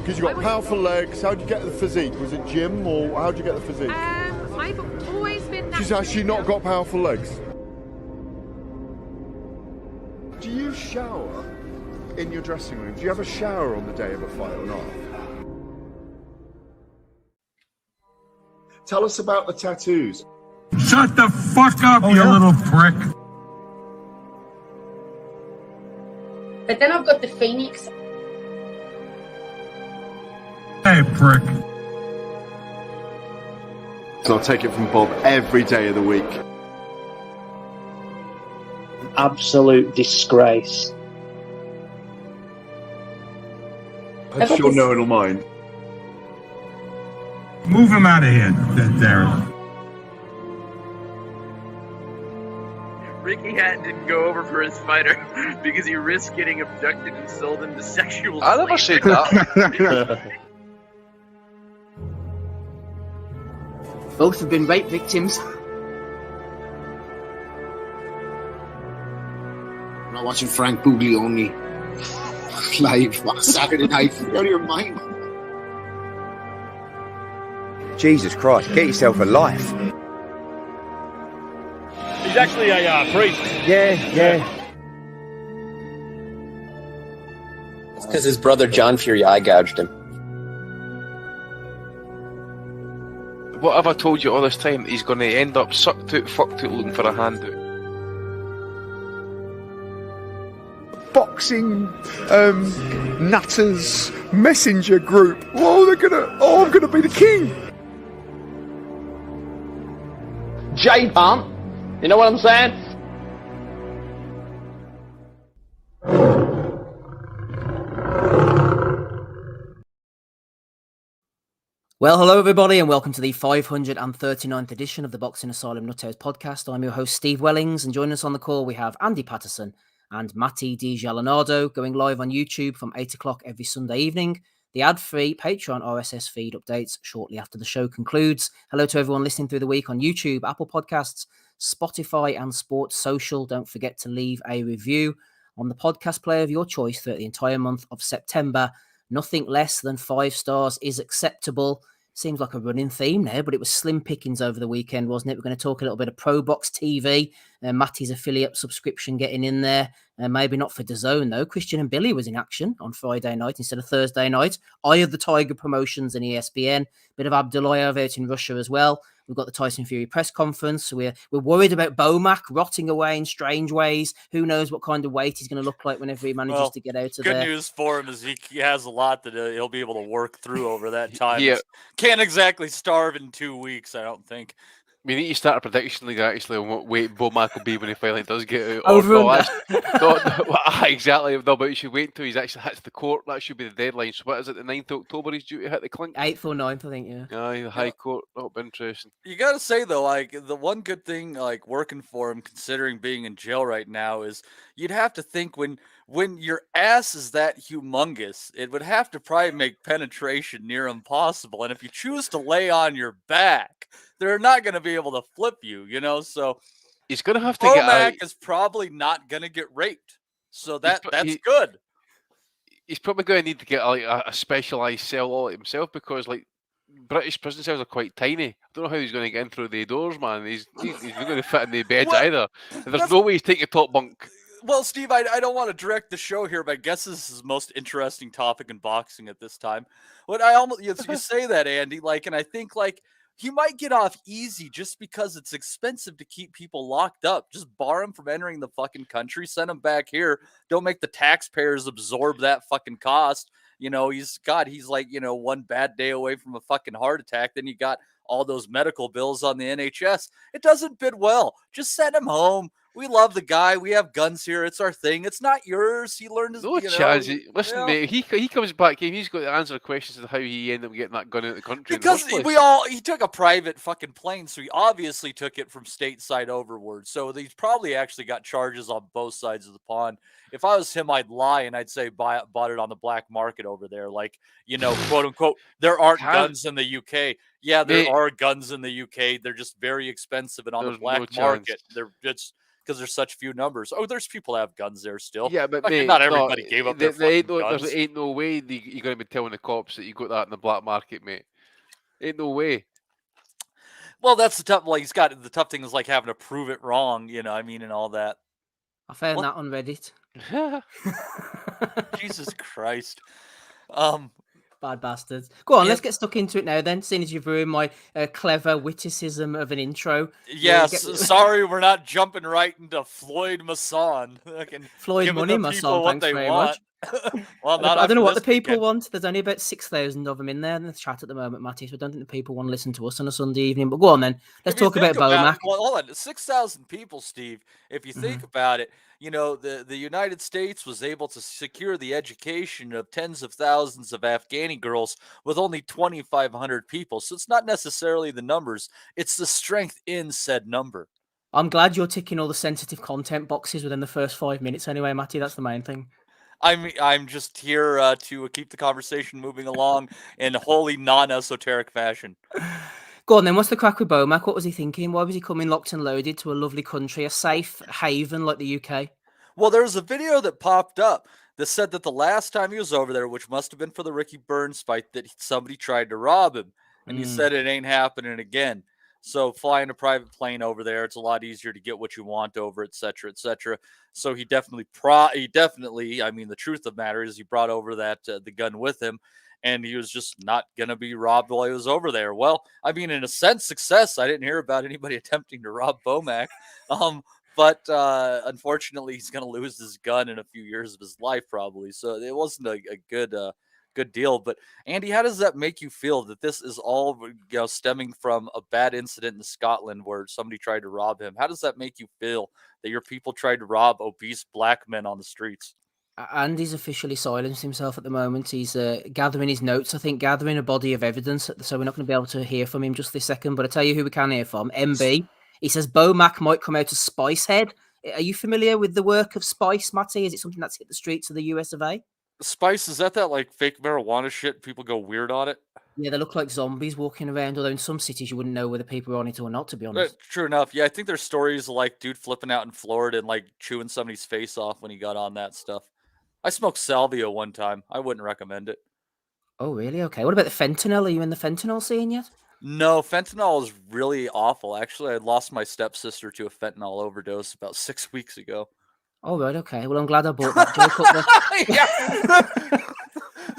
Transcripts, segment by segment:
Because you've got powerful legs. How'd you get the physique? Was it gym or how'd you get the physique? I've always been... She's actually not got powerful legs. Do you shower in your dressing room? Do you have a shower on the day of a fight or not? Tell us about the tattoos. Shut the fuck up, you little prick. But then I've got the Phoenix. Hey, prick. So I'll take it from Bob every day of the week. Absolute disgrace. That's your knowing or mind. Move him out of here, Darren. Ricky Hatton didn't go over for his fighter because he risked getting abducted and sold into sexual I never said that. Both have been rape victims. I'm not watching Frank Buglioni live on Saturday night. You're out of your mind. Jesus Christ, get yourself a life. He's actually a priest. Yeah. It's because his brother John Fury eye gouged him. What have I told you all this time? He's going to end up sucked out, fucked out, looking for a handout. Boxing nutters messenger group. I'm gonna be the king. Jade Hunt. You know what I'm saying? Well, hello everybody and welcome to the 539th edition of the Boxing Asylum Nuthouse podcast. I'm your host Steve Wellings, and joining us on the call we have Andy Patterson and Matty Di Gialinardo, going live on YouTube from 8 o'clock every Sunday evening. The ad-free Patreon RSS feed updates shortly after the show concludes. Hello to everyone listening through the week on YouTube, Apple Podcasts, Spotify and Sports Social. Don't forget to leave a review on the podcast player of your choice throughout the entire month of September. Nothing less than 5 stars is acceptable. Seems like a running theme now, but it was slim pickings over the weekend, wasn't it? We're going to talk a little bit of ProBox TV, Matty's affiliate subscription getting in there. Maybe not for DAZN, though. Christian and Billy was in action on Friday night instead of Thursday night. Eye of the Tiger Promotions and ESPN. Bit of Abdullayev out in Russia as well. We've got the Tyson Fury press conference. We're worried about Bomac rotting away in strange ways. Who knows what kind of weight he's going to look like whenever he manages to get out of there. Good news for him is he has a lot that he'll be able to work through over that time. Yeah. Can't exactly starve in 2 weeks, I don't think. We need to start a prediction league actually on what weight Bomac will be when he finally does get out. Over Exactly. No, but you should wait until he's actually hits the court. That should be the deadline. So what is it, the 9th of October he's due to hit the clink? 8th or 9th, I think, yeah. Aye, the High Court. That'll be interesting. You got to say, though, like, the one good thing, like, working for him, considering being in jail right now, is you'd have to think when your ass is that humongous, it would have to probably make penetration near impossible. And if you choose to lay on your back, they're not going to be able to flip you, you know? So he's going to have to Bomac is probably not going to get raped. So that's good. He's probably going to need to get a specialised cell all himself because, like, British prison cells are quite tiny. I don't know how he's going to get in through the doors, man. He's not going to fit in the beds either. There's no way he's taking a top bunk. Well, Steve, I don't want to direct the show here, but I guess this is the most interesting topic in boxing at this time. What I almost you say that, Andy, like, and I think like he might get off easy just because it's expensive to keep people locked up. Just bar him from entering the fucking country, send him back here. Don't make the taxpayers absorb that fucking cost. You know, he's like, you know, one bad day away from a fucking heart attack. Then you got all those medical bills on the NHS. It doesn't bid well. Just send him home. We love the guy. We have guns here. It's our thing. It's not yours. He learned his. No chance. Listen, mate. He comes back here. He's got to answer the questions of how he ended up getting that gun out of the country. Because he took a private fucking plane, so he obviously took it from stateside overward. So he's probably actually got charges on both sides of the pond. If I was him, I'd lie and I'd say bought it on the black market over there. Like, you know, quote unquote, there aren't guns in the UK. Yeah, there are guns in the UK. They're just very expensive and on the black market. They're just because there's such few numbers. Oh, there's people that have guns there still. Yeah, but Like, mate, not everybody gave up their guns. There ain't no way you're going to be telling the cops that you got that in the black market, mate. Ain't no way. Well, that's the tough. Like, the tough thing is like having to prove it wrong. You know, I mean, and all that. I found that on Reddit. Jesus Christ. Bad bastards. Go on, let's get stuck into it now then, seeing as you've ruined my clever witticism of an intro. Yes, sorry, we're not jumping right into Floyd Masson. Floyd Money Masson, thanks very much. Well, I don't know what the people want. There's only about 6,000 of them in there in the chat at the moment, Matty, so I don't think the people want to listen to us on a Sunday evening. But go on then. Let's talk about Bomac. Well, hold on. 6,000 people, Steve. If you think about it, you know, the United States was able to secure the education of tens of thousands of Afghani girls with only 2,500 people. So it's not necessarily the numbers. It's the strength in said number. I'm glad you're ticking all the sensitive content boxes within the first 5 minutes anyway, Matty. That's the main thing. I'm just here to keep the conversation moving along in wholly non-esoteric fashion. Go on then, what's the crack with Bomac? What was he thinking? Why was he coming locked and loaded to a lovely country, a safe haven like the UK? Well, there was a video that popped up that said that the last time he was over there, which must have been for the Ricky Burns fight, that somebody tried to rob him. And he said it ain't happening again. So flying a private plane over there, it's a lot easier to get what you want over, et cetera, et cetera. So he definitely, I mean, the truth of the matter is he brought over that the gun with him, and he was just not going to be robbed while he was over there. Well, I mean, in a sense, success. I didn't hear about anybody attempting to rob Bomac. But unfortunately, he's going to lose his gun in a few years of his life, probably. So it wasn't a good deal. But Andy, how does that make you feel that this is all stemming from a bad incident in Scotland where somebody tried to rob him? How does that make you feel that your people tried to rob obese black men on the streets? Andy's officially silenced himself at the moment. He's gathering his notes, I think, gathering a body of evidence. So we're not going to be able to hear from him just this second. But I tell you who we can hear from. MB. He says Bomac might come out as Spicehead. Are you familiar with the work of Spice, Matty? Is it something that's hit the streets of the US of A? Spice, is that like fake marijuana shit? People go weird on it? Yeah, they look like zombies walking around, although in some cities you wouldn't know whether people are on it or not, to be honest. True enough. Yeah, I think there's stories like dude flipping out in Florida and like chewing somebody's face off when he got on that stuff. I smoked salvia one time. I wouldn't recommend it. Oh, really? Okay. What about the fentanyl? Are you in the fentanyl scene yet? No, fentanyl is really awful. Actually, I lost my stepsister to a fentanyl overdose about 6 weeks ago. Oh, right. Okay. Well, I'm glad I brought that joke up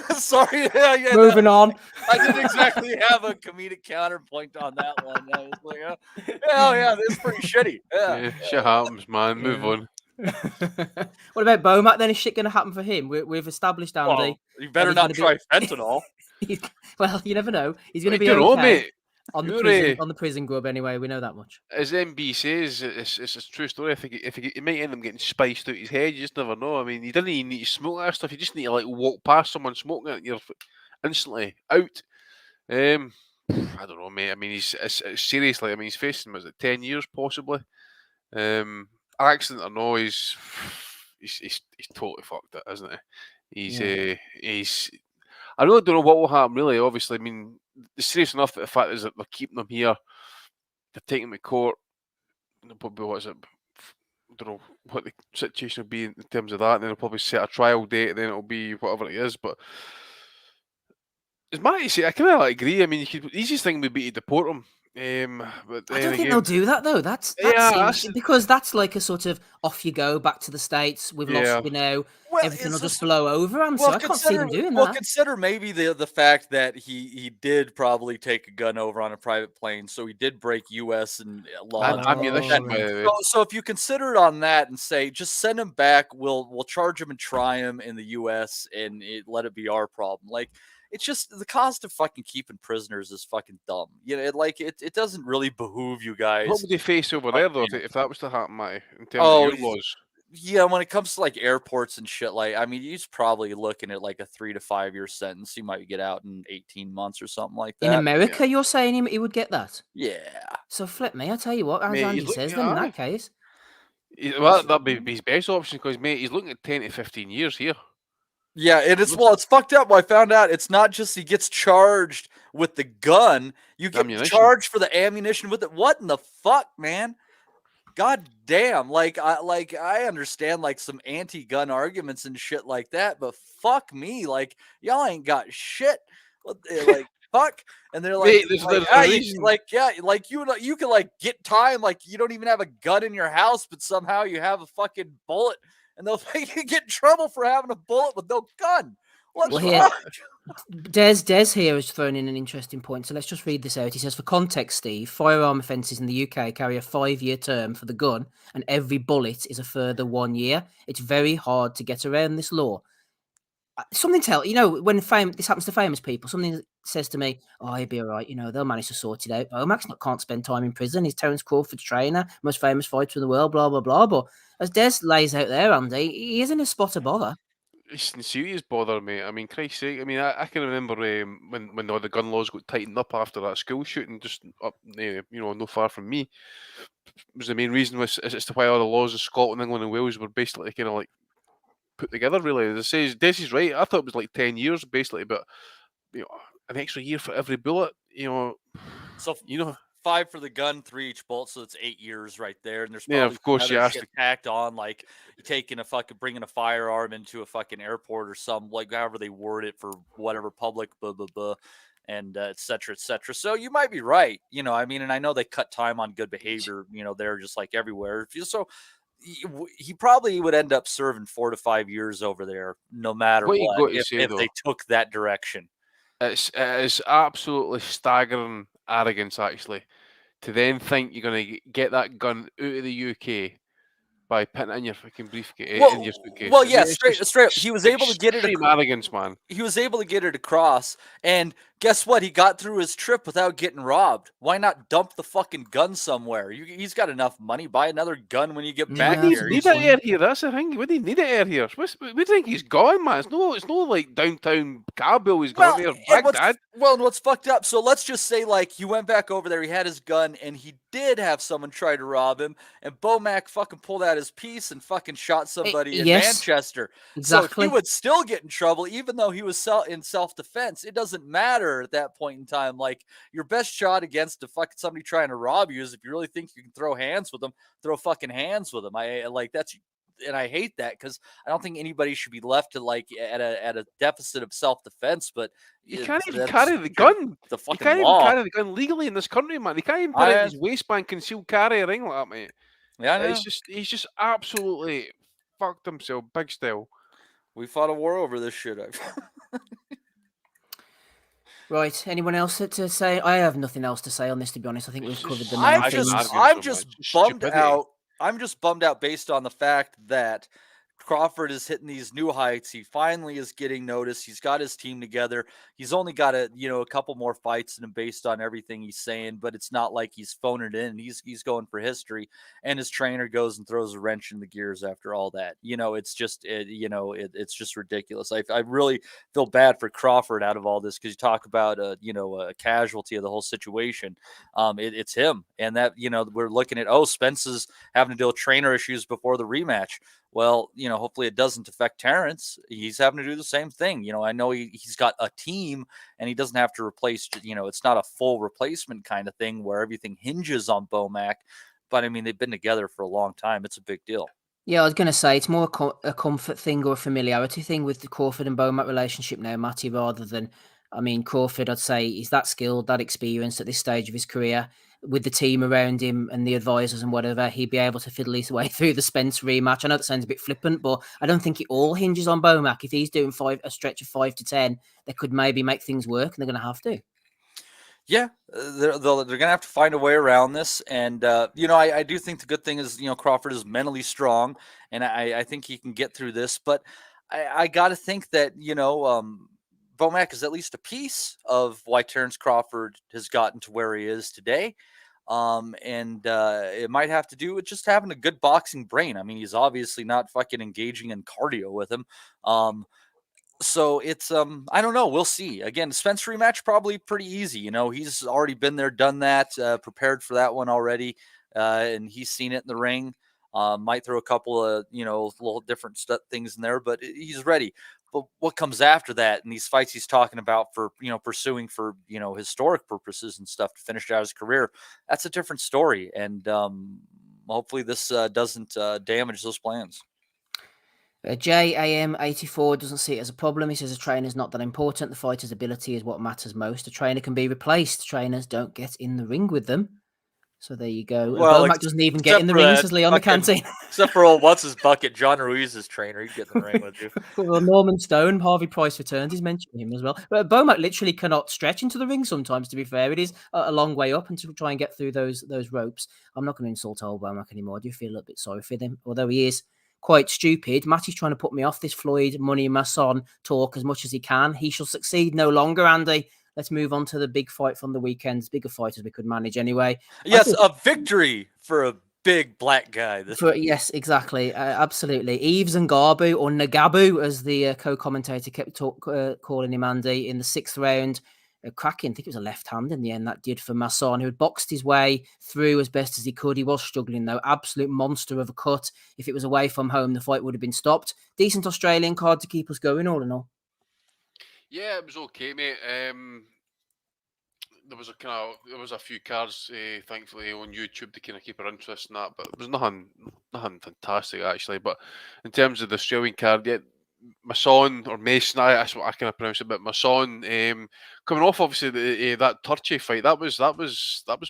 there. Sorry. Moving on. I didn't exactly have a comedic counterpoint on that one. I was like, oh, yeah, this is pretty shitty. Yeah, shit happens, man. Move on. What about Bomac then? Is shit going to happen for him? We've established, Andy. Well, you better not try fentanyl. Well, you never know. He's going to be okay on the prison grub anyway. We know that much. As MB says, it's a true story. He might end up getting spiced out his head. You just never know. I mean, you didn't even need to smoke that stuff. You just need to like walk past someone smoking it, and you're instantly out. I don't know, mate. I mean, it's seriously. I mean, he's facing 10 years possibly. Accident or no, he's totally fucked it, isn't he? He's. I really don't know what will happen. Really, obviously, I mean, it's serious enough that the fact is that they're keeping him here, they're taking him to court. What is it? I don't know what the situation will be in terms of that. And then they'll probably set a trial date, and then it'll be whatever it is. But as Matty said, I kind of agree. I mean, the easiest thing would be to deport him. But I don't think they'll do that though. That's because that's like a sort of off you go back to the States. We've lost, everything will just blow over. So I can't see them doing that. Well, consider maybe the fact that he did probably take a gun over on a private plane, so he did break U.S. and law. So if you consider it on that and say just send him back, we'll charge him and try him in the U.S. and let it be our problem. Like. It's just the cost of fucking keeping prisoners is fucking dumb. You know, it doesn't really behoove you guys. What would they face over there though if that was to happen, Matty, in terms of your laws? Yeah, when it comes to like airports and shit, like I mean, he's probably looking at like a 3 to 5 year sentence. He might get out in 18 months or something like that. In America, you're saying he would get that? Yeah. So flip me. I tell you what, as Andy says, then in that case, well, that'd be his best option because mate, he's looking at 10 to 15 years here. Yeah, it's fucked up. I found out it's not just he gets charged with the gun, you get charged for the ammunition with it. What in the fuck, man? God damn, I understand like some anti-gun arguments and shit like that, but fuck me, like y'all ain't got shit. Like fuck, and they're like, Mate, there's a reason. you can like get time, like you don't even have a gun in your house, but somehow you have a fucking bullet, and they'll make you get in trouble for having a bullet with no gun. What the fuck? Des here has thrown in an interesting point, so let's just read this out. He says, for context, Steve, firearm offences in the UK carry a 5-year term for the gun, and every bullet is a further 1 year. It's very hard to get around this law. Something when this happens to famous people, something says to me, oh, he'll be all right, they'll manage to sort it out. Bomac can't spend time in prison. He's Terence Crawford's trainer, most famous fighter in the world, blah, blah, blah. But as Des lays out there, Andy, he isn't a spot of bother. It's serious bother, mate. I mean, Christ's sake. I mean, I can remember when all the gun laws got tightened up after that school shooting, just up, not far from me. Was the main reason as to why all the laws of Scotland, England, and Wales were basically kind of like put together. Really, as I say, Des is right. I thought it was like 10 years basically, but an extra year for every bullet. So 5 for the gun, 3 each bolt, so it's 8 years right there. And there's probably of course, you shit tacked on, like bringing a firearm into a fucking airport or some, like however they word it for whatever public, blah blah blah, and et cetera, et cetera. So you might be right, and I know they cut time on good behavior, they're just like everywhere. So he probably would end up serving 4 to 5 years over there, no matter what if they took that direction. It is absolutely staggering arrogance, actually, to then think you're going to get that gun out of the UK by putting it in your fucking briefcase, in your suitcase. Well, yeah, straight up. He was able to get it across. Arrogance, man. He was able to get it across, and guess what? He got through his trip without getting robbed. Why not dump the fucking gun somewhere? He's got enough money. Buy another gun when you get back here. Need it air here. That's the thing. We didn't need it air here. We think he's gone, man. It's no like downtown Kabul. He's gone there. Baghdad. And what's fucked up? So let's just say like he went back over there. He had his gun, and he did have someone try to rob him, and Bomac fucking pulled out his piece and fucking shot somebody in Manchester. Exactly. So he would still get in trouble, even though he was in self-defense. It doesn't matter at that point in time. Like, your best shot against somebody trying to rob you is if you really think you can throw hands with them, throw fucking hands with them. And I hate that because I don't think anybody should be left to like at a deficit of self-defense. But you can't even carry the gun. The fucking you can't law. even carry the gun legally in this country, man. You can't even put it in his waistband, concealed carry or anything like that, mate. Yeah, I know. He's just absolutely fucked himself, big style. We fought a war over this shit. Right. Anyone else to say? I have nothing else to say on this, to be honest. I think we've covered the main I'm things. just bummed out. I'm just bummed out based on the fact that Crawford is hitting these new heights. He finally is getting noticed. He's got his team together. He's only got a couple more fights in him based on everything he's saying, but it's not like he's phoning it in. He's going for history, and his trainer goes and throws a wrench in the gears after all that. It's just it's just ridiculous. I really feel bad for Crawford out of all this, because you talk about a casualty of the whole situation. It's him, and that we're looking at Spence is having to deal with trainer issues before the rematch. Well, hopefully it doesn't affect Terrence. He's having to do the same thing. I know he's got a team, and he doesn't have to replace, it's not a full replacement kind of thing where everything hinges on Bomac. But I mean, they've been together for a long time. It's a big deal. Yeah, I was going to say it's more a comfort thing or a familiarity thing with the Crawford and Bomac relationship now, Matty, rather than, Crawford, I'd say, is that skilled, that experienced at this stage of his career. With the team around him and the advisors and whatever, he'd be able to fiddle his way through the Spence rematch. I know that sounds a bit flippant, but I don't think it all hinges on Bomac. If he's doing a stretch of 5 to 10, they could maybe make things work, and they're going to have to. Yeah, they're going to have to find a way around this. And, I do think the good thing is, Crawford is mentally strong, and I think he can get through this. But I got to think that, Bomac is at least a piece of why Terrence Crawford has gotten to where he is today. And it might have to do with just having a good boxing brain. I mean, he's obviously not fucking engaging in cardio with him. So it's, I don't know. We'll see. Again, Spence rematch, probably pretty easy. He's already been there, done that, prepared for that one already. And he's seen it in the ring. Might throw a couple of, little different things in there, but he's ready. But what comes after that, and these fights he's talking about for, pursuing for, historic purposes and stuff to finish out his career, that's a different story. And hopefully this doesn't damage those plans. JAM84 doesn't see it as a problem. He says a trainer is not that important. The fighter's ability is what matters most. A trainer can be replaced. Trainers don't get in the ring with them. So there you go. Well, Bomac doesn't even get in the ring, says Leon McCanty. Except for old what's his bucket, John Ruiz's trainer. He'd get in the ring with you. Well, Norman Stone, Harvey Price returns. He's mentioned him as well. But Bomac literally cannot stretch into the ring sometimes, to be fair. It is a long way up and to try and get through those ropes. I'm not going to insult old Bomac anymore. I do feel a little bit sorry for him, although he is quite stupid. Matty's trying to put me off this Floyd, Money, Masson talk as much as he can. He shall succeed no longer, Andy. Let's move on to the big fight from the weekend. Bigger fight as we could manage anyway. Yes, a victory for a big black guy. Yes, exactly. Absolutely. Yves Ngannou, or Nagabu, as the co-commentator kept calling him, Andy, in the 6th round. Cracking. I think it was a left hand in the end that did for Masson, who had boxed his way through as best as he could. He was struggling, though. Absolute monster of a cut. If it was away from home, the fight would have been stopped. Decent Australian card to keep us going, all in all. Yeah, it was okay, mate. There was a few cards, thankfully, on YouTube to kind of keep our interest in that, but it was nothing fantastic actually. But in terms of the Australian card, yeah, Masson or Mason, that's what I kind of pronounce it. But Masson, coming off obviously that Turchi fight, that was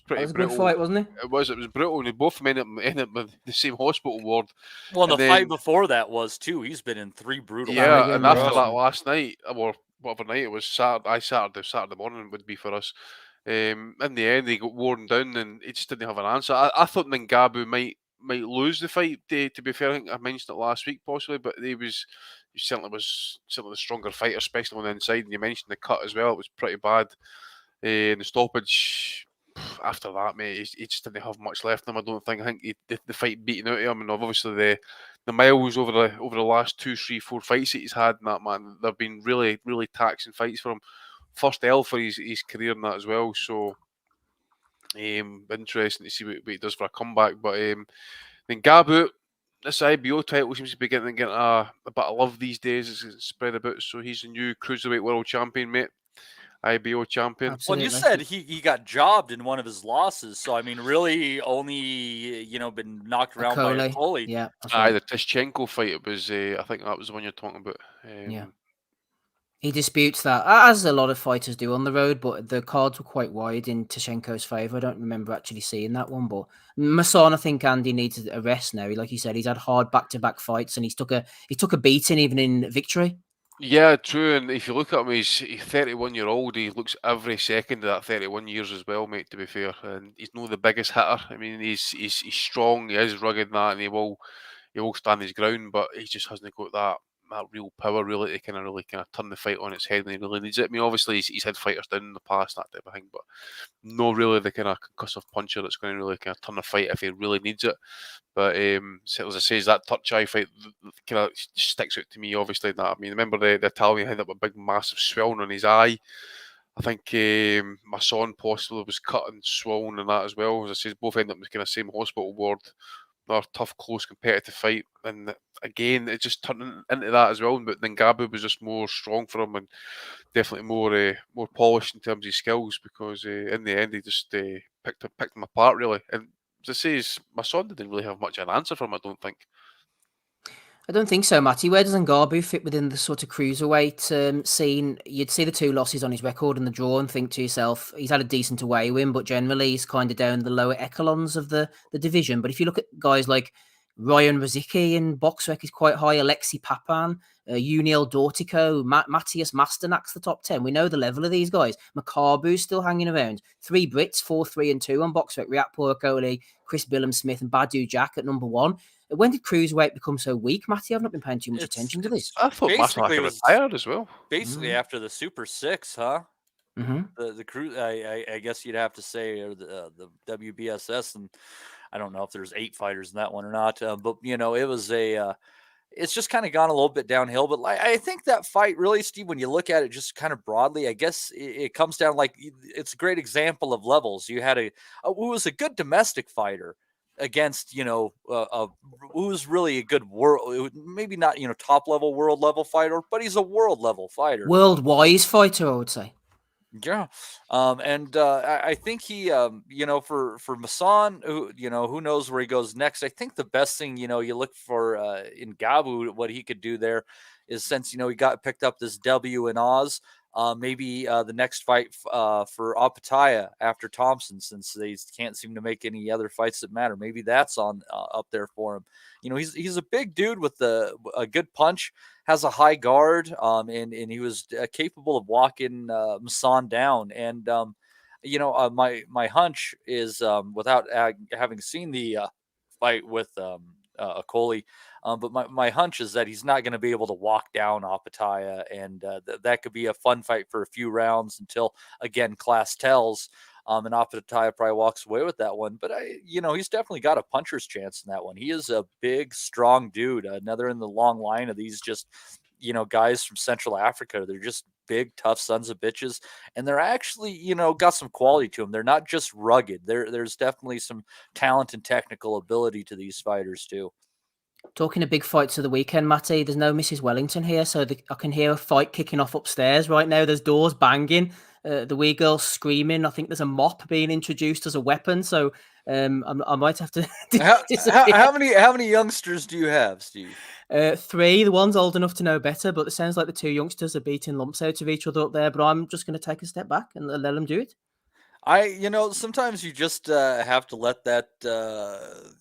pretty brutal. A good fight, wasn't it? It was brutal, and both of them ended up with the same hospital ward. Well, the fight before that was too. He's been in 3 brutal. Yeah, and after that last night, or whatever night it was, Saturday morning would be for us. In the end, he got worn down, and he just didn't have an answer. I thought Ngannou might lose the fight. To be fair, I think I mentioned it last week possibly, but he certainly was the stronger fighter, especially on the inside. And you mentioned the cut as well; it was pretty bad. And the stoppage after that, mate, he just didn't have much left in him. I don't think. I think the fight beating out of him, and obviously the miles over the last 2, 3, 4 fights that he's had, and that, man, they've been really, really taxing fights for him. First L for his career in that as well. So interesting to see what he does for a comeback. But then Ngannou, this IBO title seems to be getting a bit of love these days. It's spread about. So he's the new Cruiserweight world champion, mate. IBO champion. Absolutely. Well, you said he got jobbed in one of his losses. So, I mean, really only, been knocked around by a Coley. Yeah. The Tishchenko fight, it was, I think that was the one you're talking about. Yeah. He disputes that, as a lot of fighters do on the road, but the cards were quite wide in Tishchenko's favour. I don't remember actually seeing that one, but Masson, I think Andy needs a rest now. Like you said, he's had hard back-to-back fights, and he took a beating even in victory. Yeah, true. And if you look at him, he's 31-year-old. He looks every second of that 31 years as well, mate, to be fair. And he's not the biggest hitter. I mean, he's strong, he is rugged and that, and he will stand his ground, but he just hasn't got that real power really to kind of turn the fight on its head when he really needs it. I mean, obviously he's had fighters down in the past, that type of thing, but not really the kind of concussive puncher that's going to really kind of turn the fight if he really needs it. But so as I say, that Turchi fight kind of sticks out to me, obviously. That, I mean, remember the Italian had up a big massive swelling on his eye. I think Masson possibly was cut and swollen and that as well. As I say, both ended up in the kind of same hospital ward. Another tough, close, competitive fight, and again, it just turned into that as well. But Ngannou was just more strong for him, and definitely more polished in terms of his skills. Because in the end, he just picked him apart really. And as I say, Masson didn't really have much of an answer for him, I don't think. I don't think so, Matty. Where does Ngannou fit within the sort of cruiserweight scene? You'd see the 2 losses on his record and the draw and think to yourself, he's had a decent away win, but generally he's kind of down the lower echelons of the division. But if you look at guys like Ryan Rozicki in BoxRec is quite high, Alexei Papan, Uniel Dortico, Matthias Masternak's the top 10. We know the level of these guys. Makabu's still hanging around. 3 Brits, 4, 3 and 2 on BoxRec. Riatpur Kohli, Chris Billam-Smith and Badu Jack at number 1. When did Cruiserweight become so weak, Matty? I've not been paying too much attention to this. I thought Masternak was retired as well. Basically after the Super 6, huh? Mm-hmm. The cruise, I guess you'd have to say, or the WBSS, and I don't know if there's 8 fighters in that one or not. But it was it's just kind of gone a little bit downhill. But I think that fight really, Steve, when you look at it just kind of broadly, I guess it comes down it's a great example of levels. You had who was a good domestic fighter against, who's really a good world, maybe not, top level, world level fighter, but he's a world level fighter. World-wise fighter, I would say. Yeah, I think he, for Masson, who knows where he goes next. I think the best thing, you look for in Gabu, what he could do there is, since he got picked up this W in Oz, maybe the next fight for Opetaia after Thompson, since they can't seem to make any other fights that matter. Maybe that's on up there for him. He's a big dude with a good punch, has a high guard, and he was capable of walking Masson down. And my hunch is, without having seen the fight with Akoli, but my hunch is that he's not going to be able to walk down Opetaia, and that could be a fun fight for a few rounds until, again, class tells. And Opetaia probably walks away with that one. But he's definitely got a puncher's chance in that one. He is a big, strong dude. Another in the long line of these just, guys from Central Africa. They're just big, tough sons of bitches. And they're actually, got some quality to them. They're not just rugged. There's definitely some talent and technical ability to these fighters too. Talking of big fights of the weekend, Matty, there's no Mrs. Wellington here, so I can hear a fight kicking off upstairs right now. There's doors banging, the wee girl's screaming. I think there's a mop being introduced as a weapon, so I might have to how many youngsters do you have, Steve? 3. The one's old enough to know better, but it sounds like the 2 youngsters are beating lumps out of each other up there. But I'm just going to take a step back and let them do it. Sometimes you just have to let that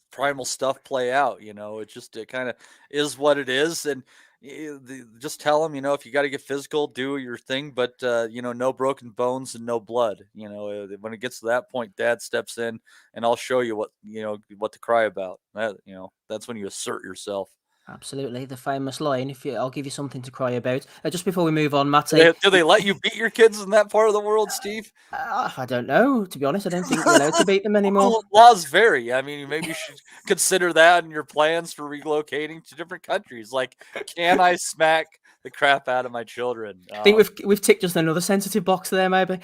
primal stuff play out. It kind of is what it is. And just tell them, if you got to get physical, do your thing, but no broken bones and no blood. When it gets to that point, Dad steps in and I'll show you what to cry about. That's when you assert yourself. Absolutely, the famous line. I'll give you something to cry about. Just before we move on, Matty, do they let you beat your kids in that part of the world, Steve? I don't know. To be honest, I don't think you're allowed to beat them anymore. Laws vary. I mean, maybe you should consider that in your plans for relocating to different countries. Like, can I smack the crap out of my children? I think we've ticked just another sensitive box there, maybe.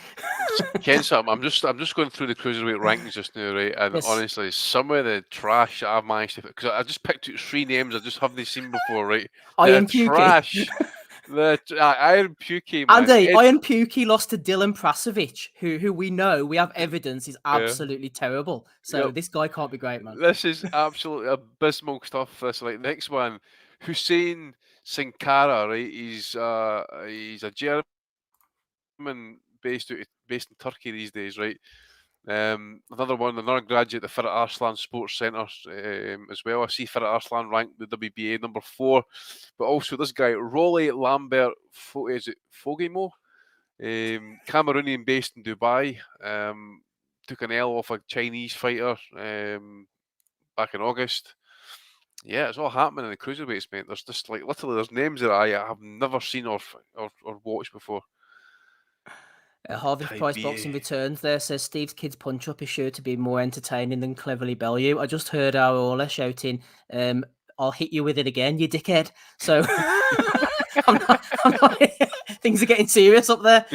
Ken, I'm just going through the cruiserweight rankings just now, right? And Yes. honestly, some of the trash that I've managed to, because I just picked out 3 names I just haven't seen before, right? Iron The Pukey. trash. Iron Pukey, man. Andy, Iron Pukey lost to Dylan Prasovic, who we know, we have evidence is absolutely terrible. So this guy can't be great, man. This is absolutely abysmal stuff. This next one, Hussein Sankara, right? He's a German based in Turkey these days, right? Another graduate at the Ferret Arslan Sports Centre as well. I see Ferret Arslan ranked the WBA number 4, but also this guy Rolly Lambert, is it Fogemo? Cameroonian based in Dubai. Took an L off a Chinese fighter back in August. Yeah, it's all happening in the cruiserweights, mate. There's just literally there's names that I have never seen or watched before. Harvey Price Boxing Returns there says Steve's kids punch up is sure to be more entertaining than Cleverly Bellew. I just heard Arola shouting, I'll hit you with it again, you dickhead. So I'm not, things are getting serious up there.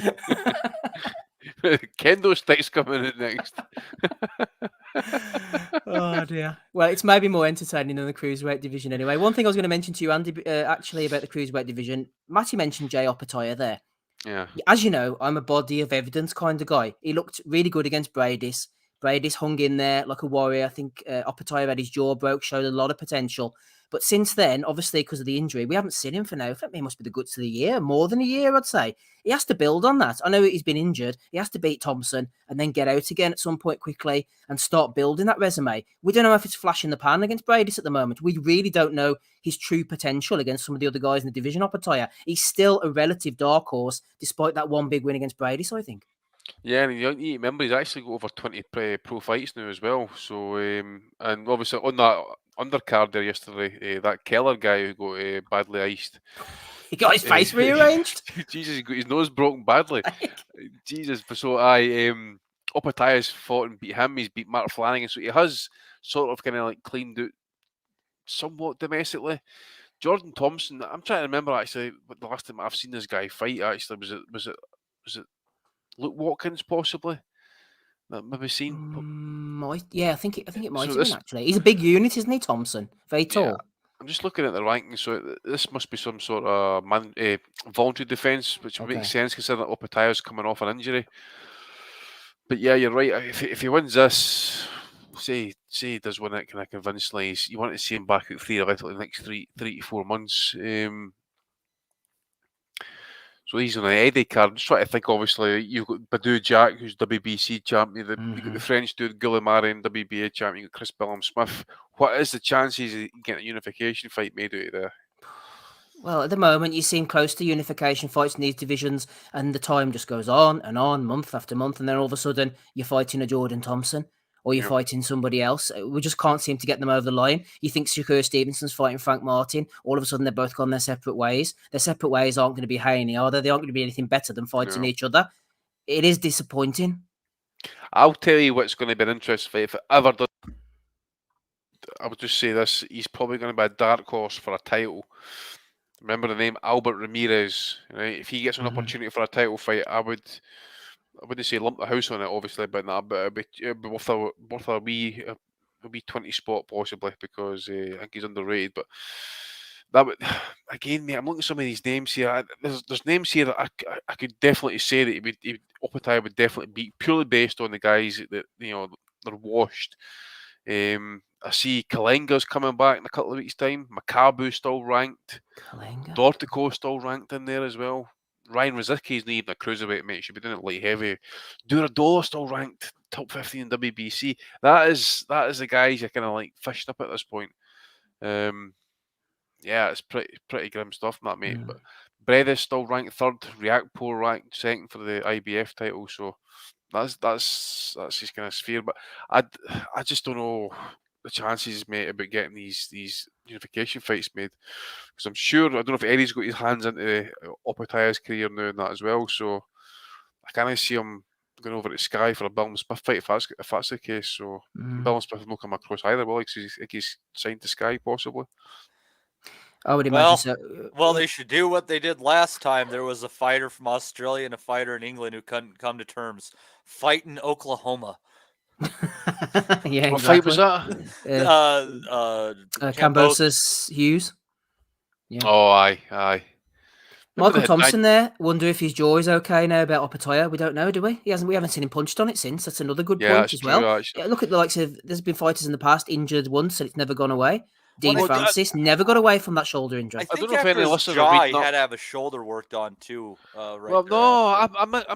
Kendo sticks coming in next. Oh dear. Well, it's maybe more entertaining than the cruiserweight division anyway. One thing I was going to mention to you, Andy, actually about the cruiserweight division, Matty mentioned Jay Opetaia there. Yeah. As you know, I'm a body of evidence kind of guy. He looked really good against Bradis. Bradis hung in there like a warrior. I think Opetaia had his jaw broke, showed a lot of potential. But since then, obviously, because of the injury, we haven't seen him for now. I think it must be the guts of the year, more than a year, I'd say. He has to build on that. I know he's been injured. He has to beat Thompson and then get out again at some point quickly and start building that resume. We don't know if it's flash in the pan against Bradis at the moment. We really don't know his true potential against some of the other guys in the division. Opetaia, he's still a relative dark horse, despite that one big win against Bradis, I think. Yeah, and you remember he's actually got over 20 pro fights now as well. So, and obviously on that undercard there yesterday, that Keller guy who got badly iced. He got his face rearranged. Jesus, he got his nose broken badly. Jesus. So Opetaia's fought and beat him. He's beat Mark Flanagan. So he has sort of kind of like cleaned out somewhat domestically. Jordan Thompson, I'm trying to remember actually the last time I've seen this guy fight. Actually, was it Luke Watkins possibly? That maybe seen. Yeah, I think it might have been actually. He's a big unit, isn't he, Thompson? Very tall. I'm just looking at the rankings, so this must be some sort of voluntary defence, which makes sense considering that Opetaia's coming off an injury. But yeah, you're right. If he wins this, say he does win it kind of convincingly, you want to see him back at theoretically the next three to 4 months. So he's on an Eddie card. I'm just trying to think, obviously, you've got Badou Jack, who's WBC champion. You've got the French dude, Goulamarian, WBA champion. You've got Chris Billum-Smith. What is the chances of getting a unification fight made out of there? Well, at the moment, you seem close to unification fights in these divisions, and the time just goes on, month after month, and then all of a sudden, you're fighting a Jordan Thompson, or you're fighting somebody else. We just can't seem to get them over the line. You think Shakur Stevenson's fighting Frank Martin, all of a sudden they're both gone their separate ways. Their separate ways aren't going to be Haney, are they? They aren't going to be anything better than fighting each other. It is disappointing. I'll tell you what's going to be an interesting fight. If it ever does, I would just say this, he's probably going to be a dark horse for a title. Remember the name Albert Ramirez, right? If he gets an opportunity for a title fight, I wouldn't say lump the house on it, obviously, but it'd be worth a wee 20 spot possibly, because I think he's underrated. But that would, again, mate, I'm looking at some of these names here. There's names here that I could definitely say that Opetaia would definitely beat, purely based on the guys that they're washed. I see Kalenga's coming back in a couple of weeks' time. Makabu's still ranked. Dortico's still ranked in there as well. Ryan Rizicki's not even a cruiserweight, mate. Should be doing it light heavy. Duradola still ranked top 15 in WBC. That is the guys you're kind of like fishing up at this point. Yeah, it's pretty grim stuff, that mate. But Breda's still ranked third. Riakpo ranked second for the IBF title. So that's his kind of sphere. But I just don't know the chances, mate, about getting these unification fights made, because I'm sure, I don't know if Eddie's got his hands into Opetaia's career now and that as well. So I can't see him going over to Sky for a Billum-Smith fight if that's the case. So Billum-Smith will not come across either, well, like he's signed to Sky possibly. I would imagine so. Well, they should do what they did last time. There was a fighter from Australia and a fighter in England who couldn't come to terms. Fight in Oklahoma. Yeah, what fight was that? Kambosos Hughes. Yeah. Oh, aye. Michael Thompson there. Wonder if his jaw is okay now about Opetaia. We don't know, do we? We haven't seen him punched on it since. That's another good point as well. Yeah, look at the likes of, there's been fighters in the past injured once and it's never gone away. Dean Francis never got away from that shoulder injury. I don't know if any listeners had to have his shoulder worked on too. I'm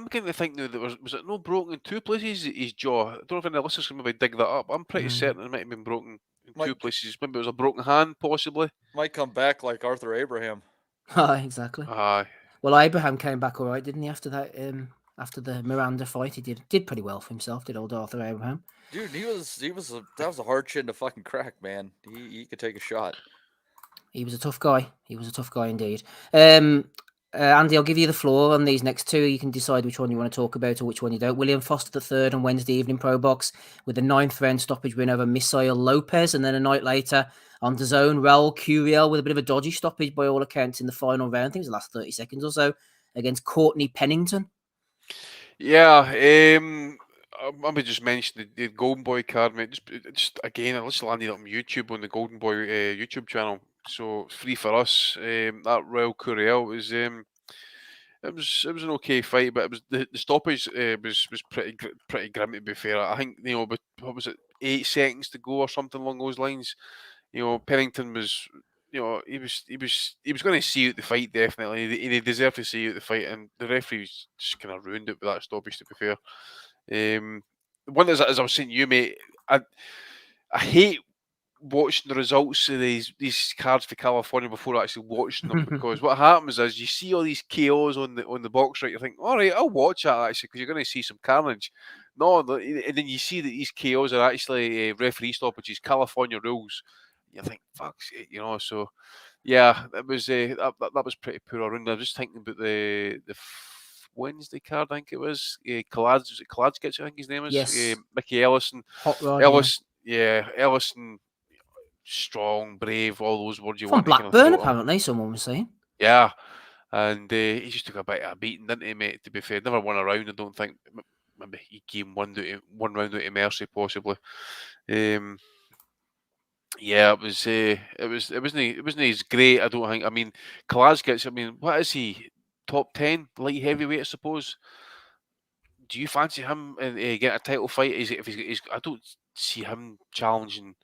kind of thinking that was it no broken in two places, his jaw? I don't know if any listeners can maybe dig that up. I'm pretty certain it might have been broken in two places. Maybe it was a broken hand, possibly. Might come back like Arthur Abraham. Exactly. Aye. Well, Abraham came back all right, didn't he? After that, after the Miranda fight, he did pretty well for himself. Did old Arthur Abraham? Dude, that was a hard chin to fucking crack, man. He could take a shot. He was a tough guy. He was a tough guy indeed. Andy, I'll give you the floor on these next two. You can decide which one you want to talk about or which one you don't. William Foster the third on Wednesday evening, ProBox, with a 9th round stoppage win over Misael Lopez, and then a night later on the Zone, Raul Curiel with a bit of a dodgy stoppage by all accounts in the final round. I think it was the last 30 seconds or so against Courtney Pennington. Yeah, I just mentioned the Golden Boy card, mate. Just again, I just landed up on YouTube on the Golden Boy YouTube channel, so it's free for us. That Raul Curiel was it was an okay fight, but it was the stoppage was pretty grim, to be fair. I think but what was it, 8 seconds to go or something along those lines. Pennington was, he was going to see out the fight, definitely. He deserved to see out the fight, and the referee just kind of ruined it with that stoppage, to be fair. One is, as I was saying to you, mate, I hate watching the results of these cards for California before actually watching them, because what happens is you see all these KOs on the box, right? You think, all right, I'll watch that actually, because you're going to see some carnage. No, and then you see that these KOs are actually referee stoppages, California rules. You think, fuck's sake, So, yeah, that was pretty poor around. I was just thinking about the Wednesday card, I think it was. Kaladskich, I think his name is. Yes. Mickey Ellison. Hot rod, Ellison, strong, brave, all those words you From want. From Blackburn, apparently, someone was saying. Yeah, and he just took a bit of a beating, didn't he, mate? To be fair, never won a round, I don't think. Maybe he gave him one round out of mercy, possibly. Yeah, it wasn't as great. I don't think. I mean, Kalaz gets. I mean, what is he? Top 10 light heavyweight, I suppose. Do you fancy him and get a title fight? Is it if he's? I don't see him challenging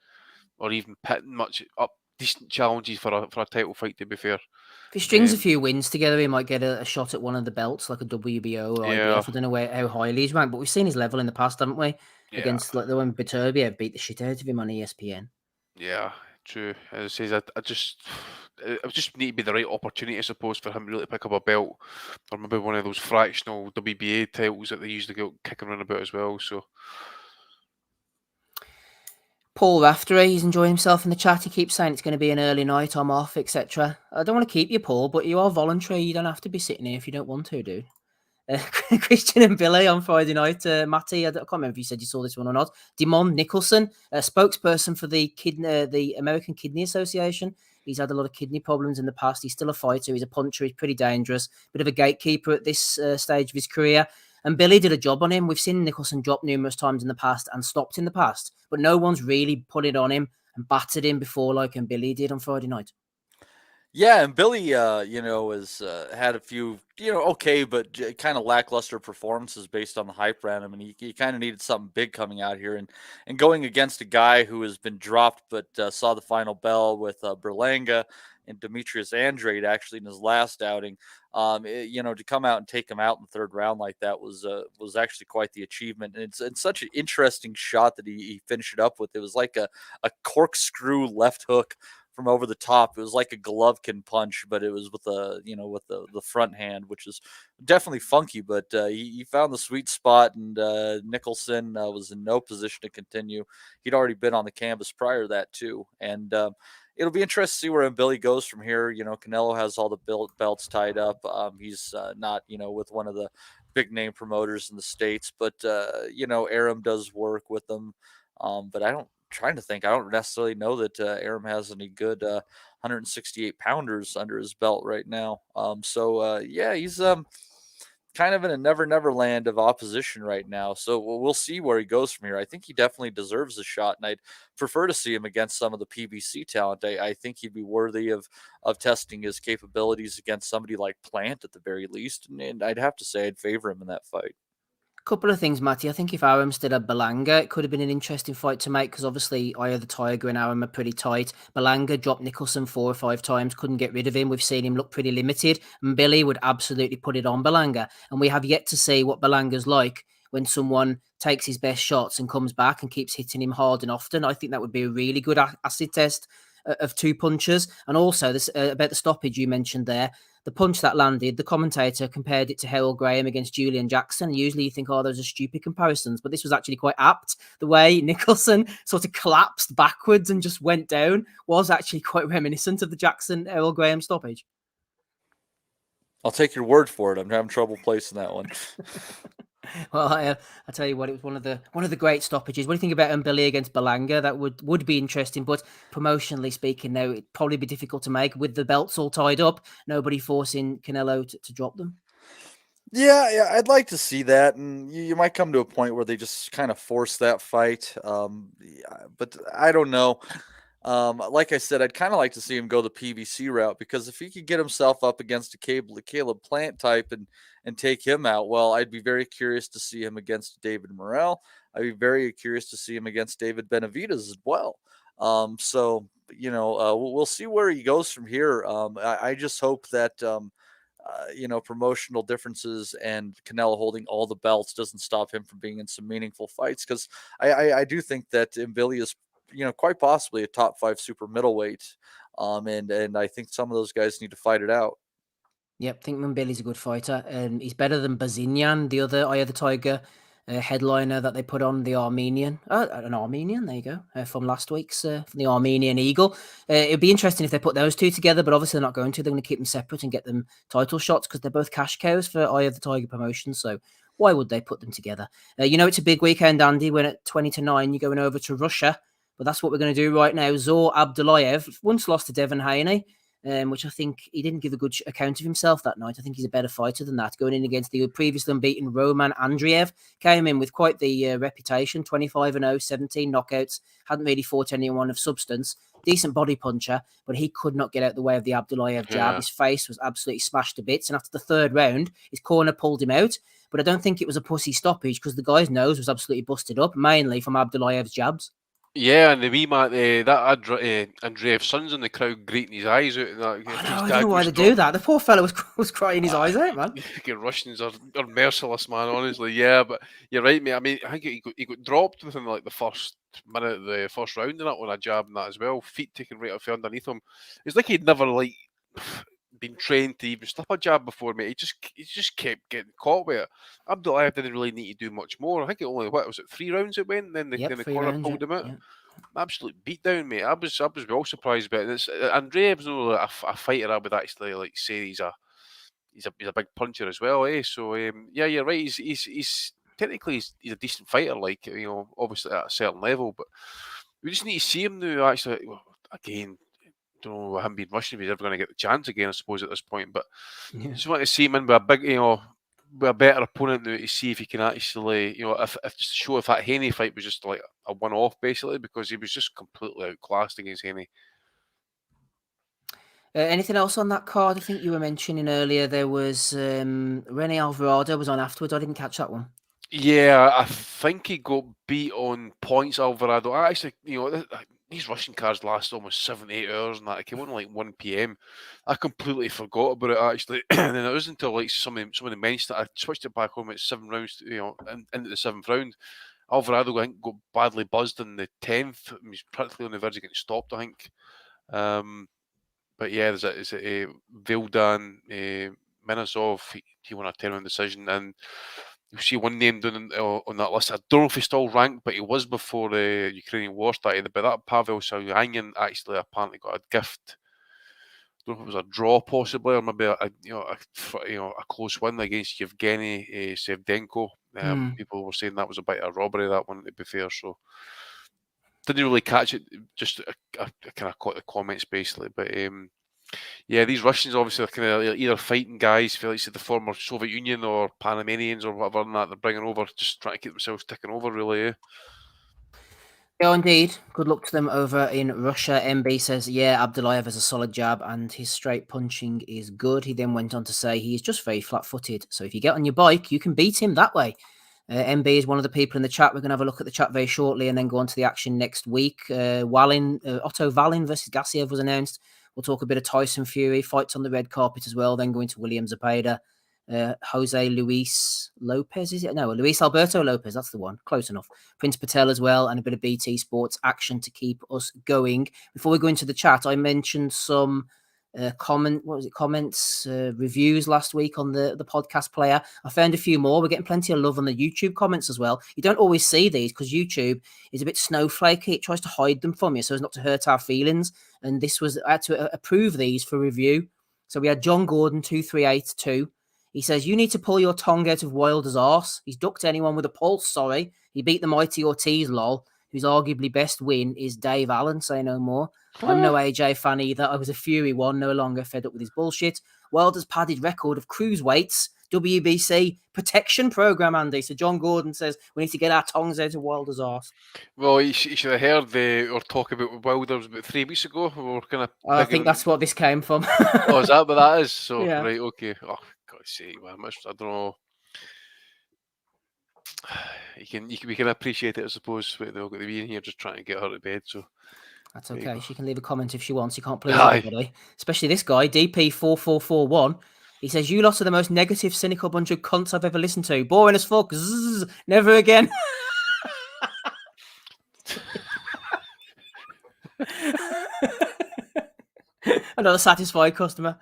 or even pitting much up decent challenges for a title fight. To be fair, If he strings a Um, few wins together, he might get a shot at one of the belts, like a WBO or yeah, IBF. I don't know how highly he's ranked, but we've seen his level in the past, haven't we? yeah, Against like the one Beterbiev beat the shit out of him on ESPN. yeah. True. As I says, I just it would just need to be the right opportunity, I suppose, for him to really pick up a belt, or maybe one of those fractional WBA titles that they usually go kicking around about as well. So. Paul Raftery, he's enjoying himself in the chat. He keeps saying it's going to be an early night, I'm off, etc. I don't want to keep you, Paul, but you are voluntary. You don't have to be sitting here if you don't want to, dude. Christian and Billy on Friday night. Matty, I can't remember if you said you saw this one or not. Demond Nicholson, a spokesperson for the American Kidney Association. He's had a lot of kidney problems in the past. He's still a fighter. He's a puncher. He's pretty dangerous. Bit of a gatekeeper at this stage of his career. And Billy did a job on him. We've seen Nicholson drop numerous times in the past and stopped in the past, but no one's really put it on him and battered him before like Billy did on Friday night. Yeah, and Billy, has had a few, okay, but kind of lackluster performances based on the hype around him, and he kind of needed something big coming out here, and going against a guy who has been dropped but saw the final bell with Berlanga and Demetrius Andrade actually in his last outing. To come out and take him out in the third round like that was actually quite the achievement, and it's such an interesting shot that he finished it up with. It was like a corkscrew left hook from over the top. It was like a Golovkin punch, but it was with the front hand, which is definitely funky. But he found the sweet spot, and Nicholson was in no position to continue. He'd already been on the canvas prior to that too, and it'll be interesting to see where Billy goes from here. Canelo has all the belts tied up. He's not with one of the big name promoters in the States, but Arum does work with them. But trying to think. I don't necessarily know that Arum has any good 168 pounders under his belt right now. He's kind of in a never land of opposition right now. So we'll see where he goes from here. I think he definitely deserves a shot, and I'd prefer to see him against some of the PBC talent. I think he'd be worthy of testing his capabilities against somebody like Plant at the very least, and I'd have to say I'd favor him in that fight. Couple of things, Matty. I think if Arum still had Berlanga, it could have been an interesting fight to make because obviously Eye the Tiger and Arum are pretty tight. Berlanga dropped Nicholson 4 or 5 times, couldn't get rid of him. We've seen him look pretty limited, and Billy would absolutely put it on Berlanga. And we have yet to see what Berlanga's like when someone takes his best shots and comes back and keeps hitting him hard and often. I think that would be a really good acid test of two punchers. And also this about the stoppage you mentioned there. The punch that landed, the commentator compared it to Harold Graham against Julian Jackson. Usually you think, those are stupid comparisons, but this was actually quite apt. The way Nicholson sort of collapsed backwards and just went down was actually quite reminiscent of the Jackson-Harold Graham stoppage. I'll take your word for it. I'm having trouble placing that one. Well, I tell you what, it was one of the great stoppages. What do you think about Billy against Berlanga? That would be interesting, but promotionally speaking, now it'd probably be difficult to make with the belts all tied up. Nobody forcing Canelo to drop them. Yeah, I'd like to see that, and you might come to a point where they just kind of force that fight. But I don't know. Like I said, I'd kind of like to see him go the PBC route, because if he could get himself up against a Caleb Plant type and take him out, well, I'd be very curious to see him against David Morrell. I'd be very curious to see him against David Benavidez as well. We'll see where he goes from here. I just hope that promotional differences and Canelo holding all the belts doesn't stop him from being in some meaningful fights, because I do think that Billy is quite possibly a top 5 super middleweight. And I think some of those guys need to fight it out. Yep, I think Mbilly's a good fighter. He's better than Bazinian, the other Eye of the Tiger headliner that they put on, the Armenian. An Armenian, there you go, from last week's, from the Armenian Eagle. It'd be interesting if they put those two together, but obviously they're not going to. They're going to keep them separate and get them title shots because they're both cash cows for Eye of the Tiger promotion. So why would they put them together? It's a big weekend, Andy, when at 20-9 you're going over to Russia. But that's what we're going to do right now. Zor Abdullayev once lost to Devin Haney. which I think he didn't give a good account of himself that night. I think he's a better fighter than that. Going in against the previously unbeaten Roman Andreev, came in with quite the reputation, 25-0, 17 knockouts, hadn't really fought anyone of substance, decent body puncher, but he could not get out the way of the Abdullayev jab. His face was absolutely smashed to bits, and after the third round, his corner pulled him out, but I don't think it was a pussy stoppage because the guy's nose was absolutely busted up, mainly from Abdullayev's jabs. Yeah, and the wee man, that Andreev's son's in the crowd greeting his eyes out. And that, I don't know why they do that. The poor fellow was crying his eyes out, man. Russians are merciless, man, honestly. Yeah, but you're right, mate. I mean, I think he got dropped within like the first minute of the first round and that on a jab and that as well. Feet taken right off underneath him. It's like he'd never like been trained to even slip a jab before, mate. He just kept getting caught with it. Abdullayev didn't really need to do much more. I think it only was it 3 rounds it went, and then the corner pulled him out. Yeah. Absolute beatdown, mate. I was well surprised by it. Andreev's not a fighter. I would actually like say he's a big puncher as well, eh? So yeah, you're right. He's technically he's a decent fighter, like, you know, obviously at a certain level, but we just need to see him now. Actually, well, again, don't know. I haven't been rushing if he's ever going to get the chance again, I suppose, at this point. But just want to see him in with a big, you know, with a better opponent now to see if he can actually, you know, if just show if that Haney fight was just like a one-off, basically, because he was just completely outclassed against Haney. Anything else on that card? I think you were mentioning earlier there was Rene Alvarado was on afterwards. I didn't catch that one. Yeah, I think he got beat on points, Alvarado. I actually, you know, these Russian cards last almost 7-8 hours, and that. It came on like 1 p.m. I completely forgot about it, actually. And then it wasn't until like somebody mentioned it. I switched it back home at 7 rounds, you know, into the 7th round. Alvarado, I think, got badly buzzed in the 10th. He was practically on the verge of getting stopped, I think. But yeah, there's a Vildan Minasov. He won a 10-round decision, and you'll see one name down on that list. I don't know if he's still ranked, but he was before the Ukrainian war started. But that Pavel Salyangin actually apparently got a gift. I don't know if it was a draw possibly, or maybe a close win against Yevgeny Sevdenko. People were saying that was a bit of a robbery, that one, to be fair. So didn't really catch it. Just I kind of caught the comments basically, but. Yeah, these Russians obviously are kind of either fighting guys for like the former Soviet Union or Panamanians or whatever, and that they're bringing over, just trying to keep themselves ticking over, really. Eh? Yeah, indeed. Good luck to them over in Russia. MB says, yeah, Abdullayev has a solid jab and his straight punching is good. He then went on to say he is just very flat-footed. So if you get on your bike, you can beat him that way. MB is one of the people in the chat. We're going to have a look at the chat very shortly and then go on to the action next week. Otto Wallin versus Gassiev was announced. We'll talk a bit of Tyson Fury, fights on the red carpet as well, then going to William Zepeda, Jose Luis Lopez, is it? No, Luis Alberto Lopez, that's the one. Close enough. Prince Patel as well, and a bit of BT Sports action to keep us going. Before we go into the chat, I mentioned some comments, reviews last week on the podcast player. I found a few more. We're getting plenty of love on the YouTube comments as well. You don't always see these because YouTube is a bit snowflakey. It tries to hide them from you so as not to hurt our feelings. And I had to approve these for review. So we had John Gordon 2382. He says, you need to pull your tongue out of Wilder's arse. He's ducked anyone with a pulse, sorry. He beat the mighty Ortiz, lol. Whose arguably best win is Dave Allen, say no more. I'm no AJ fan either. I was a Fury one, no longer fed up with his bullshit. Wilder's padded record of Cruiserweights, WBC protection program, Andy. So John Gordon says we need to get our tongues out of Wilder's arse. Well, you should have heard or talk about Wilder's about 3 weeks ago. We were kind of. I think that's what this came from. Oh, is that what that is? So yeah. Right, okay. Oh, God's sake, man. I don't know. We can appreciate it, I suppose. But they'll get to be in here just trying to get her to bed. So that's okay. She can leave a comment if she wants. You can't please everybody, especially this guy, DP4441. He says, "You lot are the most negative, cynical bunch of cunts I've ever listened to. Boring as fuck. Zzz, never again." Another satisfied customer.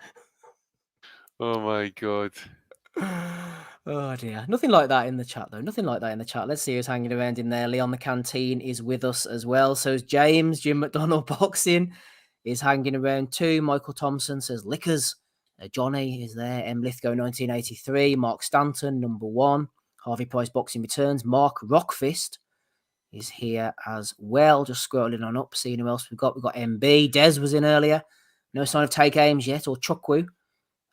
Oh my God. Oh dear. Nothing like that in the chat though. Nothing like that in the chat. Let's see who's hanging around in there. Leon the Canteen is with us as well. So is James. Jim McDonald Boxing is hanging around too. Michael Thompson says Lickers. Johnny is there. M. Lithgow 1983. Mark Stanton, number 1. Harvey Price Boxing returns. Mark Rockfist is here as well. Just scrolling on up, seeing who else we've got. We've got MB. Des was in earlier. No sign of Take Ames yet, or Chukwu.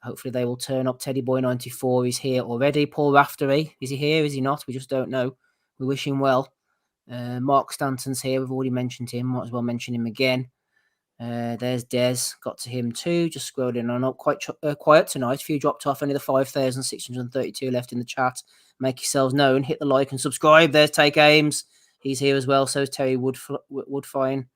Hopefully they will turn up. Teddy Boy 94 is here already. Paul Raftery, is he here? Is he not? We just don't know. We wish him well. Mark Stanton's here. We've already mentioned him. Might as well mention him again. There's Des. Got to him too. Just scrolling on up. Quite quiet tonight. A few dropped off. Only the 5,632 left in the chat. Make yourselves known. Hit the like and subscribe. There's Take Ames. He's here as well. So is Terry Woodfine.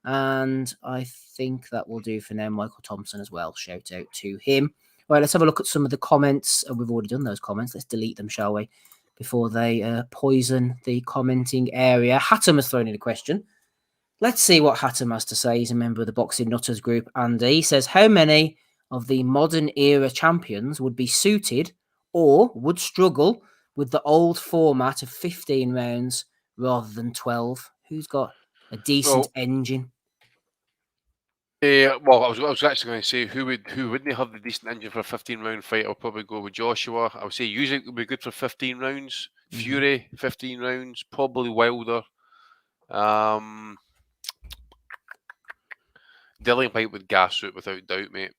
And I think that will do for now. Michael Thompson as well. Shout out to him. Right, let's have a look at some of the comments. We've already done those comments. Let's delete them, shall we? Before they poison the commenting area. Hattam has thrown in a question. Let's see what Hattam has to say. He's a member of the Boxing Nutters group. And he says, how many of the modern era champions would be suited or would struggle with the old format of 15 rounds rather than 12? Who's got a decent engine? Well, I was actually going to say who wouldn't have the decent engine for a 15-round fight? I'll probably go with Joshua. I would say usually would be good for 15 rounds. Fury 15 rounds, probably Wilder. Dillian White would gas it without doubt, mate.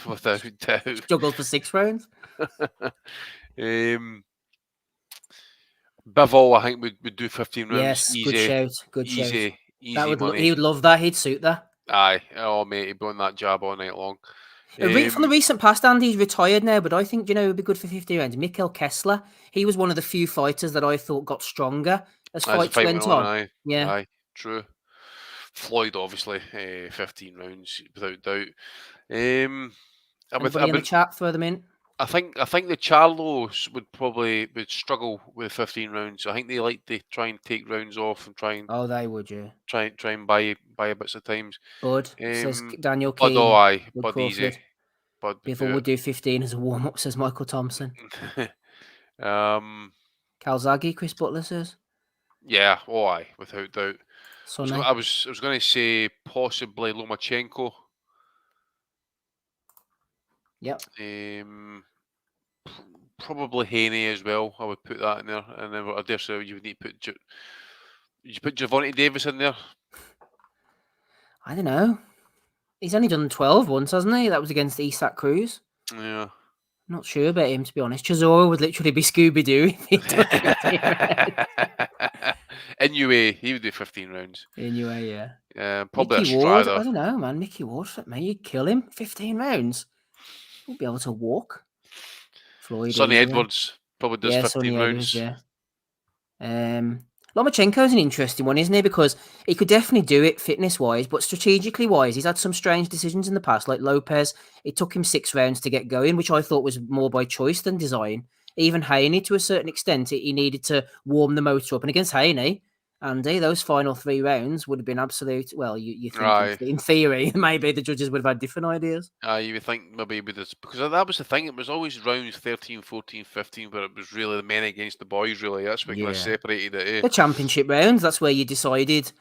Without doubt. Struggle for 6 rounds. Bivol, I think would do 15 rounds. Yes, easy, good shout. Good shout. Easy money. He would love that. He'd suit that. Aye. Oh, mate, he'd be on that jab all night long. From the recent past, Andy, he's retired now, but I think, it would be good for 50 rounds. Mikkel Kessler, he was one of the few fighters that I thought got stronger as fights went on. Aye. Yeah. Aye, true. Floyd, obviously, 15 rounds, without doubt. Anybody in the chat, throw them in. I think the Charlos would struggle with 15 rounds. I think they like to try and take rounds off and try and. Oh, they would, yeah. Try and buy bits of times. Bud says Daniel Keane. Bud, aye, Bud Crawford. easy. Bud People would do 15 as a warm up, says Michael Thompson. Calzaghe, Chris Butler says. Yeah, aye, without doubt. Sonny. I was going to say possibly Lomachenko. Yep. Probably Haney as well. I would put that in there, and then I dare say you would need to put. Did you put Javante Davis in there? I don't know. He's only done 12 once, hasn't he? That was against Isaac Cruz. Yeah. Not sure about him, to be honest. Chisora would literally be Scooby-Doo if he took 15 rounds. Inoue, he would do 15 rounds. Inoue, yeah. Probably Mickey a Strider. Ward, I don't know, man. Mickey Ward, man, you'd kill him. 15 rounds. He'll be able to walk. Floyd. Sonny Edwards probably does 15 Sonny rounds. Edwards, yeah. Lomachenko's an interesting one, isn't he? Because he could definitely do it fitness-wise, but strategically-wise, he's had some strange decisions in the past. Like Lopez, it took him 6 rounds to get going, which I thought was more by choice than design. Even Haney, to a certain extent, he needed to warm the motor up. And against Haney, Andy, those final 3 rounds would have been absolute. Well, you think Right. in theory, maybe the judges would have had different ideas. You would think maybe with this, because that was the thing. It was always rounds 13, 14, 15, but it was really the men against the boys. Really, that's what kind of separated it. The championship rounds. That's where you decided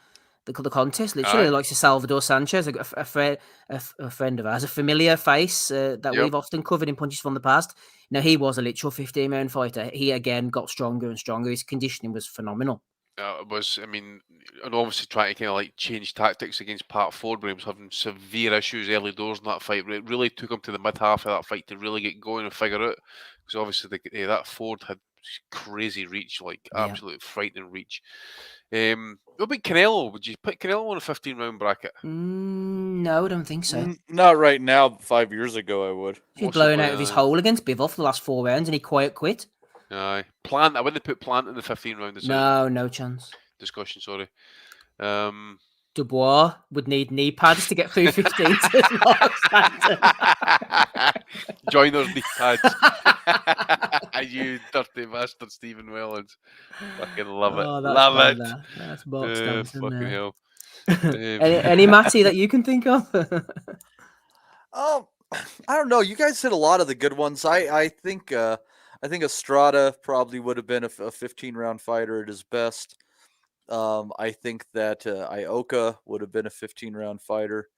the contest. Literally, like Salvador Sanchez, a friend of ours, a familiar face that we've often covered in Punches from the Past. He was a literal 15-round fighter. He again got stronger and stronger. His conditioning was phenomenal. It was, and obviously trying to kind of like change tactics against Pat Ford, where he was having severe issues early doors in that fight. It really took him to the mid half of that fight to really get going and figure out, because obviously that Ford had crazy reach, like absolute frightening reach. What about Canelo? Would you put Canelo on a 15-round bracket? No, I don't think so. Not right now. 5 years ago, I would. He's blown out of his hole against Bivol for the last 4 rounds, and he quiet quit. Aye. Plant. I wouldn't put Plant in the 15-round. No chance. Discussion. Sorry. Dubois would need knee pads to get through 15. Joiner's knee pads. You dirty bastard, Stephen Wellens. Fucking love it. Love it. That's box dancing. Fucking hell. Any Matty that you can think of? I don't know. You guys hit a lot of the good ones. I think Estrada probably would have been a 15-round fighter at his best. I think that Ioka would have been a 15-round fighter.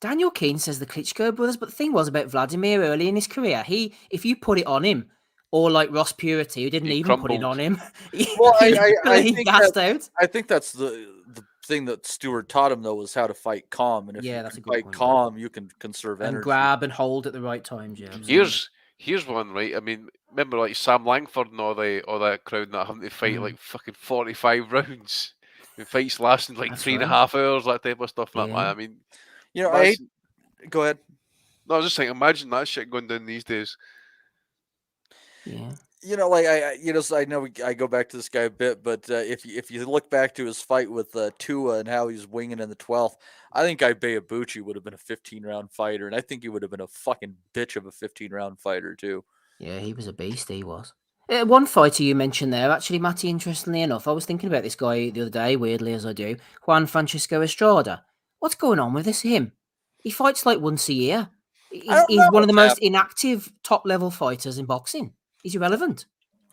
Daniel Keane says the Klitschko brothers, but the thing was about Vladimir early in his career, if you put it on him, or like Ross Purity, who didn't even put it on him, well, I think gassed out. I think that's the thing that Stewart taught him though was how to fight calm, and if Yeah, you that's can a good fight point. calm, you can conserve And energy. grab and hold at the right times. Yeah. absolutely. Here's one, right? I mean, remember like Sam Langford and all that crowd that having to fight like fucking 45 rounds, and fights lasting like That's 3.5 hours, that type of stuff. Like, man, Yeah. I mean, You know, imagine- go ahead. no, I was just saying, imagine that shit going down these days. Yeah. You know, like I know I go back to this guy a bit, but if you look back to his fight with Tua and how he was winging in the 12th, I think Ibeabuchi would have been a 15-round fighter, and I think he would have been a fucking bitch of a 15-round fighter too. Yeah, he was a beast. He was. One fighter you mentioned there, actually, Matty. Interestingly enough, I was thinking about this guy the other day. Weirdly, as I do, Juan Francisco Estrada. What's going on with him? He fights like once a year. He's one of the most inactive top-level fighters in boxing. He's irrelevant.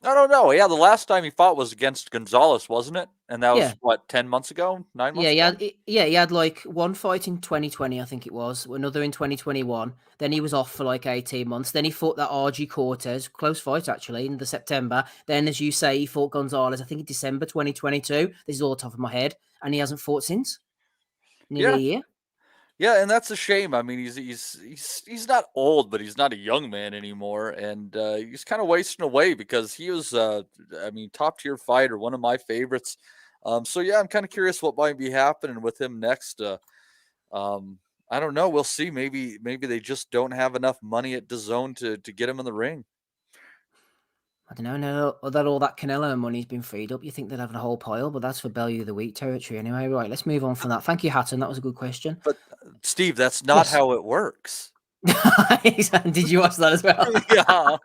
I don't know. Yeah, the last time he fought was against Gonzalez, wasn't it? And that was Yeah. what, 10 months ago, 9 months ago. He had like one fight in 2020, I think it was, another in 2021. Then he was off for like 18 months. Then he fought that RG Cortez, close fight actually, in the September. Then, as you say, he fought Gonzalez, I think in December 2022. This is all top of my head, and he hasn't fought since. Nearly a year. Yeah, and that's a shame. I mean, he's not old, but he's not a young man anymore, and he's kind of wasting away because he was, top tier fighter, one of my favorites. So yeah, I'm kind of curious what might be happening with him next. I don't know. We'll see. Maybe they just don't have enough money at DAZN to get him in the ring. I don't know. Now that all that Canelo money's been freed up, you think they'd have a whole pile, but that's for Bellew of the Week territory anyway. Right, let's move on from that. Thank you, Hatton. That was a good question. But Steve, that's not how it works. Did you watch that as well?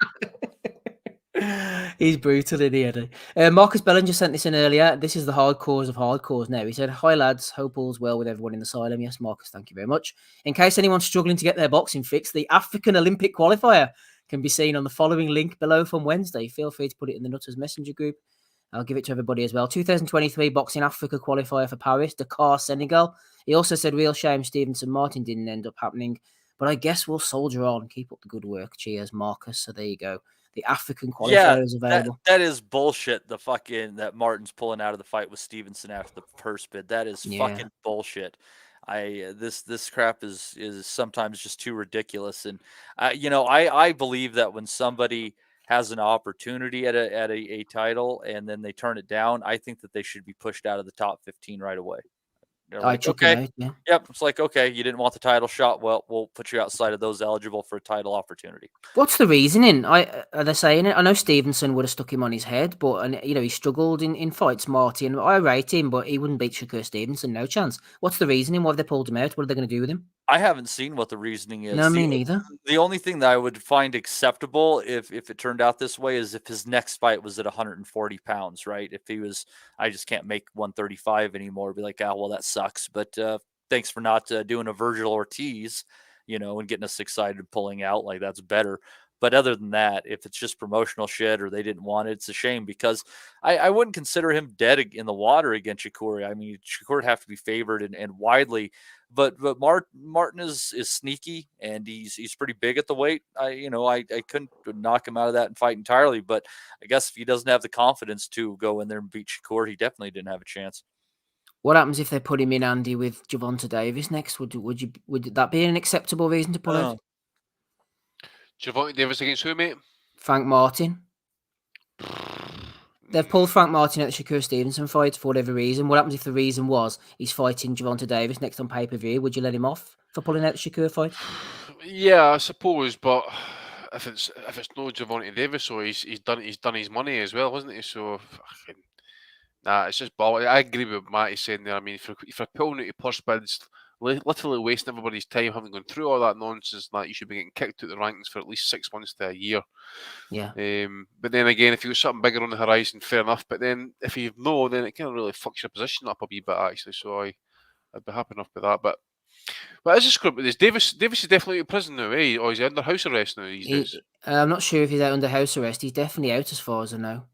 Yeah. He's brutal, isn't he? Marcus Bellinger sent this in earlier. This is the hardcores of hardcores now. He said, "Hi lads, hope all's well with everyone in Asylum." Yes, Marcus, thank you very much. In case anyone's struggling to get their boxing fix, the African Olympic qualifier can be seen on the following link below from Wednesday. Feel free to put it in the Nutters Messenger group. I'll give it to everybody as well. 2023 Boxing Africa qualifier for Paris, Dakar, Senegal. He also said, "Real shame Stevenson Martin didn't end up happening, but I guess we'll soldier on. Keep up the good work. Cheers, Marcus." So there you go. The African qualifier is available. That is bullshit. The fucking that Martin's pulling out of the fight with Stevenson after the purse bid. That is fucking bullshit. This crap is sometimes just too ridiculous. And I believe that when somebody has an opportunity at a title and then they turn it down, I think that they should be pushed out of the top 15 right away. Like, okay, yep. It's like, okay, you didn't want the title shot. Well, we'll put you outside of those eligible for a title opportunity. What's the reasoning? Are they saying it? I know Stevenson would have stuck him on his head, but he struggled in fights, Martin. I rate him, but he wouldn't beat Shakur Stevenson, no chance. What's the reasoning? Why have they pulled him out? What are they going to do with him? I haven't seen what the reasoning is. No, me neither. The only thing that I would find acceptable if it turned out this way is if his next fight was at 140 pounds, right? If he was, I just can't make 135 anymore. Be like, well, that sucks. But thanks for not doing a Virgil Ortiz, and getting us excited and pulling out. Like, that's better. But other than that, if it's just promotional shit or they didn't want it, it's a shame because I wouldn't consider him dead in the water against Shakur. I mean, Shakur would have to be favored and widely. But Martin is sneaky and he's pretty big at the weight. I couldn't knock him out of that and fight entirely. But I guess if he doesn't have the confidence to go in there and beat Shakur, he definitely didn't have a chance. What happens if they put him in, Andy, with Gervonta Davis next? Would that be an acceptable reason to pull out? Gervonta Davis against who, mate? Frank Martin. They've pulled Frank Martin at the Shakur Stevenson fight for whatever reason. What happens if the reason was he's fighting Gervonta Davis next on pay-per-view? Would you let him off for pulling out the Shakur fight? Yeah, I suppose, but if it's no Gervonta Davis, so he's done his money as well, hasn't he? So it's just ball. I agree with Matty saying there. I mean, if you're pulling out your purse bids, literally wasting everybody's time, having gone through all that nonsense, that you should be getting kicked out the rankings for at least 6 months to a year. Yeah. But then again, if you got something bigger on the horizon, fair enough. But then if you know, then it kind of really fucks your position up a wee bit actually. So I'd be happy enough with that. But as a script with this, Davis is definitely out of prison now, eh? Or is he under house arrest now these days? I'm not sure if he's out under house arrest. He's definitely out as far as I know.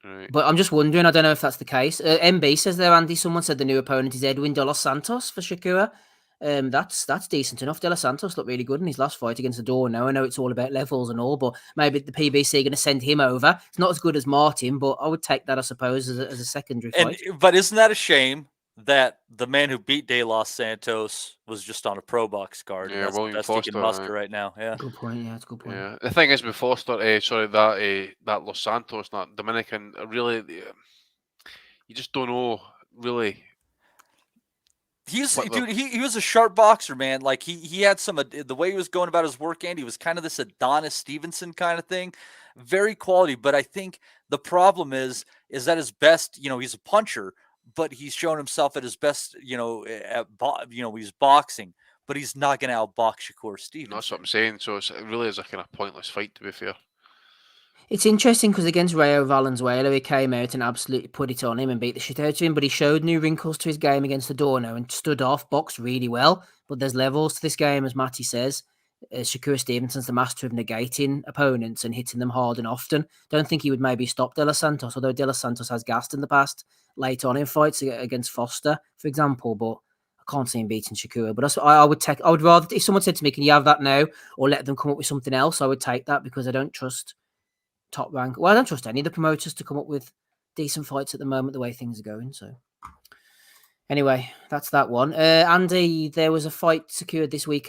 Right. But I'm just wondering, I don't know if that's the case. MB says there, Andy, someone said the new opponent is Edwin De Los Santos for Shakur. That's decent enough. De Los Santos looked really good in his last fight against the door. Now I know it's all about levels and all, but maybe the PBC are going to send him over. It's not as good as Martin, but I would take that, I suppose, as a secondary fight. But isn't that a shame that the man who beat De Los Santos was just on a ProBox card. Yeah, That's William the best Foster, he can muster right. right now. Yeah. Good point. Yeah, it's a good point. Yeah, the thing is with Foster, that Los Santos, that Dominican, really, you just don't know really. He was a sharp boxer, man. Like he had some the way he was going about his work, Andy, was kind of this Adonis Stevenson kind of thing, very quality. But I think the problem is that his best, he's a puncher, but he's shown himself at his best, he's boxing, but he's not going to outbox Shakur Stevenson. That's what I'm saying. So it really is a kind of pointless fight, to be fair. It's interesting because against Rayo Valenzuela, he came out and absolutely put it on him and beat the shit out of him, but he showed new wrinkles to his game against Adorno and stood off, boxed really well. But there's levels to this game, as Matty says. Shakur Stevenson's the master of negating opponents and hitting them hard and often. Don't think he would maybe stop De Los Santos, although De Los Santos has gassed in the past, late on in fights against Foster, for example, but I can't see him beating Shakur. But I would rather, if someone said to me, can you have that now, or let them come up with something else, I would take that, because I don't trust top rank. Well, I don't trust any of the promoters to come up with decent fights at the moment, the way things are going. So anyway, that's that one. Andy, there was a fight secured this week.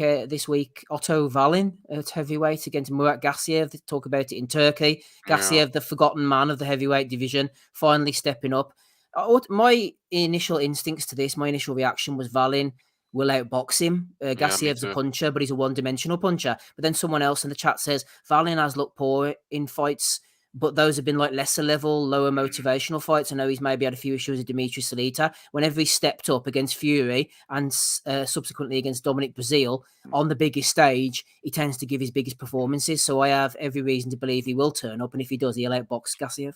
Otto Valin at heavyweight against Murat Gassiev. They talk about it in Turkey. Gassiev, the forgotten man of the heavyweight division, finally stepping up. My initial instincts to this, my initial reaction was Valin will outbox him. Gassiev's a puncher, but he's a one-dimensional puncher. But then someone else in the chat says Valin has looked poor in fights, but those have been like lesser level, lower motivational fights. I know he's maybe had a few issues with Dimitri Salita. Whenever he stepped up against Fury and subsequently against Dominic Breazeale on the biggest stage, he tends to give his biggest performances. So I have every reason to believe he will turn up, and if he does, he'll outbox Gassiev.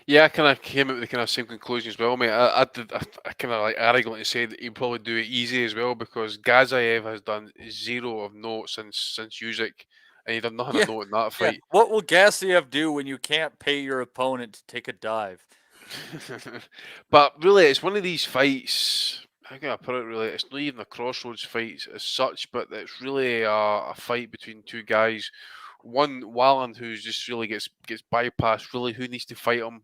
Yeah, I kind of came up with the kind of same conclusion as well, mate. I kind of like arrogantly said that he'd probably do it easy as well, because Gazayev has done zero of note since Usyk, and he done nothing of note in that fight. Yeah. What will Gassiev do when you can't pay your opponent to take a dive? But really, it's one of these fights. How can I put it? Really, it's not even a crossroads fight as such, but it's really a fight between two guys. One, Wallen, who's just really gets bypassed. Really, who needs to fight him?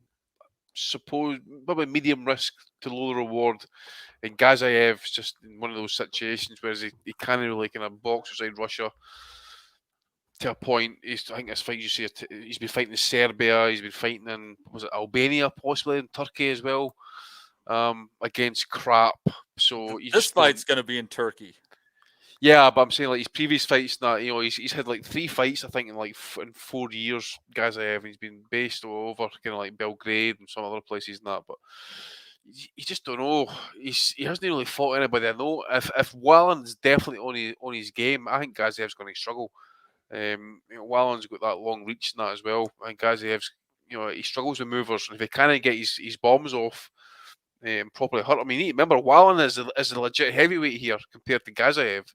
Suppose probably medium risk to low reward. And Gazayev's just in one of those situations where he can't really kind of box beside Russia to a point. I think this fight, you see, he's been fighting in Serbia. He's been fighting in, was it Albania, possibly in Turkey as well, against crap. So this fight's going to be in Turkey. Yeah, but I'm saying like his previous fights, he's had like 3 fights, I think, in 4 years. Gazayev, he's been based all over kind of like Belgrade and some other places and that. But you just don't know. He hasn't really fought anybody. I know if Wallen's definitely on his game, I think Gazayev's going to struggle. Wallen's got that long reach and that as well, and Gazayev's, he struggles with movers, and if he can't get his bombs off and properly hurt him, you need to remember Wallen is a legit heavyweight here compared to Gazayev.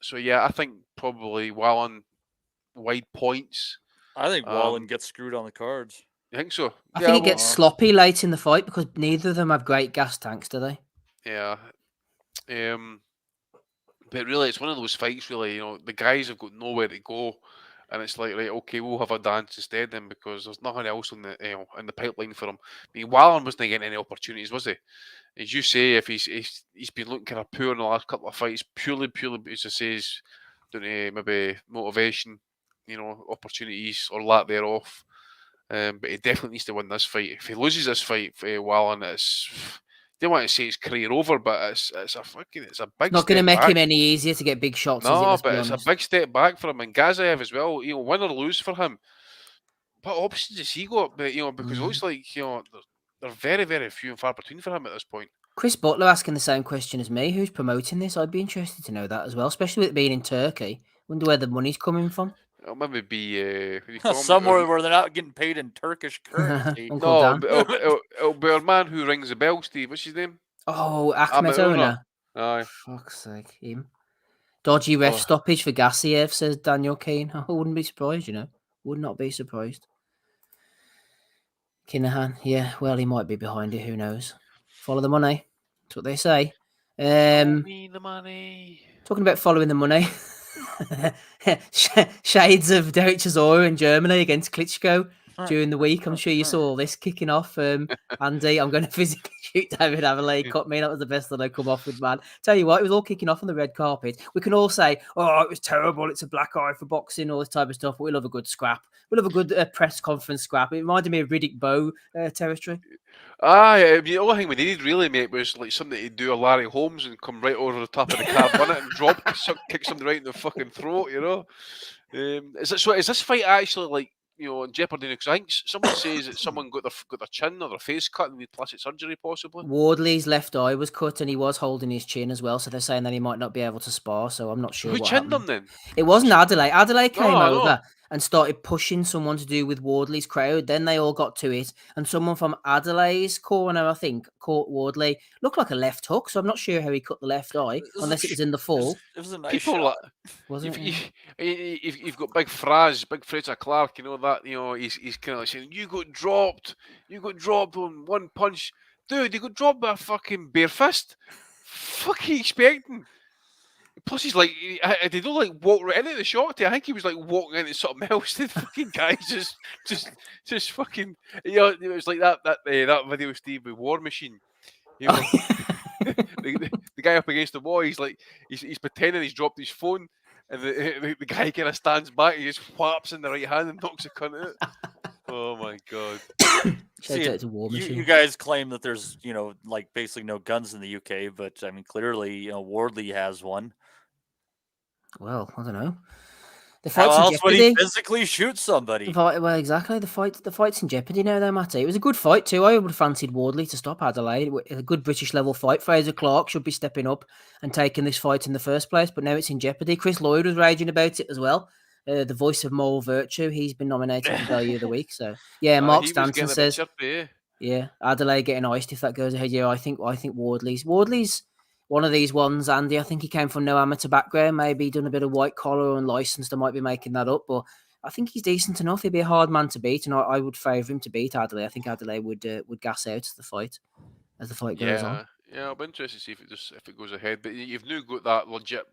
So yeah, I think probably Wallen wide points. I think Wallen gets screwed on the cards. You think so? I think it gets sloppy late in the fight because neither of them have great gas tanks, do they? Yeah. But really, it's one of those fights. Really, the guys have got nowhere to go, and it's like, right, okay, we'll have a dance instead then, because there's nothing else in the pipeline for him. I mean, Wallen wasn't getting any opportunities, was he? As you say, if he's been looking kind of poor in the last couple of fights, purely, as I say, is down to maybe motivation, opportunities or lack thereof. But he definitely needs to win this fight. If he loses this fight, Wallen, I don't want to say his career over, but it's a big. Not going to make him any easier to get big shots. No, but it's a big step back for him, and Gazayev as well. Win or lose for him. What options has he got? But because it looks like they're very, very few and far between for him at this point. Chris Butler asking the same question as me. Who's promoting this? I'd be interested to know that as well, especially with it being in Turkey. Wonder where the money's coming from. It'll maybe be somewhere where they're not getting paid in Turkish currency. No, it'll be our man who rings the bell, Steve. What's his name? Oh, Ahmed Ona. Aye. Fuck's sake, him. Dodgy ref stoppage for Gassiev, says Daniel Keane. I wouldn't be surprised, Would not be surprised. Kinahan, yeah, well, he might be behind it. Who knows? Follow the money. That's what they say. Me the money. Talking about following the money. Shades of Derek Chisora in Germany against Klitschko during the week. I'm sure you saw all this kicking off. Andy, I'm going to physically shoot David Avalay, cut me. That was the best that I come off with, man. Tell you what, it was all kicking off on the red carpet. We can all say, oh, it was terrible. It's a black eye for boxing, all this type of stuff. But we love a good scrap. We love a good press conference scrap. It reminded me of Riddick Bowe territory. The only thing we needed really, mate, was like somebody to do a Larry Holmes and come right over the top of the cab on it and drop, kick somebody right in the fucking throat, you know. Is this fight actually like, you know, in jeopardy? Because I think someone says that someone got their chin or their face cut and need plastic surgery possibly. Wardley's left eye was cut and he was holding his chin as well, so they're saying that he might not be able to spar. So I'm not sure. Who chinned him then? It wasn't Adelaide. Adelaide came over and started pushing someone to do with Wardley's crowd. Then they all got to it, and someone from Adelaide's corner, I think, caught Wardley. Looked like a left hook, so I'm not sure how he cut the left eye, unless it was in the fall. It was a nice People shot. You've got Big Fraser Clark, you know that, you know, he's kind of like saying, you got dropped on one punch. Dude, you got dropped by a fucking bare fist. Fuck you expecting? Plus, he's like, they don't like walk right into the shot. I think he was like walking into something else. The fucking guys just fucking, you know, it was like that video, Steve, with War Machine. You know, the guy up against the wall, he's like, he's pretending he's dropped his phone, and the guy kind of stands back, he just whaps in the right hand and knocks the cunt out. Oh my god. See, you guys claim that there's, you know, like basically no guns in the UK, but I mean, clearly, you know, Wardley has one. Well, I don't know. The How fight's in else would jeopardy. he physically shoot somebody? Well, exactly. The fight's in jeopardy now, though, Matty. It was a good fight too. I would have fancied Wardley to stop Adelaide. A good British level fight. Fraser Clark should be stepping up and taking this fight in the first place, but now it's in jeopardy. Chris Lloyd was raging about it as well. The voice of moral virtue. He's been nominated for Value of the Week. So yeah, Mark Stanton says, yeah, Adelaide getting iced if that goes ahead. Yeah, I think Wardley's one of these ones, Andy. I think he came from no amateur background. Maybe done a bit of white collar and licensed. I might be making that up, but I think he's decent enough. He'd be a hard man to beat, and I would favour him to beat Adelaide. I think Adelaide would gas out the fight as the fight goes on. Yeah, I'll be interested to see if it goes ahead. But you've now got that legit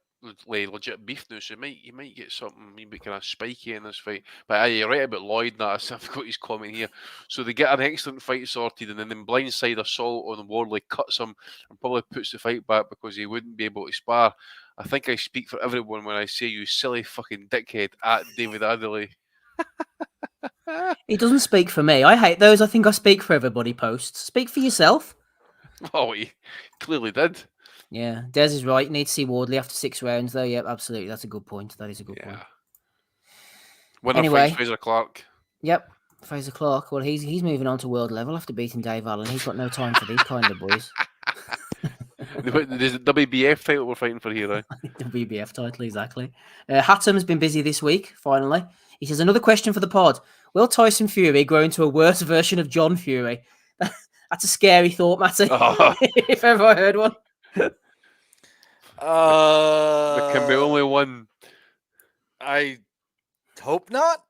beef now, so you might get something maybe kind of spiky in this fight. But you're right about Lloyd. I've got his comment here. So they get an excellent fight sorted, and then blindside assault on Wardley cuts him and probably puts the fight back because he wouldn't be able to spar. I think I speak for everyone when I say you silly fucking dickhead at David Adelaide. He doesn't speak for me. I hate those. I think I speak for everybody. Posts. Speak for yourself. Oh, he clearly did. Yeah, Des is right. You need to see Wardley after 6 rounds, though. Yep, absolutely. That's a good point. That is a good point. Winner fights Fraser Clark. Yep, Fraser Clark. Well, he's moving on to world level after beating Dave Allen. He's got no time for these kind of boys. There's the WBF title we're fighting for here, right? WBF title, exactly. Hatham's been busy this week, finally. He says, another question for the pod. Will Tyson Fury grow into a worse version of John Fury? That's a scary thought, Matty. If ever I heard one. There can be only one. I hope not.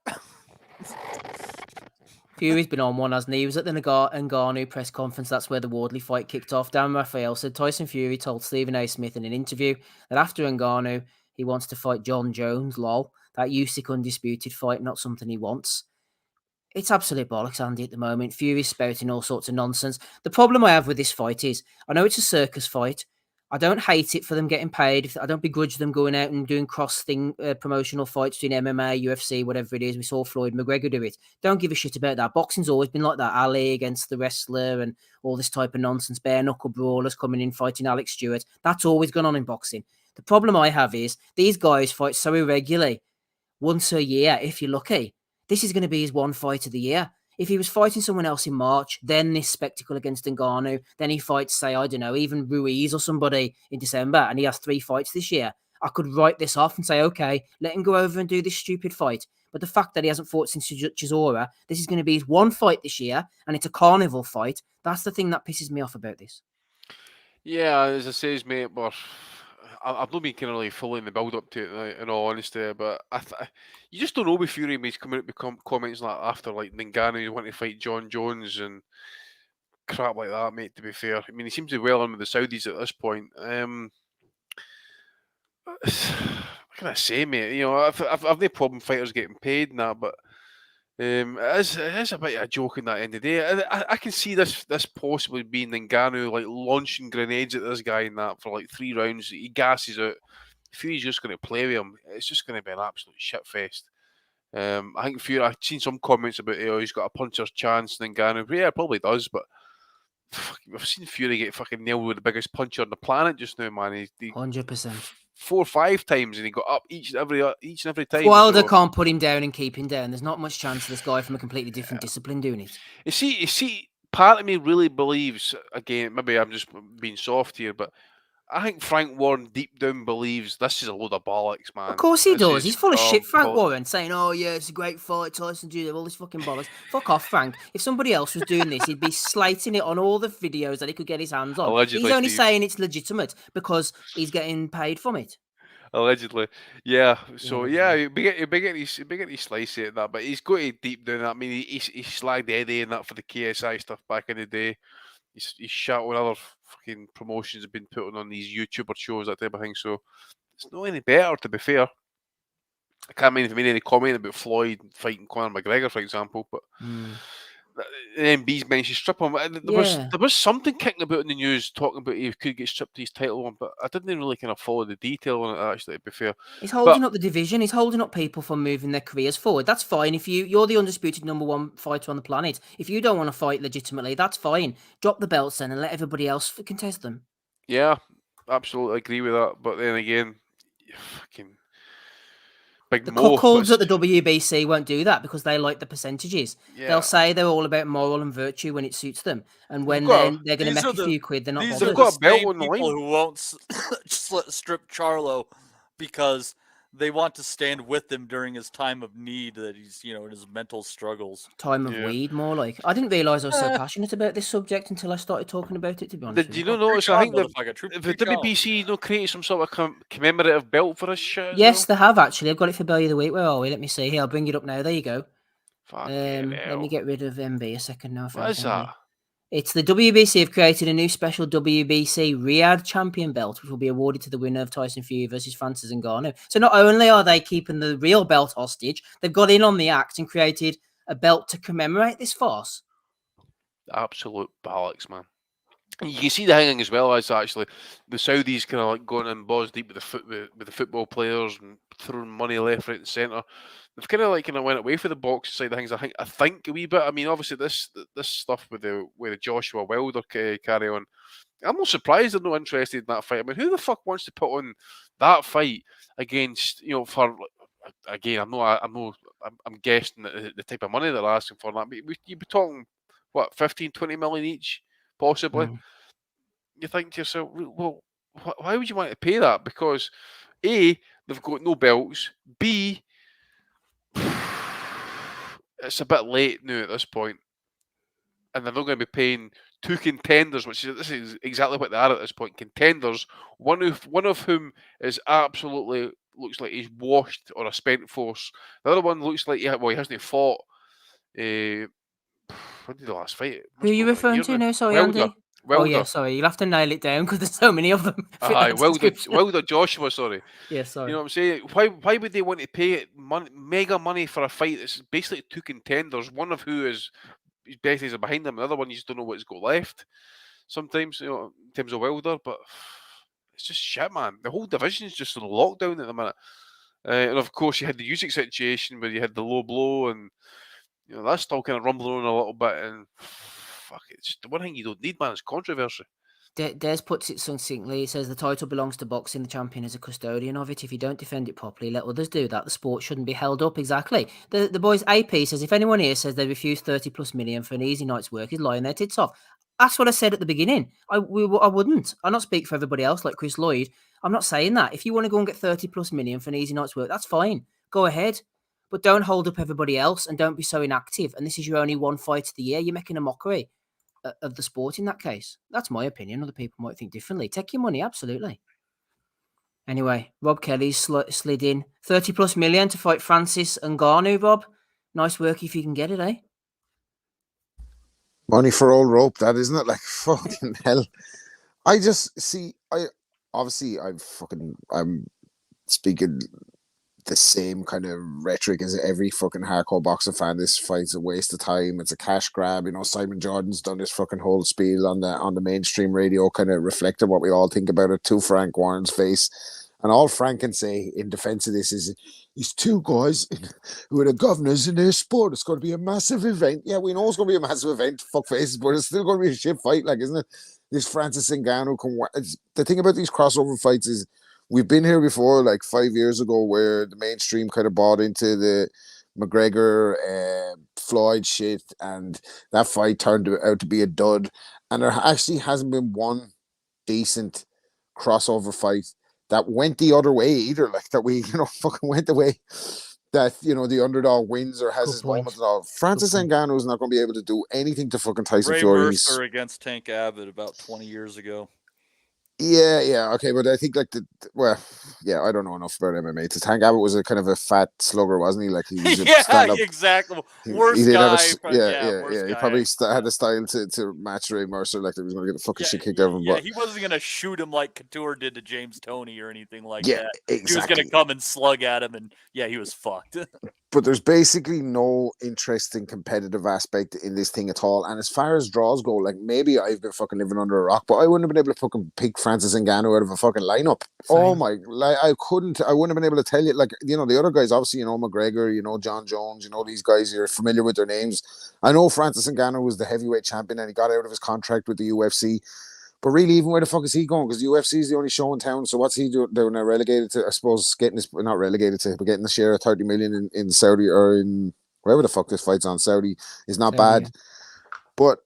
Fury's been on one, hasn't he? He was at the Ngannou press conference. That's where the Wardley fight kicked off. Dan Raphael said Tyson Fury told Stephen A. Smith in an interview that after Ngannou, he wants to fight John Jones. Lol. That Usyk undisputed fight, not something he wants. It's absolute bollocks, Andy, at the moment. Fury's spouting all sorts of nonsense. The problem I have with this fight is, I know it's a circus fight. I don't hate it for them getting paid. I don't begrudge them going out and doing promotional fights between MMA, UFC, whatever it is. We saw Floyd McGregor do it. Don't give a shit about that. Boxing's always been like that. Ali against the wrestler and all this type of nonsense. Bare knuckle brawlers coming in fighting Alex Stewart. That's always gone on in boxing. The problem I have is these guys fight so irregularly. Once a year, if you're lucky. This is going to be his one fight of the year. If he was fighting someone else in March, then this spectacle against Ngannou, then he fights, say, I don't know, even Ruiz or somebody in December, and he has 3 fights this year, I could write this off and say, okay, let him go over and do this stupid fight. But the fact that he hasn't fought since Chisora, this is going to be his one fight this year, and it's a carnival fight. That's the thing that pisses me off about this. Yeah, as I say, mate, but I've not been kind of like following the build up to it, in all honesty, but you just don't know with Fury when he's coming out with comments like after like Ngannou want to fight John Jones and crap like that, mate. To be fair, I mean he seems to be well on with the Saudis at this point. What can I say, mate? You know, I've no problem fighters getting paid and that, but It is a bit of a joke in that end of the day. I can see this possibly being Ngannou like launching grenades at this guy in that for like 3 rounds. He gasses out. Fury's just going to play with him. It's just going to be an absolute shit fest. I think Fury. I've seen some comments about he's got a puncher's chance than Ngannou. Yeah, probably does, but I've seen Fury get fucking nailed with the biggest puncher on the planet just now, man. He 100%. 4 or 5 times, and he got up each and every time. Wilder so. can't put him down and keep him down. There's not much chance of this guy from a completely different discipline doing it. You see, part of me really believes, again, maybe I'm just being soft here, but I think Frank Warren deep down believes this is a load of bollocks, man. Of course he does. He's full of shit, Frank bollocks. Warren, saying, oh, yeah, it's a great fight, Tyson Fury, all this fucking bollocks. Fuck off, Frank. If somebody else was doing this, he'd be slating it on all the videos that he could get his hands on. Allegedly, he's only Steve. saying it's legitimate because he's getting paid from it. Allegedly, yeah. So yeah, he'd be getting his slice at that, but he's got to deep down that. I mean, he slagged Eddie and that for the KSI stuff back in the day. He's shot when other fucking promotions have been putting on these YouTuber shows, that type of thing. So it's not any better, to be fair. I can't remember if he made any comment about Floyd fighting Conor McGregor, for example, but. MB's mentioned strip him. There was something kicking about in the news talking about he could get stripped of his title one, but I didn't really kind of follow the detail on it, actually, to be fair. He's holding up the division. He's holding up people from moving their careers forward. That's fine. If you're the undisputed #1 fighter on the planet, if you don't want to fight legitimately, that's fine. Drop the belts then and let everybody else contest them. Yeah, absolutely agree with that. But then again, fucking the cuckolds at the WBC won't do that because they like the percentages. Yeah. They'll say they're all about moral and virtue when it suits them, and when they're going to make a few quid, they're not. These bothered. are the same people who won't strip Charlo because they want to stand with him during his time of need, that he's, in his mental struggles. Time of weed, more like. I didn't realise I was so passionate about this subject until I started talking about it, to be honest. Did you notice? I think the WBC created some sort of commemorative belt for this shit. Yes, they have actually. I've got it for Belly of the Week. Where are we? Let me see here. I'll bring it up now. There you go. Let me get rid of MB a second now. What is that? It's the WBC have created a new special WBC Riyadh champion belt, which will be awarded to the winner of Tyson Fury versus Francis Ngannou. So not only are they keeping the real belt hostage, they've got in on the act and created a belt to commemorate this farce. Absolute bollocks, man. You can see the hanging as well as actually the Saudis kind of like going in balls deep with the football players and throwing money left, right, and centre. They've kind of went away for the box side of things. I think a wee bit. I mean, obviously this stuff with the Joshua Wilder carry on. I'm not surprised they're not interested in that fight. I mean, who the fuck wants to put on that fight against for again? I'm guessing the type of money they're asking for that. But you'd be talking what 15, 20 million each. Possibly. You think to yourself, well, why would you want to pay that? Because A, they've got no belts. B, it's a bit late now at this point, and they're not going to be paying 2 contenders, this is exactly what they are at this point. Contenders, one of whom is absolutely looks like he's washed or a spent force. The other one looks like he hasn't fought. When did the last fight? Who are you referring to now? Sorry, Andy. Wilder. Oh yeah, sorry. You'll have to nail it down because there's so many of them. Wilder Joshua, sorry. Yeah, sorry. You know what I'm saying? Why would they want to pay mega money for a fight that's basically 2 contenders, one of who is his best days are behind him, the other one you just don't know what he's got left. Sometimes, in terms of Wilder, but it's just shit, man. The whole division's just in lockdown at the minute. And of course, you had the Usyk situation where you had the low blow, and that's still kind of rumbling on a little bit. And fuck, it's just the one thing you don't need, man, is controversy. Des puts it succinctly. He says the title belongs to boxing. The champion is a custodian of it. If you don't defend it properly, let others do that. The sport shouldn't be held up. Exactly. The boys AP says if anyone here says they refuse 30+ million for an easy night's work, is lying their tits off. That's what I said at the beginning. I wouldn't. I not speak for everybody else like Chris Lloyd. I'm not saying that. If you want to go and get 30+ million for an easy night's work, that's fine. Go ahead. But don't hold up everybody else and don't be so inactive. And this is your only one fight of the year. You're making a mockery of the sport in that case. That's my opinion. Other people might think differently. Take your money, absolutely. Anyway, Rob Kelly's slid in 30+ million to fight Francis Ngannou. Rob, nice work if you can get it, eh? Money for old rope, that isn't it? Like fucking hell. I just see. I'm speaking the same kind of rhetoric as every fucking hardcore boxing fan. This fight's a waste of time. It's a cash grab. You know, Simon Jordan's done this fucking whole spiel on the mainstream radio, kind of reflecting what we all think about it to Frank Warren's face. And all Frank can say in defense of this is, these two guys who are the governors in their sport. It's going to be a massive event. Yeah, we know it's going to be a massive event, fuck faces, but it's still going to be a shit fight, like, isn't it? This Francis Ngannou the thing about these crossover fights is, we've been here before, like 5 years ago, where the mainstream kind of bought into the McGregor Floyd shit, and that fight turned out to be a dud. And there actually hasn't been one decent crossover fight that went the other way either. Like, that we, fucking went the way that, the underdog wins or has his moment at all. Francis Ngannou is not going to be able to do anything to fucking Tyson Ray Fury. Mercer against Tank Abbott about 20 years ago. Yeah, okay, but I think, like, I don't know enough about MMA. Tank Abbott was a kind of a fat slugger, wasn't he? Like, he was exactly. Worst guy. He probably had the style to match Ray Mercer. Like, he was going to get the fucking shit kicked out of him. Yeah, he wasn't going to shoot him like Couture did to James Toney or anything like that. Exactly. He was going to come and slug at him, and he was fucked. But there's basically no interesting competitive aspect in this thing at all. And as far as draws go, like, maybe I've been fucking living under a rock, but I wouldn't have been able to fucking pick Francis Ngannou out of a fucking lineup. Same. Oh my, like, I wouldn't have been able to tell you, like, the other guys, obviously, McGregor, John Jones, these guys, you're familiar with their names. I know Francis Ngannou was the heavyweight champion and he got out of his contract with the UFC. But really, even where the fuck is he going? Because the UFC is the only show in town. So what's he doing now? Relegated to, I suppose, not relegated to, but getting the share of 30 million in Saudi, or in wherever the fuck this fight's on. Saudi is not bad. Yeah. But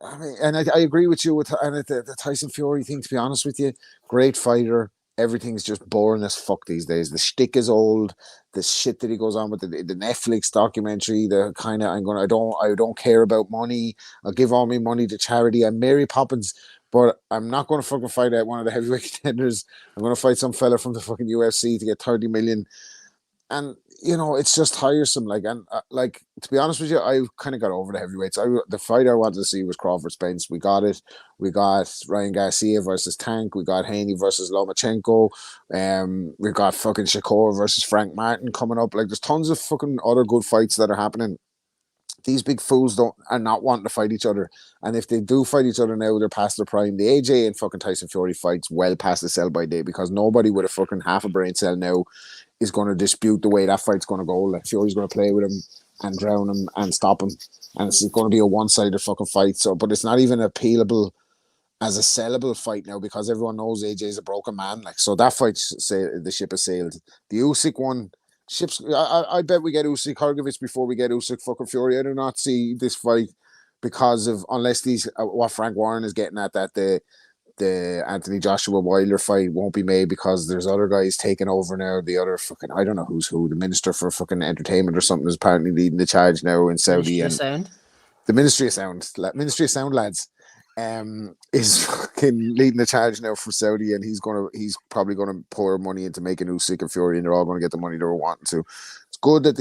I mean, and I agree with you with the Tyson Fury thing, to be honest with you. Great fighter. Everything's just boring as fuck these days. The shtick is old. The shit that he goes on with the Netflix documentary, the kind of, I don't care about money. I'll give all my money to charity. I'm Mary Poppins. But I'm not going to fucking fight at one of the heavyweight contenders. I'm going to fight some fella from the fucking UFC to get 30 million. And, it's just tiresome. Like, and to be honest with you, I kind of got over the heavyweights. The fight I wanted to see was Crawford Spence. We got it. We got Ryan Garcia versus Tank. We got Haney versus Lomachenko. We got fucking Shakur versus Frank Martin coming up. Like, there's tons of fucking other good fights that are happening. These big fools are not wanting to fight each other. And if they do fight each other now, they're past their prime. The AJ and fucking Tyson Fury fights well past the sell-by date, because nobody with a fucking half a brain cell now is going to dispute the way that fight's going to go. Like, Fury's going to play with him and drown him and stop him. And it's going to be a one-sided fucking fight. So, but it's not even appealable as a sellable fight now, because everyone knows AJ's a broken man. Like, so that fight, the ship has sailed. The Usyk one, I bet we get Usyk Hrgovic before we get Usyk fucking Fury. I do not see this fight because of, unless these what Frank Warren is getting at, that the Anthony Joshua Wilder fight won't be made because there's other guys taking over now. The other fucking, I don't know who's who. The Minister for fucking Entertainment or something is apparently leading the charge now in Saudi. The Ministry of Sound lads. Is fucking leading the charge now for Saudi, and he's probably gonna pour money into making Usyk and Fury, and they're all gonna get the money they were wanting to. It's good that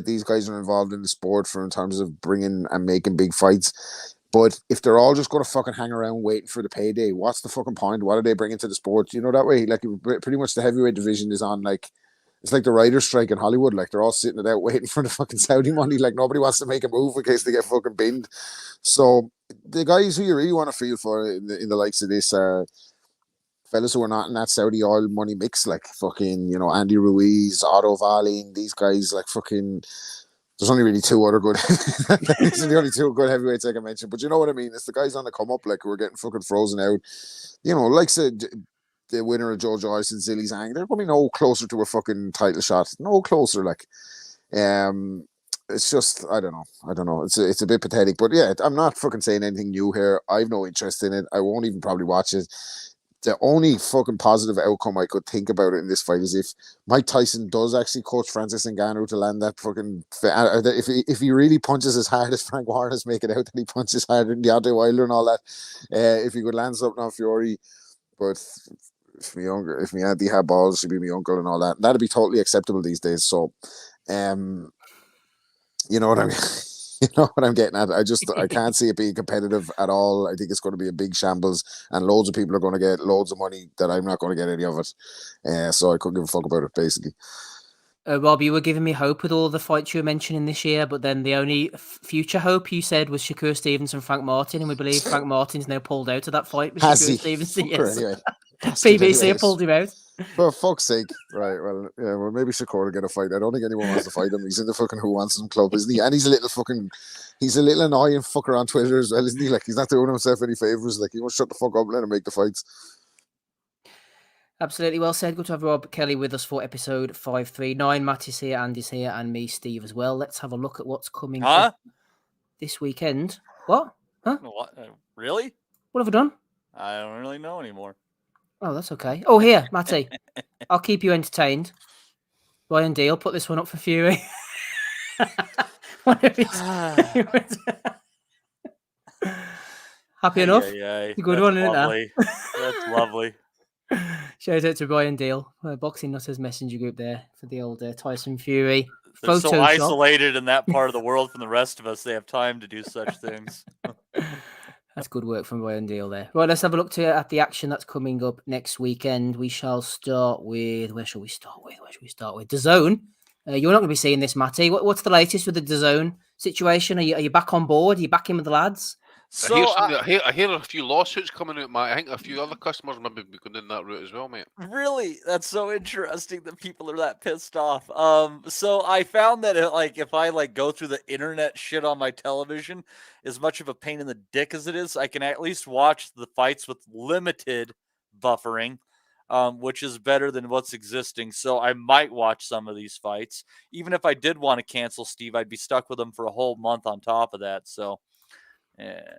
these guys are involved in the sport in terms of bringing and making big fights. But if they're all just gonna fucking hang around waiting for the payday, what's the fucking point? What are they bringing to the sport? That way, like, pretty much the heavyweight division is on, like, it's like the writer's strike in Hollywood. Like, they're all sitting it out waiting for the fucking Saudi money. Like, nobody wants to make a move in case they get fucking binned. So the guys who you really want to feel for in the likes of this are fellas who are not in that Saudi oil money mix, like fucking, Andy Ruiz, Otto Wallin, these guys, like fucking, there's only really two other good these are the only two good heavyweights I can mention. But you know what I mean? It's the guys on the come up, like, who are getting fucking frozen out. Like the winner of Joe Joyce and Zilly Zhang, they're going to be no closer to a fucking title shot. No closer, like. It's just, I don't know. It's a bit pathetic, but yeah, I'm not fucking saying anything new here. I've no interest in it. I won't even probably watch it. The only fucking positive outcome I could think about it in this fight is if Mike Tyson does actually coach Francis Ngannou to land that fucking, if he really punches as hard as Frank Warren is making out, that he punches harder than Deontay Wilder and all that. If he could land something on Fury, but if me auntie had balls, she'd be my uncle and all that. That'd be totally acceptable these days. So, you know what I mean? You know what I'm getting at? I can't see it being competitive at all. I think it's going to be a big shambles, and loads of people are going to get loads of money that I'm not going to get any of it. So I couldn't give a fuck about it, basically. Rob, you were giving me hope with all the fights you were mentioning this year, but then the only future hope you said was Shakur Stevenson, Frank Martin, and we believe Frank Martin's now pulled out of that fight with Has Shakur he? Stevenson. Fucker, Yes. anyway. Bastard, PBC anyways. pulled him out. For fuck's sake. Right, well, yeah, well, maybe Shakur will get a fight. I don't think anyone wants to fight him. He's in the fucking Who Wants Him club, isn't he? And he's a little annoying fucker on Twitter as well, isn't he? Like, he's not doing himself any favours. Like, he wants to shut the fuck up and let him make the fights. Absolutely well said. Good to have Rob Kelly with us for episode 539. Matt is here, Andy's here, and me, Steve, as well. Let's have a look at what's coming up this weekend. What? Huh? What? Really? What have I done? I don't really know anymore. Oh, that's okay. Oh, here, Matty. I'll keep you entertained. Ryan Deal, put this one up for Fury. Happy enough? Good One, isn't it? That's lovely. Shout out to Ryan Deal, Boxing Nutters messenger group there for the old Tyson Fury. They're so isolated in that part of the world from the rest of us, they have time to do such things. That's good work from Ryan Deal there. Right, let's have a look at the action that's coming up next weekend. We shall start with... Where shall we start with? The Zone. You're not going to be seeing this, Matty. What's the latest with the Zone situation? Are you back on board? Are you back in with the lads? So I hear a few lawsuits coming out, Matt. I think a few other customers maybe be going in that route as well, mate. Really? That's so interesting that people are that pissed off. So I found that if I go through the internet shit on my television, as much of a pain in the dick as it is, I can at least watch the fights with limited buffering, which is better than what's existing. So I might watch some of these fights. Even if I did want to cancel, Steve, I'd be stuck with them for a whole month on top of that. So... Yeah.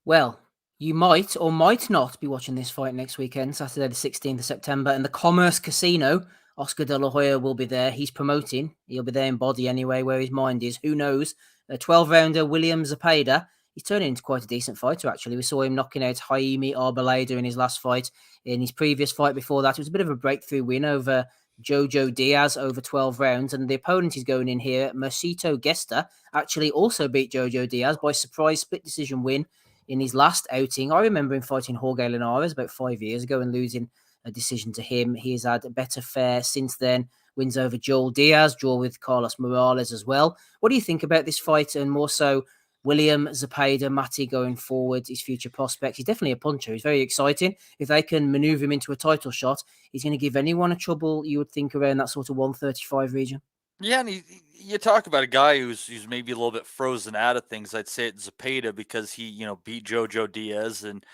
Well, you might or might not be watching this fight next weekend, Saturday the 16th of September, in the Commerce Casino. Oscar De La Hoya will be there. He's promoting. He'll be there in body anyway, where his mind is. Who knows? A 12-rounder, William Zepeda. He's turning into quite a decent fighter, actually. We saw him knocking out Jaime Arboleda in his last fight. In his previous fight before that, it was a bit of a breakthrough win over Jojo Diaz over 12 rounds, and the opponent he's going in here, Mercito Gesta, actually also beat Jojo Diaz by surprise split decision win in his last outing. I remember him fighting Jorge Linares about 5 years ago and losing a decision to him. He has had a better fare since then. Wins over Joel Diaz, draw with Carlos Morales as well. What do you think about this fight, and more so William Zepeda, Matty going forward, his future prospects? He's definitely a puncher. He's very exciting. If they can maneuver him into a title shot, he's going to give anyone a trouble, you would think, around that sort of 135 region. Yeah, and you talk about a guy who's maybe a little bit frozen out of things. I'd say it's Zepeda because he beat Jojo Diaz, and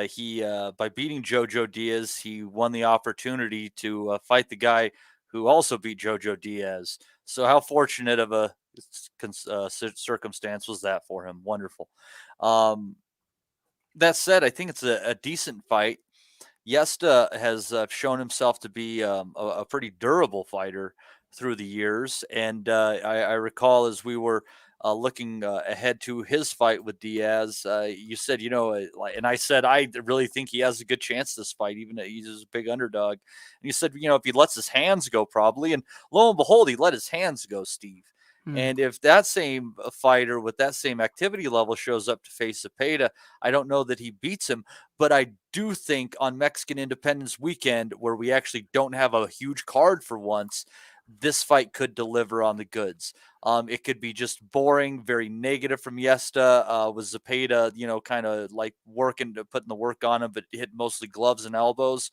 he by beating Jojo Diaz, he won the opportunity to fight the guy who also beat Jojo Diaz. So how fortunate of a circumstance was that for him? Wonderful. That said, I think it's a decent fight. Yesta has shown himself to be a pretty durable fighter through the years, and I recall as we were looking ahead to his fight with Diaz, you said, and I said, I really think he has a good chance this fight, even though he's a big underdog. And you said, if he lets his hands go, probably. And lo and behold, he let his hands go, Steve. And if that same fighter with that same activity level shows up to face Zepeda, I don't know that he beats him, but I do think on Mexican Independence Weekend, where we actually don't have a huge card for once, this fight could deliver on the goods. It could be just boring, very negative from Yesta, with Zepeda, kind of like putting the work on him, but hit mostly gloves and elbows.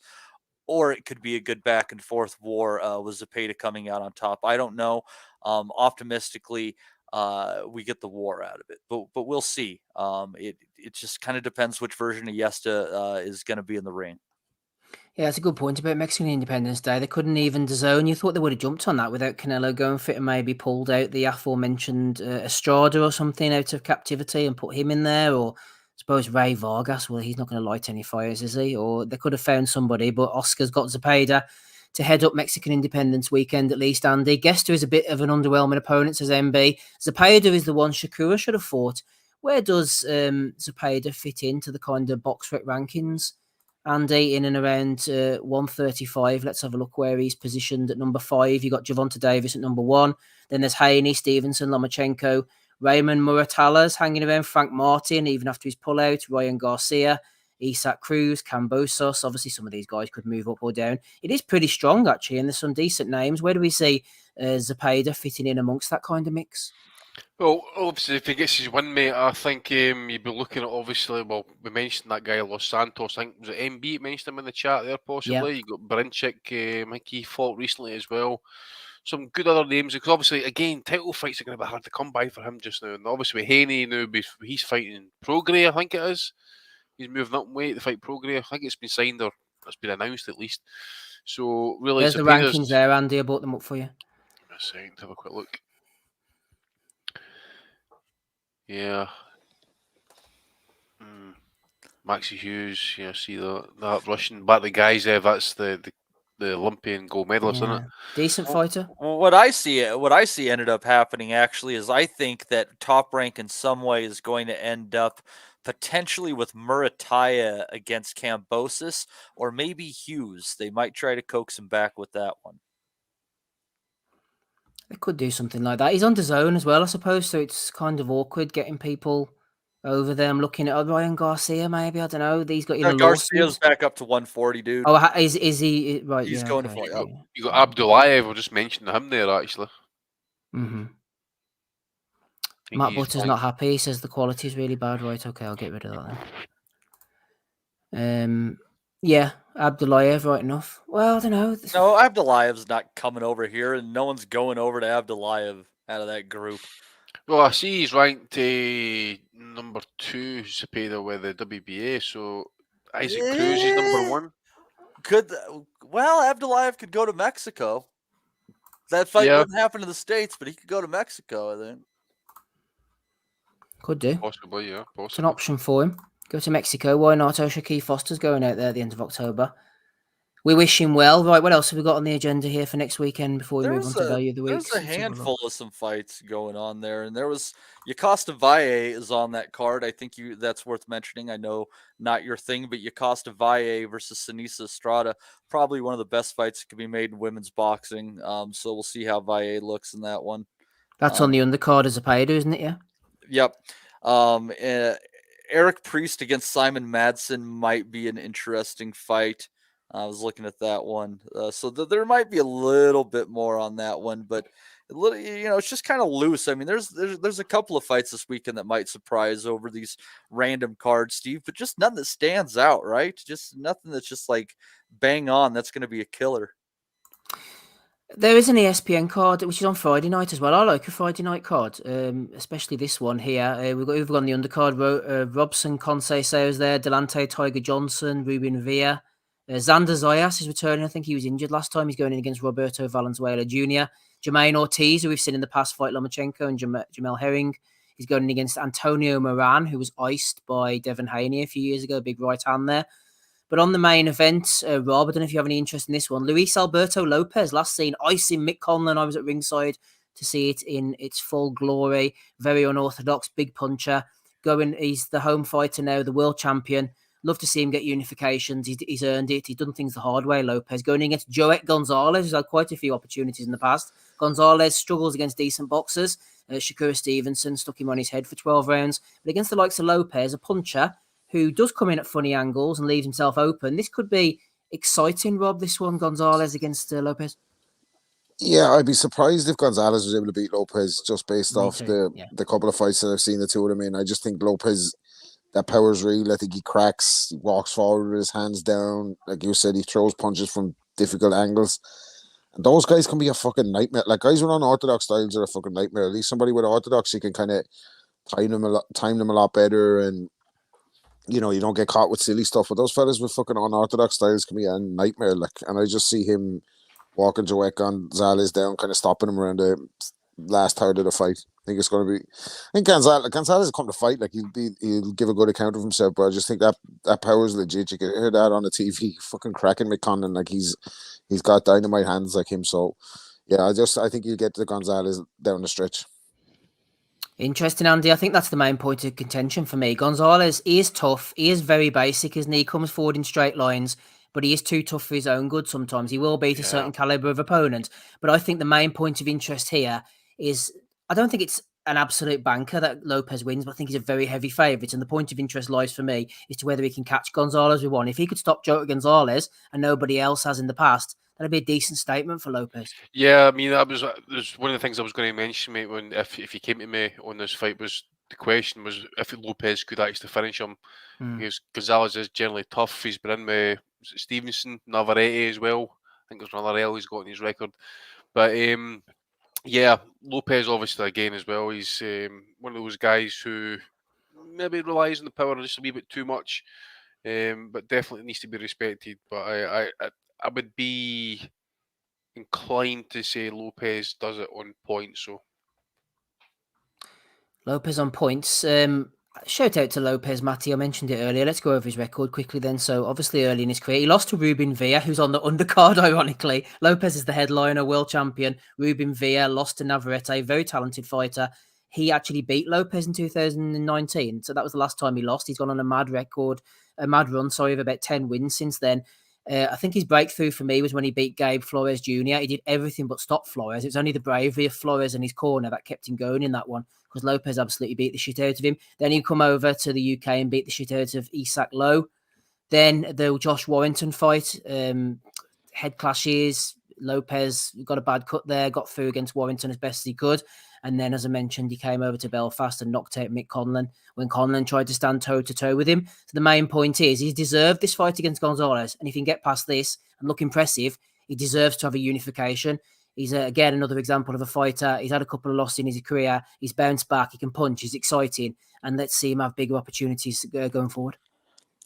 Or it could be a good back and forth war with Zepeda coming out on top. I don't know. Optimistically, we get the war out of it, but we'll see. It just kind of depends which version of Yesta is going to be in the ring. Yeah, that's a good point about Mexican Independence Day. They couldn't even DAZN. You thought they would have jumped on that without Canelo going for it and maybe pulled out the aforementioned Estrada or something out of captivity and put him in there, or I suppose Ray Vargas. Well, he's not going to light any fires, is he? Or they could have found somebody, but Oscar's got Zepeda to head up Mexican Independence Weekend, at least, Andy. Gesta is a bit of an underwhelming opponent, says MB. Zepeda is the one Shakur should have fought. Where does Zepeda fit into the kind of box rec rankings, Andy, in and around 135? Let's have a look where he's positioned at number 5. You got Gervonta Davis at number 1. Then there's Haney, Stevenson, Lomachenko, Raymond Muratallaz hanging around, Frank Martin, even after his pullout, Ryan Garcia. Isak Cruz, Cambosos. Obviously, some of these guys could move up or down. It is pretty strong, actually, and there's some decent names. Where do we see Zepeda fitting in amongst that kind of mix? Well, obviously, if he gets his win, mate, I think you'd be looking at, obviously, well, we mentioned that guy, Los Santos. I think, was it MB mentioned him in the chat there, possibly? Yeah. You got Brinchik, I think he fought recently as well. Some good other names, because obviously, again, title fights are going to be hard to come by for him just now. And obviously, with Haney now, he's fighting Prograis, I think it is. He's moving up in weight to fight Prograis. I think it's been signed or it's been announced at least. So, really, there's the rankings there, Andy. I brought them up for you. A second, have a quick look. Yeah. Maxie Hughes, yeah, see that Russian. But the guys there, that's the Olympian gold medalist, isn't it? Decent fighter. Well, what I see ended up happening actually is I think that Top Rank in some way is going to end up potentially with Murataya against Cambosis or maybe Hughes. They might try to coax him back with that one. They could do something like that. He's on the zone as well, I suppose, so it's kind of awkward getting people over there. I'm looking at Ryan Garcia, maybe. I don't know. He's got Garcia's back up to 140, dude. Oh, is he right? He's yeah, going okay. to fight. You got Abdullayev. We'll just mention him there, actually. Matt Butter's not happy. He says the quality is really bad. Right, okay, I'll get rid of that then. Yeah, Abdullayev, right enough. Well, I don't know. No, Abdullayev's not coming over here, and no one's going over to Abdullayev out of that group. Well, I see he's ranked number 2, Zepeda, with the WBA, so Isaac Cruz is number 1. Abdullayev could go to Mexico. That fight wouldn't happen in the States, but he could go to Mexico, I think. Could do. Possibly, yeah. Possibly. It's an option for him. Go to Mexico. Why not? Shaquille Foster's going out there at the end of October. We wish him well. Right, what else have we got on the agenda here for next weekend before we move on to value of the week? There's a handful of some fights going on there, and there was Yocosta Valle is on that card. I think that's worth mentioning. I know not your thing, but Yocosta Valle versus Sinisa Estrada, probably one of the best fights that could be made in women's boxing. So we'll see how Valle looks in that one. That's on the undercard as a payday, isn't it? Yeah. Yep. Eric Priest against Simon Madsen might be an interesting fight. I was looking at that one. So there might be a little bit more on that one, but it's just kind of loose. I mean, there's a couple of fights this weekend that might surprise over these random cards, Steve, but just nothing that stands out, right? Just nothing that's just like bang on. That's going to be a killer. There is an ESPN card, which is on Friday night as well. I like a Friday night card, especially this one here. We've got on the undercard, Robson Conceição's there, Delante Tiger Johnson, Ruben Villa. Xander Zayas is returning. I think he was injured last time. He's going in against Roberto Valenzuela Jr. Jermaine Ortiz, who we've seen in the past fight Lomachenko and Jamel Herring. He's going in against Antonio Moran, who was iced by Devin Haney a few years ago. Big right hand there. But on the main event, Rob, I don't know if you have any interest in this one. Luis Alberto Lopez, last seen icing Mick Conlan. I was at ringside to see it in its full glory. Very unorthodox, big puncher. He's the home fighter now, the world champion. Love to see him get unifications. He's earned it. He's done things the hard way, Lopez. Going against Joet Gonzalez, who's had quite a few opportunities in the past. Gonzalez struggles against decent boxers. Shakur Stevenson stuck him on his head for 12 rounds. But against the likes of Lopez, a puncher who does come in at funny angles and leaves himself open. This could be exciting, Rob, this one, Gonzalez against Lopez. Yeah, I'd be surprised if Gonzalez was able to beat Lopez just based off the couple of fights that I've seen the two of them in. I just think Lopez, that power's real. I think he cracks, he walks forward with his hands down. Like you said, he throws punches from difficult angles. And those guys can be a fucking nightmare. Like, guys with unorthodox styles are a fucking nightmare. At least somebody with orthodox, you can kind of time them a lot better, and you don't get caught with silly stuff. But those fellas with fucking unorthodox styles can be a nightmare. Like, and I just see him walking Joet Gonzalez down, kind of stopping him around the last third of the fight. I think it's going to be. I think Gonzalez has come to fight. Like, he'll give a good account of himself. But I just think that power's legit. You can hear that on the TV. Fucking cracking McConnell. Like, he's got dynamite hands like him. So yeah, I think you get the Gonzalez down the stretch. Interesting, Andy. I think that's the main point of contention for me. Gonzalez, he is tough. He is very basic, isn't he? He comes forward in straight lines, but he is too tough for his own good sometimes. He will beat a certain caliber of opponent. But I think the main point of interest here is, I don't think it's an absolute banker that Lopez wins, but I think he's a very heavy favourite. And the point of interest lies for me is to whether he can catch Gonzalez with one. If he could stop Joker Gonzalez and nobody else has in the past, that'd be a decent statement for Lopez. Yeah, I mean, that was one of the things I was going to mention, mate. When if he came to me on this fight, was the question was if Lopez could actually finish him, because Gonzalez is generally tough. He's been in with Stevenson, Navarrete as well. I think there's another L he's got in his record, but yeah, Lopez obviously again as well. He's one of those guys who maybe relies on the power just a wee bit too much, but definitely needs to be respected. But I would be inclined to say Lopez does it on points. So Lopez on points. Shout out to Lopez, Matty. I mentioned it earlier. Let's go over his record quickly then. So obviously early in his career, he lost to Rubin Villa, who's on the undercard, ironically. Lopez is the headliner, world champion. Rubin Villa lost to Navarrete, very talented fighter. He actually beat Lopez in 2019. So that was the last time he lost. He's gone on a mad run, of about 10 wins since then. I think his breakthrough for me was when he beat Gabe Flores Jr. He did everything but stop Flores. It was only the bravery of Flores in his corner that kept him going in that one, because Lopez absolutely beat the shit out of him. Then he come over to the UK and beat the shit out of Isak Lowe. Then the Josh Warrington fight, head clashes. Lopez got a bad cut there, got through against Warrington as best as he could. And then, as I mentioned, he came over to Belfast and knocked out Mick Conlan when Conlan tried to stand toe-to-toe with him. So the main point is he deserved this fight against Gonzalez. And if he can get past this and look impressive, he deserves to have a unification. He's, again, another example of a fighter. He's had a couple of losses in his career. He's bounced back. He can punch. He's exciting. And let's see him have bigger opportunities going forward.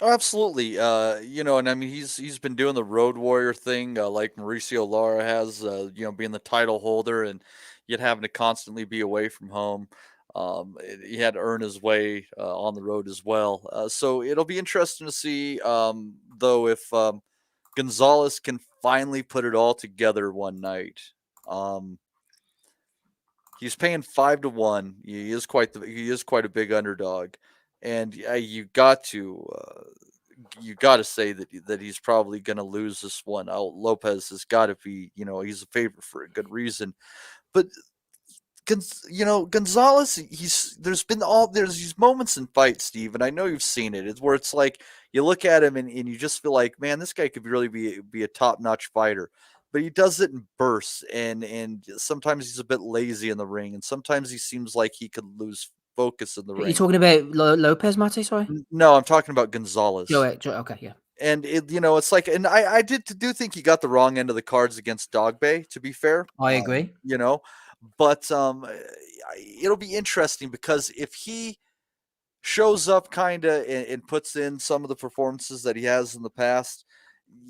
Oh, absolutely. And I mean, he's been doing the road warrior thing, like Mauricio Lara has, being the title holder and yet having to constantly be away from home. He had to earn his way on the road as well. So it'll be interesting to see, though, if Gonzalez can finally put it all together one night. He's paying 5-1. He is quite a big underdog, and you got to say that he's probably going to lose this one. Lopez has got to be, he's a favorite for a good reason, but Gonzalez, there's these moments in fights, Steve, and I know you've seen it. It's where it's like you look at him and you just feel like, man, this guy could really be a top-notch fighter. But he does it in bursts, and sometimes he's a bit lazy in the ring, and sometimes he seems like he could lose focus in the ring. Are you talking about Lopez, Matty? Sorry? No, I'm talking about Gonzalez. Okay, yeah. And it's like, and I do think he got the wrong end of the cards against Dogbe, to be fair. I agree. But it'll be interesting because if he shows up kind of and puts in some of the performances that he has in the past,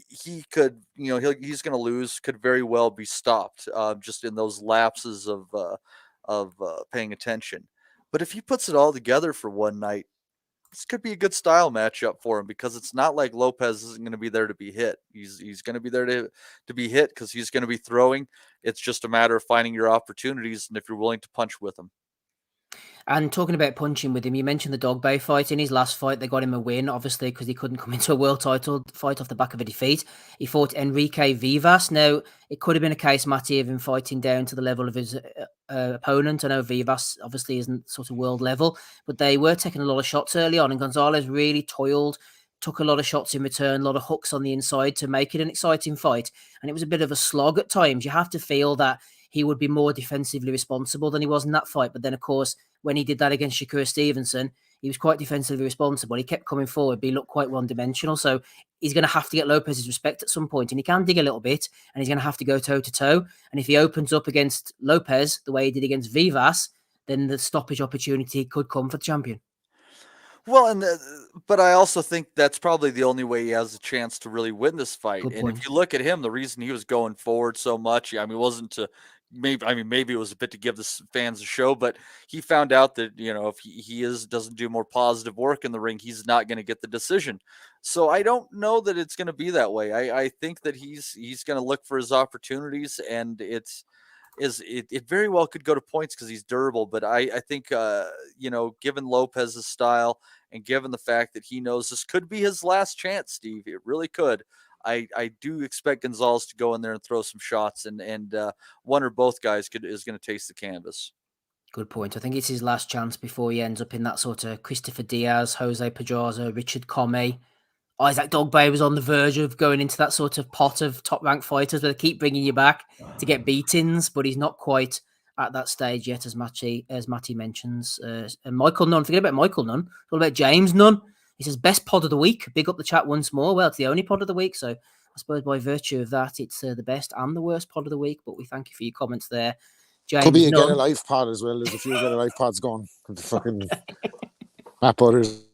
he could, he's going to lose, could very well be stopped just in those lapses of paying attention. But if he puts it all together for one night, this could be a good style matchup for him, because it's not like Lopez isn't going to be there to be hit. He's going to be there to be hit because he's going to be throwing. It's just a matter of finding your opportunities and if you're willing to punch with him. And talking about punching with him, you mentioned the Dogbe fight. In his last fight, they got him a win, obviously, because he couldn't come into a world title fight off the back of a defeat. He fought Enrique Vivas. Now, it could have been a case, Matty, of him fighting down to the level of his opponent. I know Vivas obviously isn't sort of world level, but they were taking a lot of shots early on, and Gonzalez really toiled, took a lot of shots in return, a lot of hooks on the inside to make it an exciting fight. And it was a bit of a slog at times. You have to feel that he would be more defensively responsible than he was in that fight. But then, of course, when he did that against Shakur Stevenson, he was quite defensively responsible. He kept coming forward, but he looked quite one-dimensional. So he's going to have to get Lopez's respect at some point, and he can dig a little bit, and he's going to have to go toe-to-toe. And if he opens up against Lopez the way he did against Vivas, then the stoppage opportunity could come for the champion. Well, but I also think that's probably the only way he has a chance to really win this fight. Good And point. if you look at him, the reason he was going forward so much, it wasn't to maybe it was a bit to give the fans a show, but he found out that, if he doesn't do more positive work in the ring, he's not going to get the decision. So I don't know that it's going to be that way. I think that he's going to look for his opportunities, and it very well could go to points because he's durable. But I think, given Lopez's style and given the fact that he knows this could be his last chance, Steve, it really could. I do expect Gonzalez to go in there and throw some shots, and one or both guys is going to taste the canvas. Good point. I think it's his last chance before he ends up in that sort of Christopher Diaz, Jose Pedraza, Richard Comey. Isaac Dogboe was on the verge of going into that sort of pot of top-ranked fighters where they keep bringing you back to get beatings, but he's not quite at that stage yet, as Matty mentions. And Michael Nunn, forget about Michael Nunn. What about James Nunn? He says, best pod of the week. Big up the chat once more. Well, it's the only pod of the week, so I suppose by virtue of that, it's the best and the worst pod of the week, but we thank you for your comments there. James Could be a Nunn. Get a Life pod as well. There's a few Get a Life pods going. The fucking Matt Butters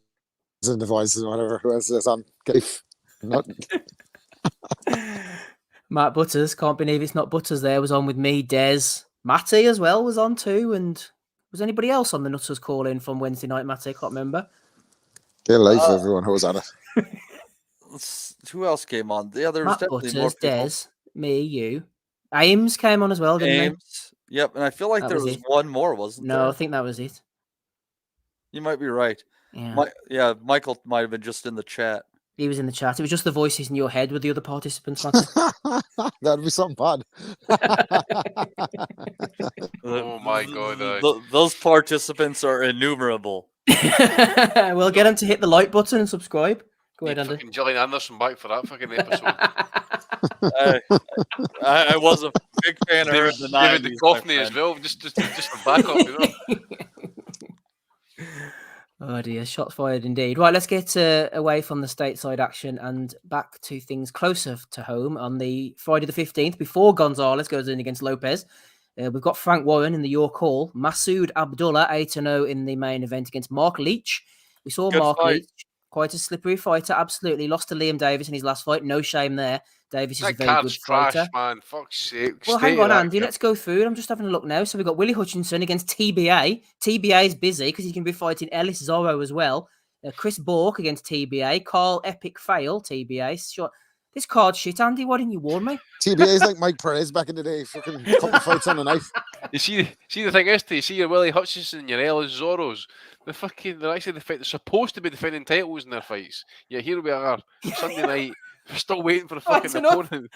and the voices and whatever. Who else is on? Matt Butters, can't believe it's not Butters there, was on with me. Des, Matty as well was on too. And was anybody else on the Nutters call in from Wednesday night, Matty? I can't remember. Get a Life, everyone who was on it. Who else came on? Yeah, there was Matt definitely Butters, more people. Des, me, you. Ames came on as well, didn't Ames. Yep, and I feel like That there was was it. one more, wasn't there? No, I think that was it. You might be right. Yeah. Michael might have been just in the chat. He was in the chat. It was just the voices in your head with the other participants, Matty. That'd be some pod. Oh my god. Those participants are innumerable. Well, get them to hit the like button and subscribe. Go ahead, Andy. Fucking Gillian Anderson back for that fucking episode. I was a big fan of her in the 90s. David Duchovny as well, just for backup, you know. Oh dear, shots fired indeed. Right, let's get away from the stateside action and back to things closer to home on the Friday the 15th, before Gonzalez goes in against Lopez. We've got Frank Warren in the York Hall, Masood Abdullah 8-0 in the main event against Mark Leach. We saw Good Mark fight. Leach, quite a slippery fighter, absolutely. Lost to Liam Davis in his last fight, no shame there. Davis is a That very good card's trash, fighter. man. Fuck's sake. Well, Stay hang on, that Andy. kid. Let's go through it. I'm just having a look now. So we've got Willie Hutchinson against TBA. TBA is busy because he's going to be fighting Ellis Zorro as well. Chris Bork against TBA. Carl Epic Fail, TBA. Sure. This card's shit, Andy. Why didn't you warn me? TBA is like Mike Perez back in the day. Fucking couple fights on the knife. You see the thing is, you see your Willie Hutchinson, your Ellis Zorros. They're actually they're supposed to be defending titles in their fights. Yeah, here we are, Sunday night. We're still waiting for a fucking opponent.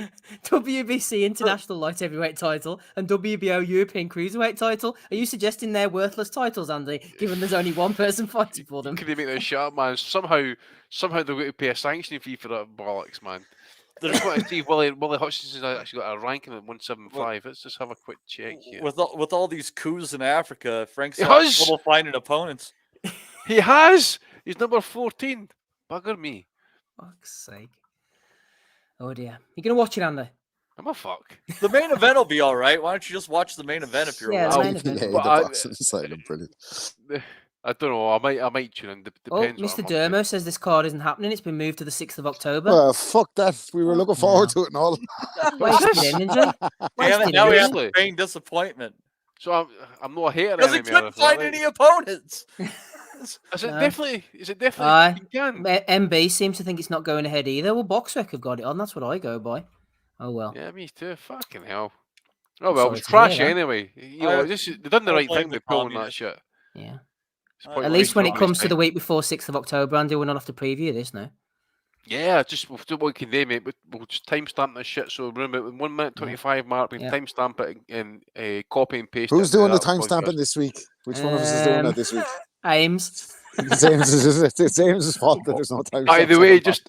WBC International Light Heavyweight title and WBO European Cruiserweight title. Are you suggesting they're worthless titles, Andy, given there's only one person fighting for them? Could they make that shit up, man? Somehow they're going to pay a sanctioning fee for that bollocks, man. I just want to see if Willie Hutchinson's actually got a ranking at 175. Let's just have a quick check here. With all these coups in Africa, Frank's He having has. trouble finding opponents. He has. He's number 14. Bugger me. Fuck's sake. Oh dear. You going to watch it, Andy? I'm a fuck. The main event will be all right. Why don't you just watch the main event if you're Yeah, the allowed? main event. Yeah, the But I- boxing Asylum, brilliant. I don't know. I might tune in. Depends. Oh, what Mr. I'm up to. Dermo says this card isn't happening. It's been moved to the 6th of October. Well, fuck that. We were looking forward to it and all. Wasted energy. Damn Wasted it, now we have energy. to feign disappointment. So I'm not a hater Because he anymore. couldn't find any opponents. Is it No. definitely? Is it definitely? Aye. You can. MB seems to think it's not going ahead either. Well, Boxrec have got it on. That's what I go by. Oh, well. Yeah, me too. Fucking hell. Oh well, it Sorry was to hear trash that. anyway. You know, they've done the I right blame thing the by pulling that communists. shit. Yeah. It's putting At least when it right comes to the time. week before 6th of October, Andy, we're not have to preview this now. Yeah, we'll do what we can do, mate. We'll just timestamp this shit. So remember, 1 minute 25 mark, we can Yeah. timestamp it and copy and paste. Who's it doing the into that timestamping podcast. this week? Which one of us is doing that this week? Ames. It's James's fault that there's no time. By the way, just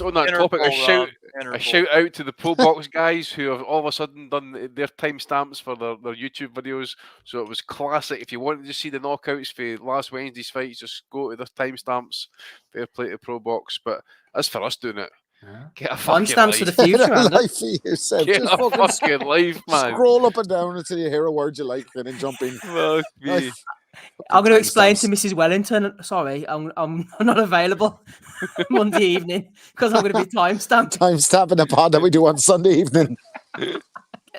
on that topic, a Interpol, Rob, shout out to the ProBox guys who have all of a sudden done their timestamps for their YouTube videos. So it was classic. If you wanted to see the knockouts for last Wednesday's fights, just go to their timestamps. Fair play to ProBox. But as for us doing it, get a fucking Timestamps for the life. future, Andy. Life for yourself. Get Just a fucking fucking life, man. scroll up and down until you hear a word you like, and then jump in. Fuck me. Life. I'm going to explain to Timestamps. Mrs. Wellington. Sorry, I'm not available Monday evening because I'm going to be timestamped. Timestamping the pod that we do on Sunday evening.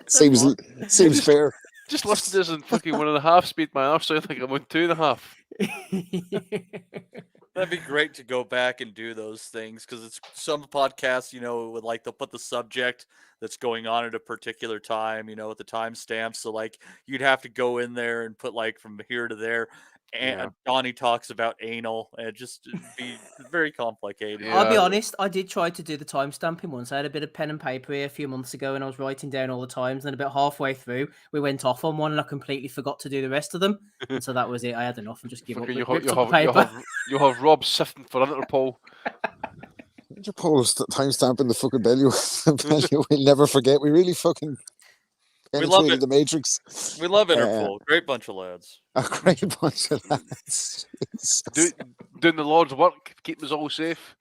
Seems fair. Just listen to this in fucking 1.5 speed, man. I sound like I'm on 2.5. That'd be great to go back and do those things because it's some podcasts, would like they'll put the subject that's going on at a particular time, with the timestamp. So like you'd have to go in there and put like from here to there. Donnie talks about anal, and just be very complicated. I'll be honest, I did try to do the timestamping once. I had a bit of pen and paper here a few months ago, and I was writing down all the times. And then about halfway through, we went off on one, and I completely forgot to do the rest of them. And so that was it. I had enough and just give up. You'll have Rob sifting for Interpol. Interpol's timestamping the fucking belly. We'll never forget. We really fucking penetrated the Matrix. We love Interpol. Great bunch of lads. A great bunch of lads. Doing the Lord's work, keep us all safe.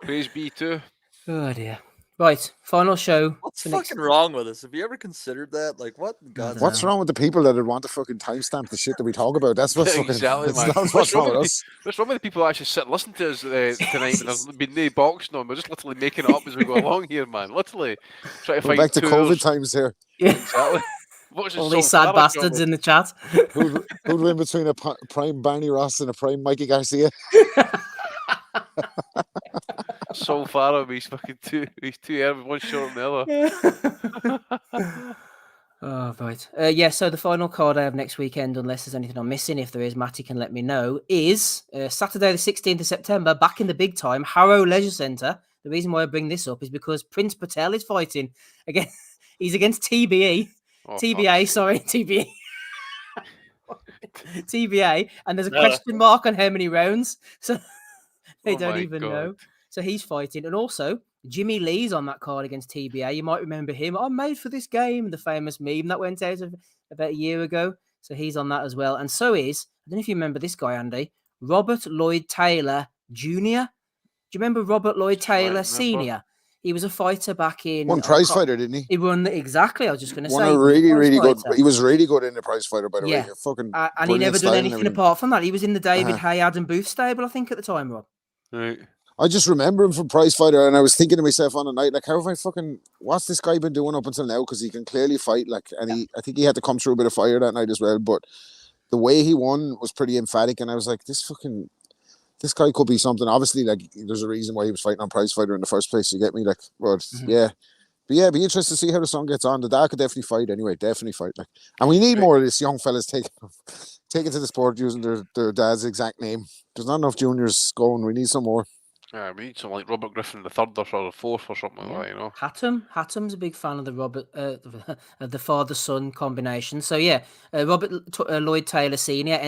Praise be to. Oh dear. Right, final show. What's fucking wrong with us? Have you ever considered that? Like, what? What's wrong with the people that would want to fucking timestamp the shit that we talk about? That's what's fucking. Exactly, man. What's wrong with us? What's wrong with the people who actually sit and listen to us tonight? And there's been no boxing on. We're just literally making it up as we go along here, man. Literally trying to We're find back to COVID times here. Yeah. Exactly. All these sad bastards in the chat. Who'd win between a prime Barney Ross and a prime Mikey Garcia? So far of he's fucking two air with one short than the other. Oh, right. So the final card I have next weekend, unless there's anything I'm missing, if there is, Matty can let me know, is Saturday the 16th of September, back in the big time, Harrow Leisure Centre. The reason why I bring this up is because Prince Patel is fighting again. He's against TBE. TBA, TBA, and there's a question mark on how many rounds, so they don't even know. So he's fighting, and also Jimmy Lee's on that card against TBA. You might remember him. I'm made for this game, the famous meme that went out about a year ago. So he's on that as well, and so is, I don't know if you remember this guy, Andy, Robert Lloyd Taylor Jr. Do you remember Robert Lloyd Taylor Sr.? He was a fighter back in... One prize fighter, didn't he? He won, exactly. I was just going to say. One really good... He was really good in the prize fighter, by the way. Fucking and he never done anything apart from that. He was in the David Hay, Adam Booth stable, I think, at the time, Rob. Right. I just remember him from prize fighter, and I was thinking to myself on the night, like, how have I fucking... What's this guy been doing up until now? Because he can clearly fight, like... And I think he had to come through a bit of fire that night as well, but the way he won was pretty emphatic, and I was like, this guy could be something. Obviously, like, there's a reason why he was fighting on prize fighter in the first place. You get me? Like, but yeah. But yeah, be interested to see how the son gets on. The dad could definitely fight anyway. Definitely fight. Like, and we need more of this young fellas taking to the sport using their dad's exact name. There's not enough juniors going. We need some more. Yeah, we need some like Robert Griffin the third or the fourth or something like that, you know. Hatham's a big fan of the Robert, the father-son combination. So yeah, Robert Lloyd Taylor Sr.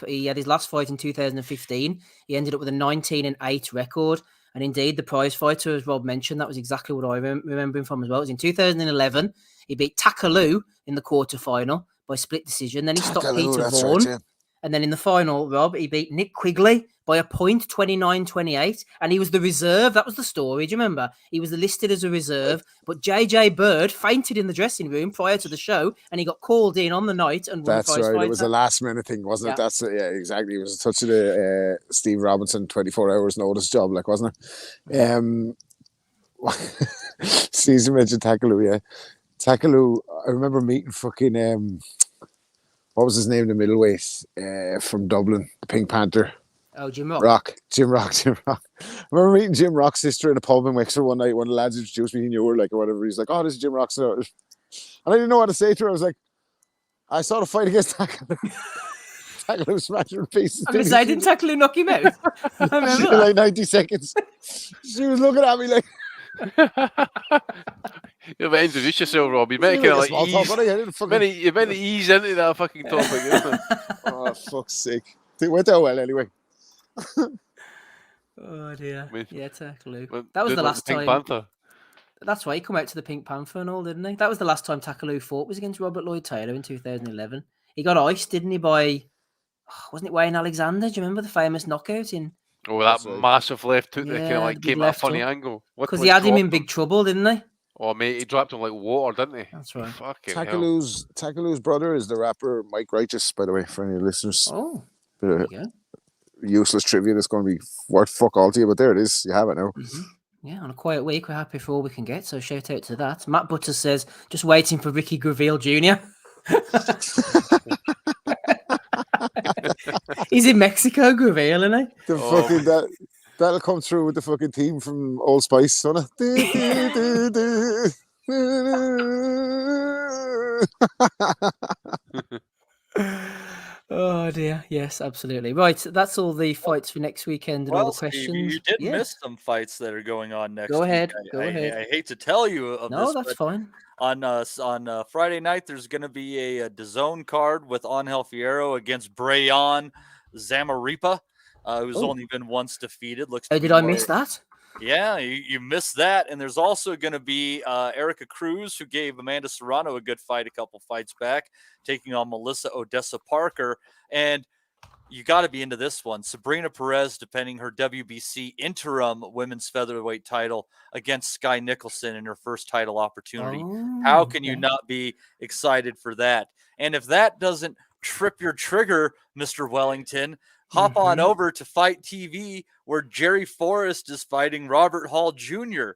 he had his last fight in 2015. He ended up with a 19-8 record. And indeed, the prize fighter, as Rob mentioned, that was exactly what I remember him from as well. It was in 2011. He beat Takaloo in the quarterfinal by split decision. Then he stopped Peter Vaughan. Right, yeah. And then in the final, Rob, he beat Nick Quigley by a point, 29-28. And he was the reserve. That was the story. Do you remember? He was listed as a reserve. But JJ Bird fainted in the dressing room prior to the show. And he got called in on the night and won the prize fighter. It was a last-minute thing, wasn't it? Yeah, exactly. It was a touch of the Steve Robinson 24 hours notice job, like, wasn't it? Caesar mentioned Takaloo, yeah. Takaloo, I remember meeting fucking... what was his name, the middleweight from Dublin, the Pink Panther? Oh, Jim Rock. Jim Rock. I remember meeting Jim Rock's sister in a pub in Wexford one night. One of the lads introduced me, he knew her, like, or whatever. He's like, oh, this is Jim Rock. And I didn't know what to say to her. I was like, I saw the fight against Takaloo. Takaloo smashed her in pieces. Didn't Takaloo knock him out? I remember that. Like 90 seconds. She was looking at me like... You better introduce yourself, Rob. You better kind of like you better ease into that fucking topic. Isn't it? Oh, fuck's sake. It went out well anyway. Oh dear. Yeah, Takaloo. That was the last time. Panther. That's why he come out to the Pink Panther and all, didn't he? That was the last time Takaloo fought, was against Robert Lloyd Taylor in 2011. He got iced, didn't he, by... wasn't it Wayne Alexander? Do you remember the famous knockout in... Oh, that massive left hook that kind of like came at a funny angle. Because he had him in big trouble, didn't he? Oh, mate, he dropped him like water, didn't he? That's right. Fucking Takaloo's brother is the rapper Mike Righteous, by the way, for any listeners. Oh, there you go. Useless trivia that's going to be worth fuck all to you, but there it is. You have it now. Mm-hmm. Yeah, on a quiet week, we're happy for all we can get, so shout out to that. Matt Butters says, just waiting for Ricky Graville Jr. He's in Mexico, Graville, isn't he? Fucking that'll come through with the fucking team from Old Spice, son. Oh dear. Yes, absolutely. Right. That's all the fights for next weekend and all the questions. Steve, you did Yeah. miss some fights that are going on next Go week. ahead. Go ahead. I hate to tell you of No, this, that's but fine. on Friday night, there's going to be a DAZN card with Angel Fierro against Brayan Zamaripa, who's only been once defeated. Oh, did I miss that? Yeah, you missed that. And there's also going to be Erica Cruz, who gave Amanda Serrano a good fight a couple fights back, taking on Melissa Odessa Parker. And you got to be into this one. Sabrina Perez defending her WBC interim women's featherweight title against Sky Nicholson in her first title opportunity. How can you not be excited for that? And if that doesn't trip your trigger, Mr. Wellington, hop on over to Fight TV, where Jerry Forrest is fighting Robert Hall Jr.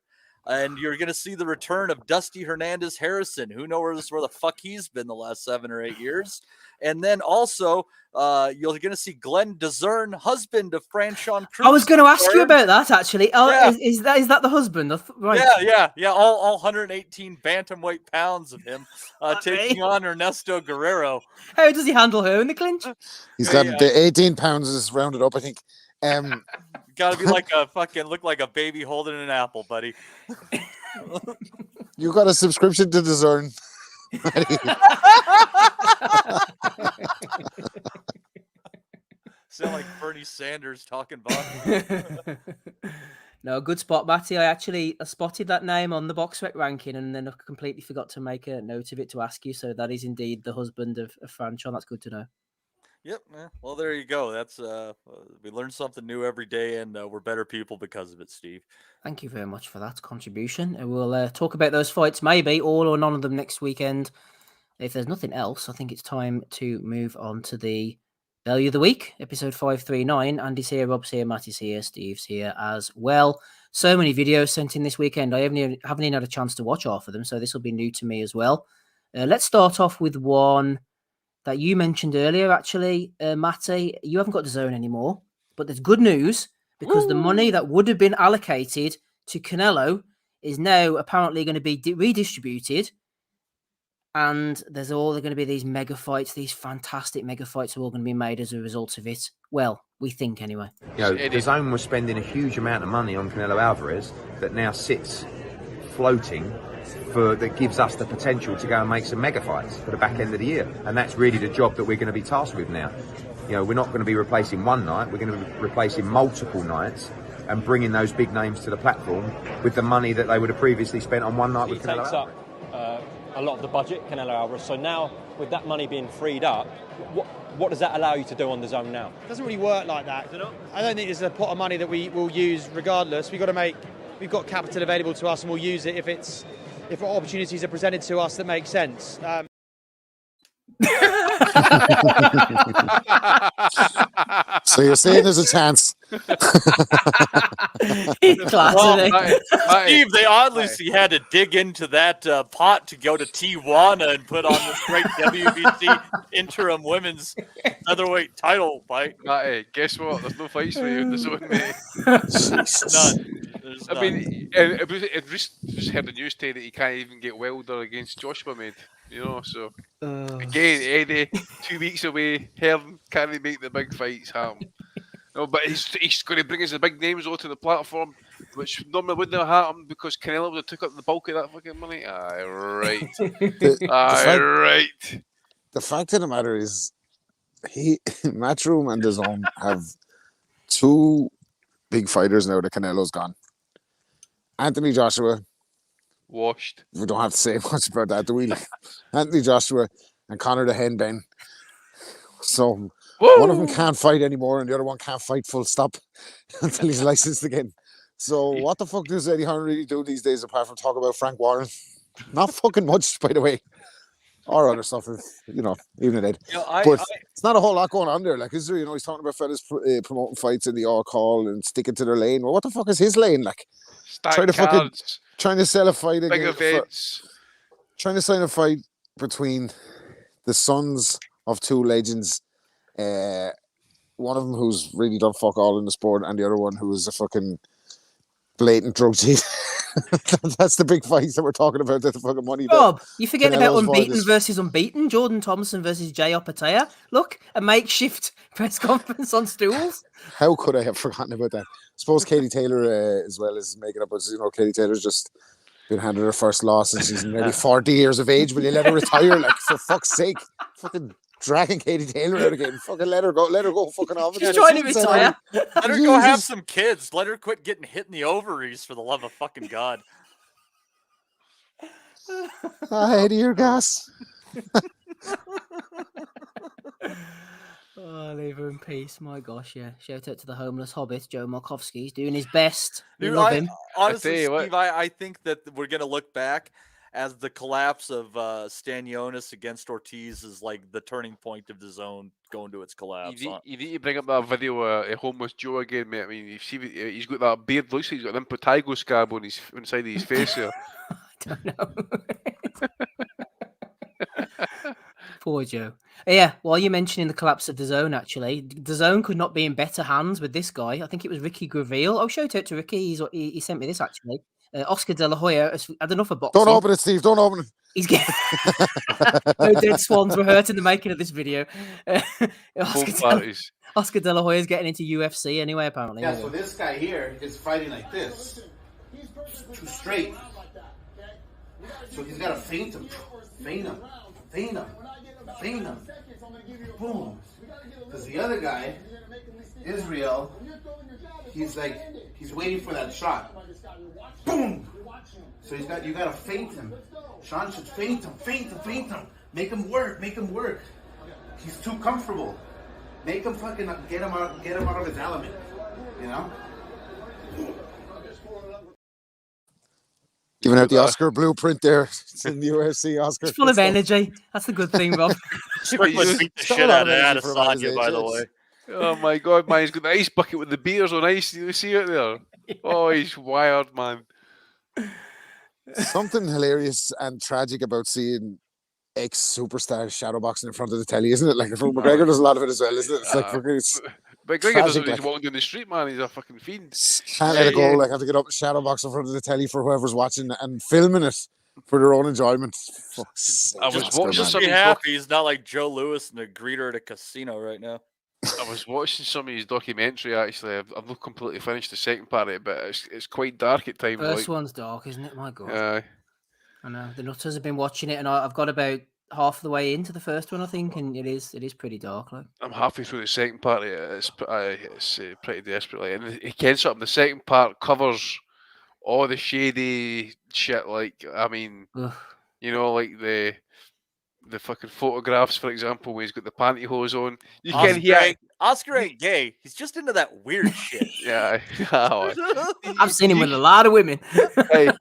And you're going to see the return of Dusty Hernandez Harrison. Who knows where the fuck he's been the last 7 or 8 years. And then also, you're going to see Glenn DeZern, husband of Franchon Cruz. I was going to ask you about that, actually. Oh, yeah. is that the husband? Right. Yeah. All 118 bantamweight pounds of him taking on Ernesto Guerrero. How does he handle her in the clinch? He's got the 18 pounds is rounded up, I think. Got to be like a look like a baby holding an apple, buddy. You got a subscription to DAZN. Sound like Bernie Sanders talking boxing. No, good spot, Matty. I actually spotted that name on the BoxRec ranking, and then I completely forgot to make a note of it to ask you. So that is indeed the husband of Franchon. That's good to know. Yep. Well, there you go. That's we learn something new every day, and we're better people because of it, Steve. Thank you very much for that contribution. And we'll talk about those fights, maybe all or none of them next weekend. If there's nothing else, I think it's time to move on to the Value of the Week, episode 539. Andy's here, Rob's here, Matty's here, Steve's here as well. So many videos sent in this weekend. I haven't even had a chance to watch half of them, so this will be new to me as well. Let's start off with one that you mentioned earlier, actually, Matty. You haven't got the zone anymore, but there's good news because the money that would have been allocated to Canelo is now apparently going to be redistributed. And there's going to be these mega fights, these fantastic mega fights are all going to be made as a result of it. Well, we think anyway. The Zone was spending a huge amount of money on Canelo Alvarez that now sits floating that gives us the potential to go and make some mega fights for the back end of the year. And that's really the job that we're going to be tasked with now. We're not going to be replacing one night, we're going to be replacing multiple nights and bringing those big names to the platform with the money that they would have previously spent on one night with Canelo Alvarez. A lot of the budget, Canelo Alvarez. So now, with that money being freed up, what does that allow you to do on the Zone now? It doesn't really work like that. I don't think there's a pot of money that we will use regardless. We've got capital available to us, and we'll use it if opportunities are presented to us that make sense. So you're saying there's a chance? Steve, they obviously had to dig into that pot to go to Tijuana and put on this great WBC interim women's featherweight title fight. Hey, guess what? There's no fights for you in the Zone, mate. None. I mean, I just heard the news today that he can't even get Wilder against Joshua, mate. So again, Eddie, 2 weeks away. Hearn can't he make the big fights happen? No, but he's going to bring us the big names onto the platform, which normally wouldn't have happened because Canelo would have took up the bulk of that fucking money. Aye, right. Right. The fact of the matter is, Matchroom and DAZN have 2 big fighters now that Canelo's gone. Anthony Joshua. Washed. We don't have to say much about that, do we? Anthony Joshua and Conor the Henbane. So one of them can't fight anymore and the other one can't fight full stop until he's licensed again. So what the fuck does Eddie Hearn really do these days apart from talk about Frank Warren? Not fucking much, by the way. Or other stuff, even at Ed. But it's not a whole lot going on there. Like, is there, he's talking about fellas promoting fights in the all-call and sticking to their lane. Well, what the fuck is his lane? Like, trying to sell a fight trying to sign a fight between the sons of 2 legends, one of them who's really done fuck all in the sport and the other one who is a fucking blatant drug thief. That's the big fights that we're talking about. That's the fucking money. Rob, you forgetting about Canelo's unbeaten fighters. versus unbeaten? Jordan Thompson versus Jay Opetaia. Look, a makeshift press conference on stools. How could I have forgotten about that? I suppose Katie Taylor, as well as making up, Katie Taylor's just been handed her first loss and she's nearly 40 years of age. Will you let her retire? Like, for fuck's sake. Fucking dragging Katie Taylor out again. Fucking let her go fucking off. She's trying to retire. Let her go have some kids. Let her quit getting hit in the ovaries, for the love of fucking God. I hear gas. Oh, leave her in peace. My gosh, yeah. Shout out to the homeless hobbit, Joe Markovsky. He's doing his best. We love him. Honestly, Steve, I think that we're going to look back as the collapse of Stanionis against Ortiz is like the turning point of the zone going to its collapse. You need to bring up that video of homeless Joe again, mate. I mean, you see, he's got that beard. Looks like he's got an impetigo scab on his inside of his face here. I don't know. Poor Joe. Yeah, while you're mentioning the collapse of the zone, actually, the zone could not be in better hands with this guy. I think it was Ricky Graville. Oh, shout out to Ricky. He sent me this, actually. Oscar De La Hoya has had enough of boxing. Don't open it, Steve. Don't open it. He's getting... No dead swans were hurt in the making of this video. Oscar De La Hoya is getting into UFC anyway, apparently. Yeah, so this guy here is fighting like this. Too straight. So he's got to feint him. Boom. Because the other guy, Israel, he's waiting for that shot. Boom. So you got to feint him. Sean should feint him. Make him work. He's too comfortable. Make him fucking get him out of his element. You know? Giving out the Oscar blueprint there. It's in the UFC Oscar. It's full of energy. That's the good thing, Rob. Strickland beat the shit out of Adesanya, by the way. Oh my God, man! He's got the ice bucket with the beers on ice. You see it there? Oh, he's wired, man. Something hilarious and tragic about seeing ex-superstars shadowboxing in front of the telly, isn't it? Like, McGregor does a lot of it as well, isn't it? It's like fucking. But McGregor doesn't. He's walking down the street, man. He's a fucking fiend. Can't let it go. Like, have to get up and shadowbox in front of the telly for whoever's watching and filming it for their own enjoyment. Fuck's sake. I was watching Just be happy he's not like Joe Louis and a greeter at a casino right now. I was watching some of his documentary, actually. I've not completely finished the second part of it, but it's quite dark at times. First one's dark, isn't it? My God. I know. The Nutters have been watching it, and I've got about half the way into the first one, I think, and it is pretty dark. Like. I'm halfway through the second part of it. It's pretty desperate. Like, and it can something. The second part covers all the shady shit. Like, I mean, you know, like the fucking photographs, for example, where he's got the pantyhose on. You can hear Oscar ain't gay. He's just into that weird shit. Yeah, I've seen him with a lot of women. Hey.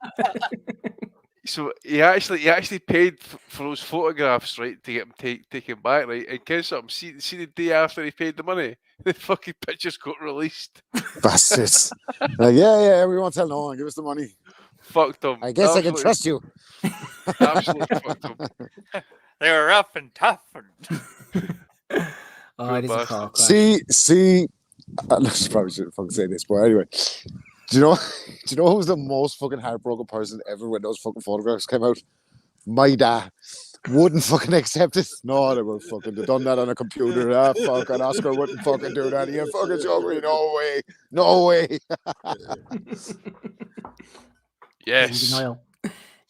So he actually paid for those photographs, right, to get them taken back, right? And guess something? See the day after he paid the money, the fucking pictures got released. Bastards. Like, yeah, we won't tell no one. Give us the money. Fucked them. I guess I can trust you. Absolutely fucked them. They were rough and tough. Oh, it is a car crash. See. I probably shouldn't fucking say this, but anyway. Do you know who's the most fucking heartbroken person ever when those fucking photographs came out? My dad. Wouldn't fucking accept it. No, they were fucking. They done that on a computer. Fuck, and Oscar wouldn't fucking do that. You fucking joke me? No way. Yes.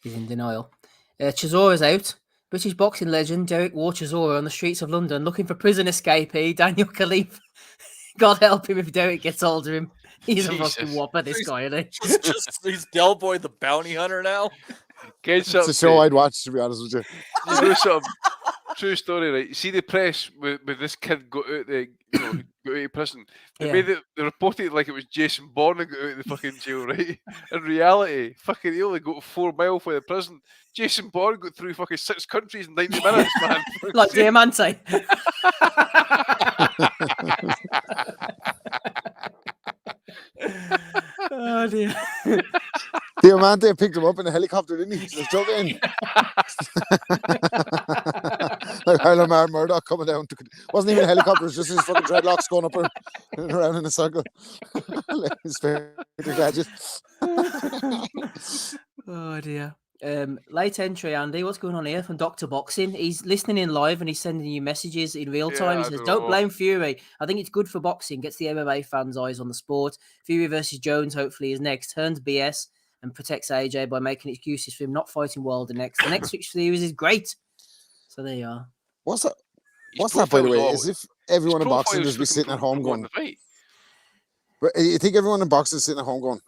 He's in denial. Chisora's out. British boxing legend Derek wore Chisora on the streets of London looking for prison escapee Daniel Khalif. God help him if Derek gets hold of him. He's a fucking whopper, this guy, isn't he? He's Del Boy the bounty hunter now. It's a show I'd watch, to be honest with you. You know something? True story, right? You see the press with this kid got out of prison. They reported it like it was Jason Bourne that got out of the fucking jail, right? In reality, fucking he only got 4 miles from the prison. Jason Bourne got through fucking 6 countries in 90 minutes, man. Like Diamante. Oh dear. Diamante picked him up in a helicopter, didn't he? Just jump in. Like Harlem Murdoch coming down. Wasn't even a helicopter, it was just his fucking dreadlocks going up and around in a circle. His favorite gadget. Oh dear. Late entry, Andy. What's going on here from Dr. Boxing? He's listening in live and he's sending you messages in real time. He says, "Don't blame Fury. I think it's good for boxing. Gets the MMA fans' eyes on the sport. Fury versus Jones hopefully is next. Hearn's BS and protects AJ by making excuses for him not fighting Wilder next. The next fixture series is great." So there you are. What's that? What's that, by the way? As if everyone in boxing just be sitting at home going. But you think everyone in boxing is sitting at home going,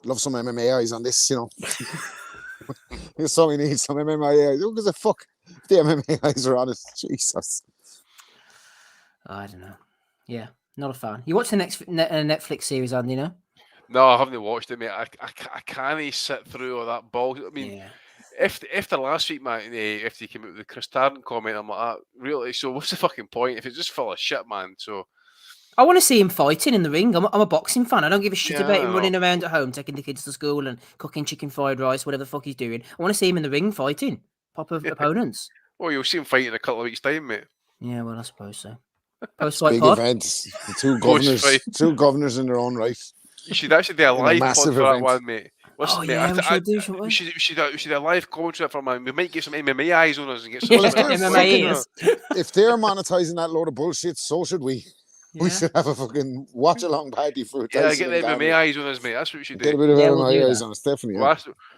love some MMA eyes on this, you know. There's so we need some MMA eyes. Who gives a fuck if the MMA eyes are on it? Jesus. I don't know. Yeah, not a fan. You watch the next Netflix series, Andy, no? No, I haven't watched it, mate. I can't sit through all that ball. I mean, if the last week, man, if you came out with the Chris Tarrant comment, I'm like, really? So what's the fucking point if it's just full of shit, man? So I want to see him fighting in the ring. I'm a boxing fan. I don't give a shit about him running around at home, taking the kids to school and cooking chicken fried rice, whatever the fuck he's doing. I want to see him in the ring fighting proper opponents. Well, you'll see him fight in a couple of weeks' time, mate. Yeah, well, I suppose so. Post-fight big pod. events. The two governors in their own right. You should actually do a live pod for that one, mate. Listen, mate, we should do a live commentary from man. We might get some MMA eyes on us and get some if they're monetizing that load of bullshit, so should we. Yeah. We should have a fucking watch along party for Tyson. Yeah, get the MMA eyes on us, mate. That's what we should do. Get a bit of MMA eyes on us, definitely.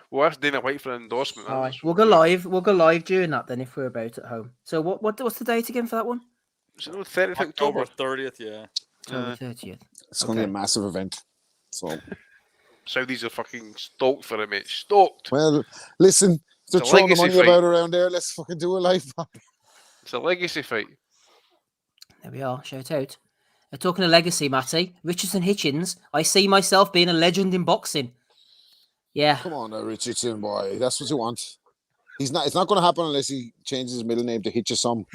We'll ask Dana White for an endorsement. All right, we'll go live. We'll go live during that then if we're about at home. So what's the date again for that one? Is it 30th October 30th, yeah. October 30th. It's going to be a massive event. So Saudis are fucking stoked for it, mate. Stoked. Well, listen, they're throwing the money about around there. Let's fucking do a live pod. It's a legacy fight. There we are. Shout out. Talking of legacy, Matty, Richardson Hitchens, I see myself being a legend in boxing. Yeah. Come on, Richardson, boy. That's what you want. It's not going to happen unless he changes his middle name to Hitchison.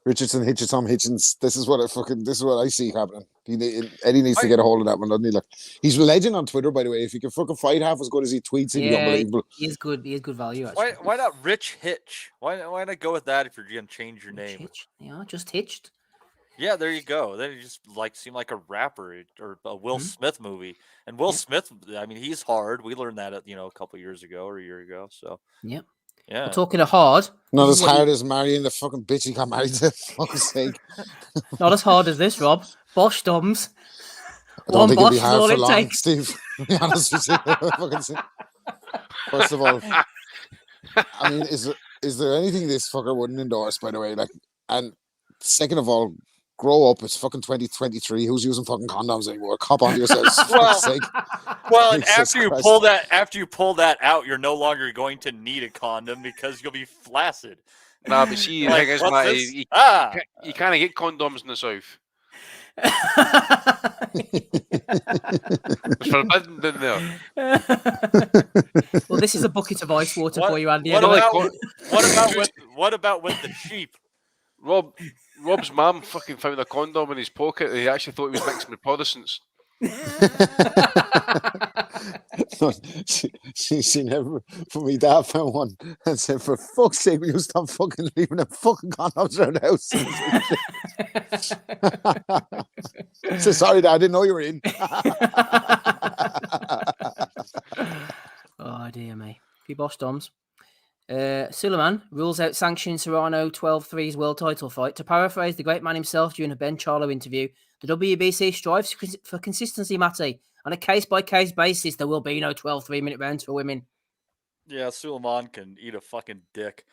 Richardson, Hitchens. This is what I see happening. Eddie needs to get a hold of that one, doesn't he? Like, he's a legend on Twitter, by the way. If he can fucking fight half as good as he tweets, he'd be unbelievable. He is good. He is good value. Actually. Why not Rich Hitch? Why not go with that if you're gonna change your name? Hitch? Yeah, just hitched. Yeah, there you go. Then you just seem like a rapper or a Will Smith movie. And Will Smith, I mean, he's hard. We learned that a couple years ago or a year ago. So yep. Yeah. We're talking hard. Not as hard as marrying the fucking bitch he got married to. Fuck's sake. Not as hard as this, Rob. Bosh Doms. I don't think it'd be hard for long, Steve. To be honest with you. First of all, I mean, is there anything this fucker wouldn't endorse, by the way? Like, and second of all, grow up. It's fucking 2023. Who's using fucking condoms anymore? Cop on yourselves. Well, and after you pull that out, you're no longer going to need a condom because you'll be flaccid. Nah, but see, the thing is, you can't get condoms in the south. It's forbidden down there. Well, this is a bucket of ice water for you, Andy. What about with the sheep? Rob's mum fucking found a condom in his pocket. He actually thought he was mixing with Protestants. she never, for me, dad found one and said, "For fuck's sake, will you stop fucking leaving the fucking condoms around the house?" So sorry, Dad, I didn't know you were in. Oh dear me. Few Bosh Doms. Suleiman rules out sanctioning Serrano 12-3's world title fight. To paraphrase the great man himself during a Ben Charlo interview, the WBC strives for consistency, Matty. On a case-by-case basis, there will be no 12 3-minute rounds for women. Yeah, Suleiman can eat a fucking dick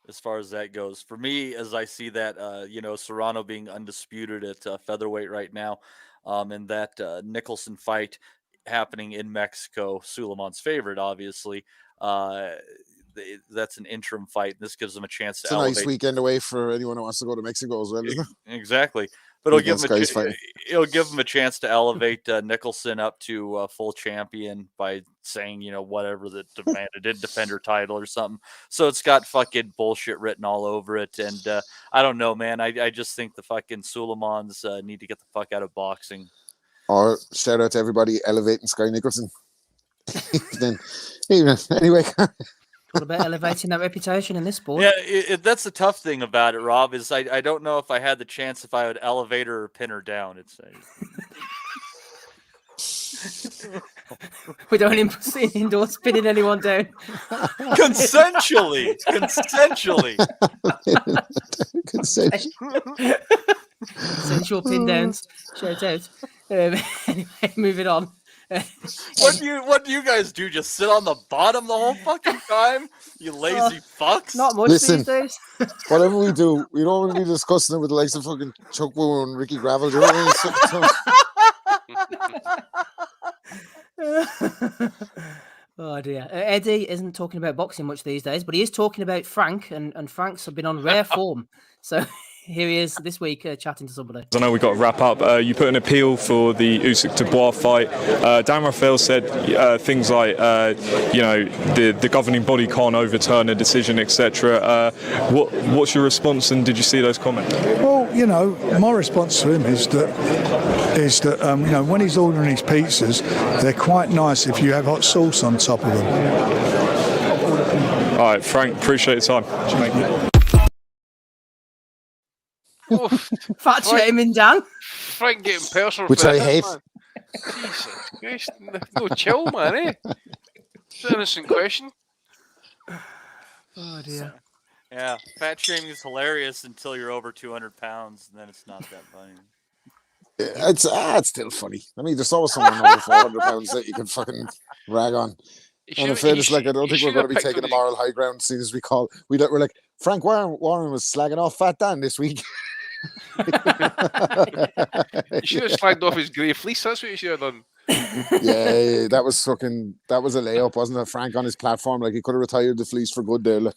as far as that goes. For me, as I see that, Serrano being undisputed at featherweight right now, and that Nicholson fight happening in Mexico, Suleiman's favorite, obviously. That's an interim fight. This gives them a chance to elevate. It's a nice weekend away for anyone who wants to go to Mexico as well, isn't it? Exactly. But it'll give them a chance to elevate Nicholson up to full champion by saying, whatever the demanded defender title or something. So it's got fucking bullshit written all over it. And I don't know, man. I just think the fucking Suleimans need to get the fuck out of boxing. Or shout out to everybody elevating Sky Nicholson. Anyway. All about elevating that reputation in this sport. Yeah, that's the tough thing about it, Rob. Is I don't know if I had the chance if I would elevate her or pin her down. We don't endorse pinning anyone down. Consensually. Consensual pin downs. Shout out. Anyway, moving on. What do you guys do? Just sit on the bottom the whole fucking time? You lazy fucks. Not much these days. Whatever we do, we don't want to be discussing it with the likes of fucking Chuck Woo and Ricky Gravel. Do you know what I mean? Oh dear. Eddie isn't talking about boxing much these days, but he is talking about Frank, and Frank's been on rare form. So here he is this week chatting to somebody. I know we've got to wrap up. You put an appeal for the Usyk to Bois fight. Dan Rafael said things like, the governing body can't overturn a decision, etc. What's your response, and did you see those comments? Well, my response to him is that when he's ordering his pizzas, they're quite nice if you have hot sauce on top of them. All right, Frank, appreciate your time. Fat shaming, Dan. Frank getting personal. Which I hate. Jesus Christ. No, chill, man, eh? It's an innocent question. Oh, dear. Yeah, fat shaming is hilarious until you're over 200 pounds, and then it's not that funny. It's still funny. I mean, there's always someone over 400 pounds that you can fucking rag on. And in fairness, I don't think we're going to be taking a moral high ground, seeing as we're like, Frank Warren was slagging off Fat Dan this week. You should have slagged off his grey fleece. That's what you should have done. Yeah, that was a layup, wasn't it? Frank on his platform, like he could have retired the fleece for good there. Look,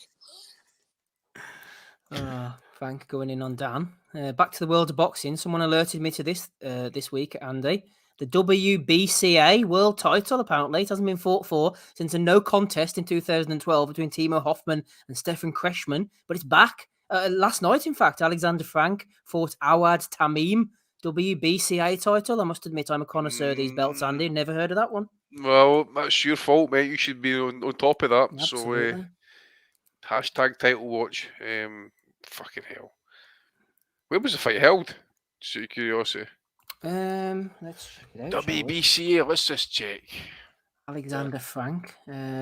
Frank going in on Dan. Back to the world of boxing. Someone alerted me to this this week, Andy. The WBCA world title, apparently, it hasn't been fought for since a no contest in 2012 between Timo Hoffman and Stefan Kreshman, but it's back. Last night, in fact, Alexander Frank fought Awad Tamim, WBCA title. I must admit, I'm a connoisseur of these belts, Andy. Never heard of that one. Well, that's your fault, mate. You should be on top of that. Absolutely. So, hashtag title watch. Fucking hell. Where was the fight held? Just out of curiosity. Let's check it out. WBCA, let's just check. Alexander Frank.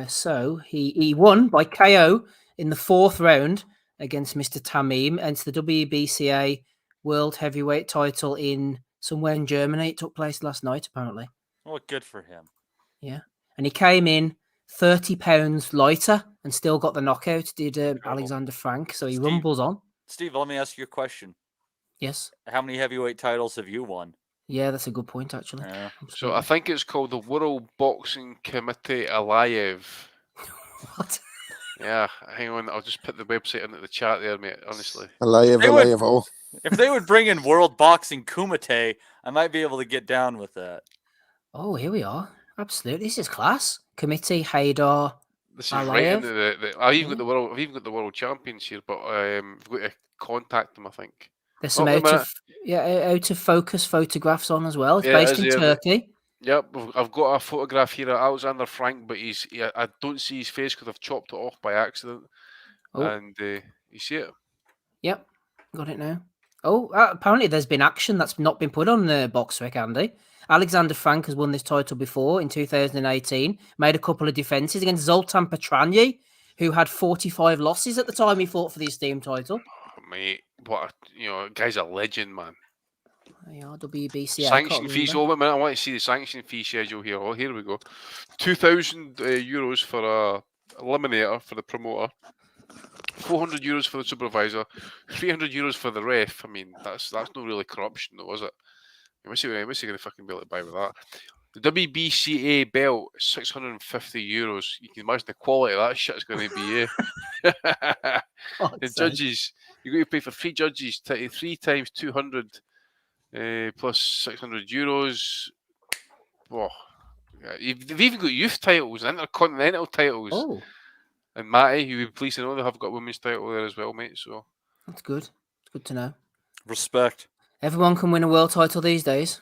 So he won by KO in the 4th round against Mr. Tamim, and it's the WBCA World Heavyweight title in somewhere in Germany. It took place last night, apparently. Well, good for him. Yeah. And he came in 30 pounds lighter and still got the knockout, did Alexander Frank. So he rumbles on. Steve, let me ask you a question. Yes. How many heavyweight titles have you won? Yeah, that's a good point, actually. Yeah. So I think it's called the World Boxing Committee Alive. What? Yeah, hang on. I'll just put the website into the chat there, mate. Honestly. Alive. If they would bring in World Boxing Kumite, I might be able to get down with that. Oh, here we are. Absolutely. This is class. Committee, Haydar. This is right into the I've even got the world champions here, but we've got to contact them, I think. There's some out of focus photographs on as well. It's based in Turkey. Yep, I've got a photograph here of Alexander Frank, but I don't see his face because I've chopped it off by accident. Oh. And you see it? Yep, got it now. Oh, apparently there's been action that's not been put on the BoxRec, Andy. Alexander Frank has won this title before in 2018, made a couple of defences against Zoltan Petranyi, who had 45 losses at the time he fought for the esteemed title. Oh, mate, guy's a legend, man. WBC. Sanction fees. Oh, wait a minute. I want to see the sanction fee schedule here. Oh, here we go. €2,000 for a eliminator for the promoter. €400 for the supervisor. €300 for the ref. I mean, that's not really corruption, though, is it? What's he going to fucking be able to buy with that? The WBCA belt is €650. You can imagine the quality of that shit is going to be. The judges, you got to pay for 3 judges, 3 times 200. Plus €600. Whoa. They've even got youth titles, intercontinental titles. Oh. And Matty, who would be pleased to know, they have got women's title there as well, mate. So that's good. It's good to know. Respect. Everyone can win a world title these days.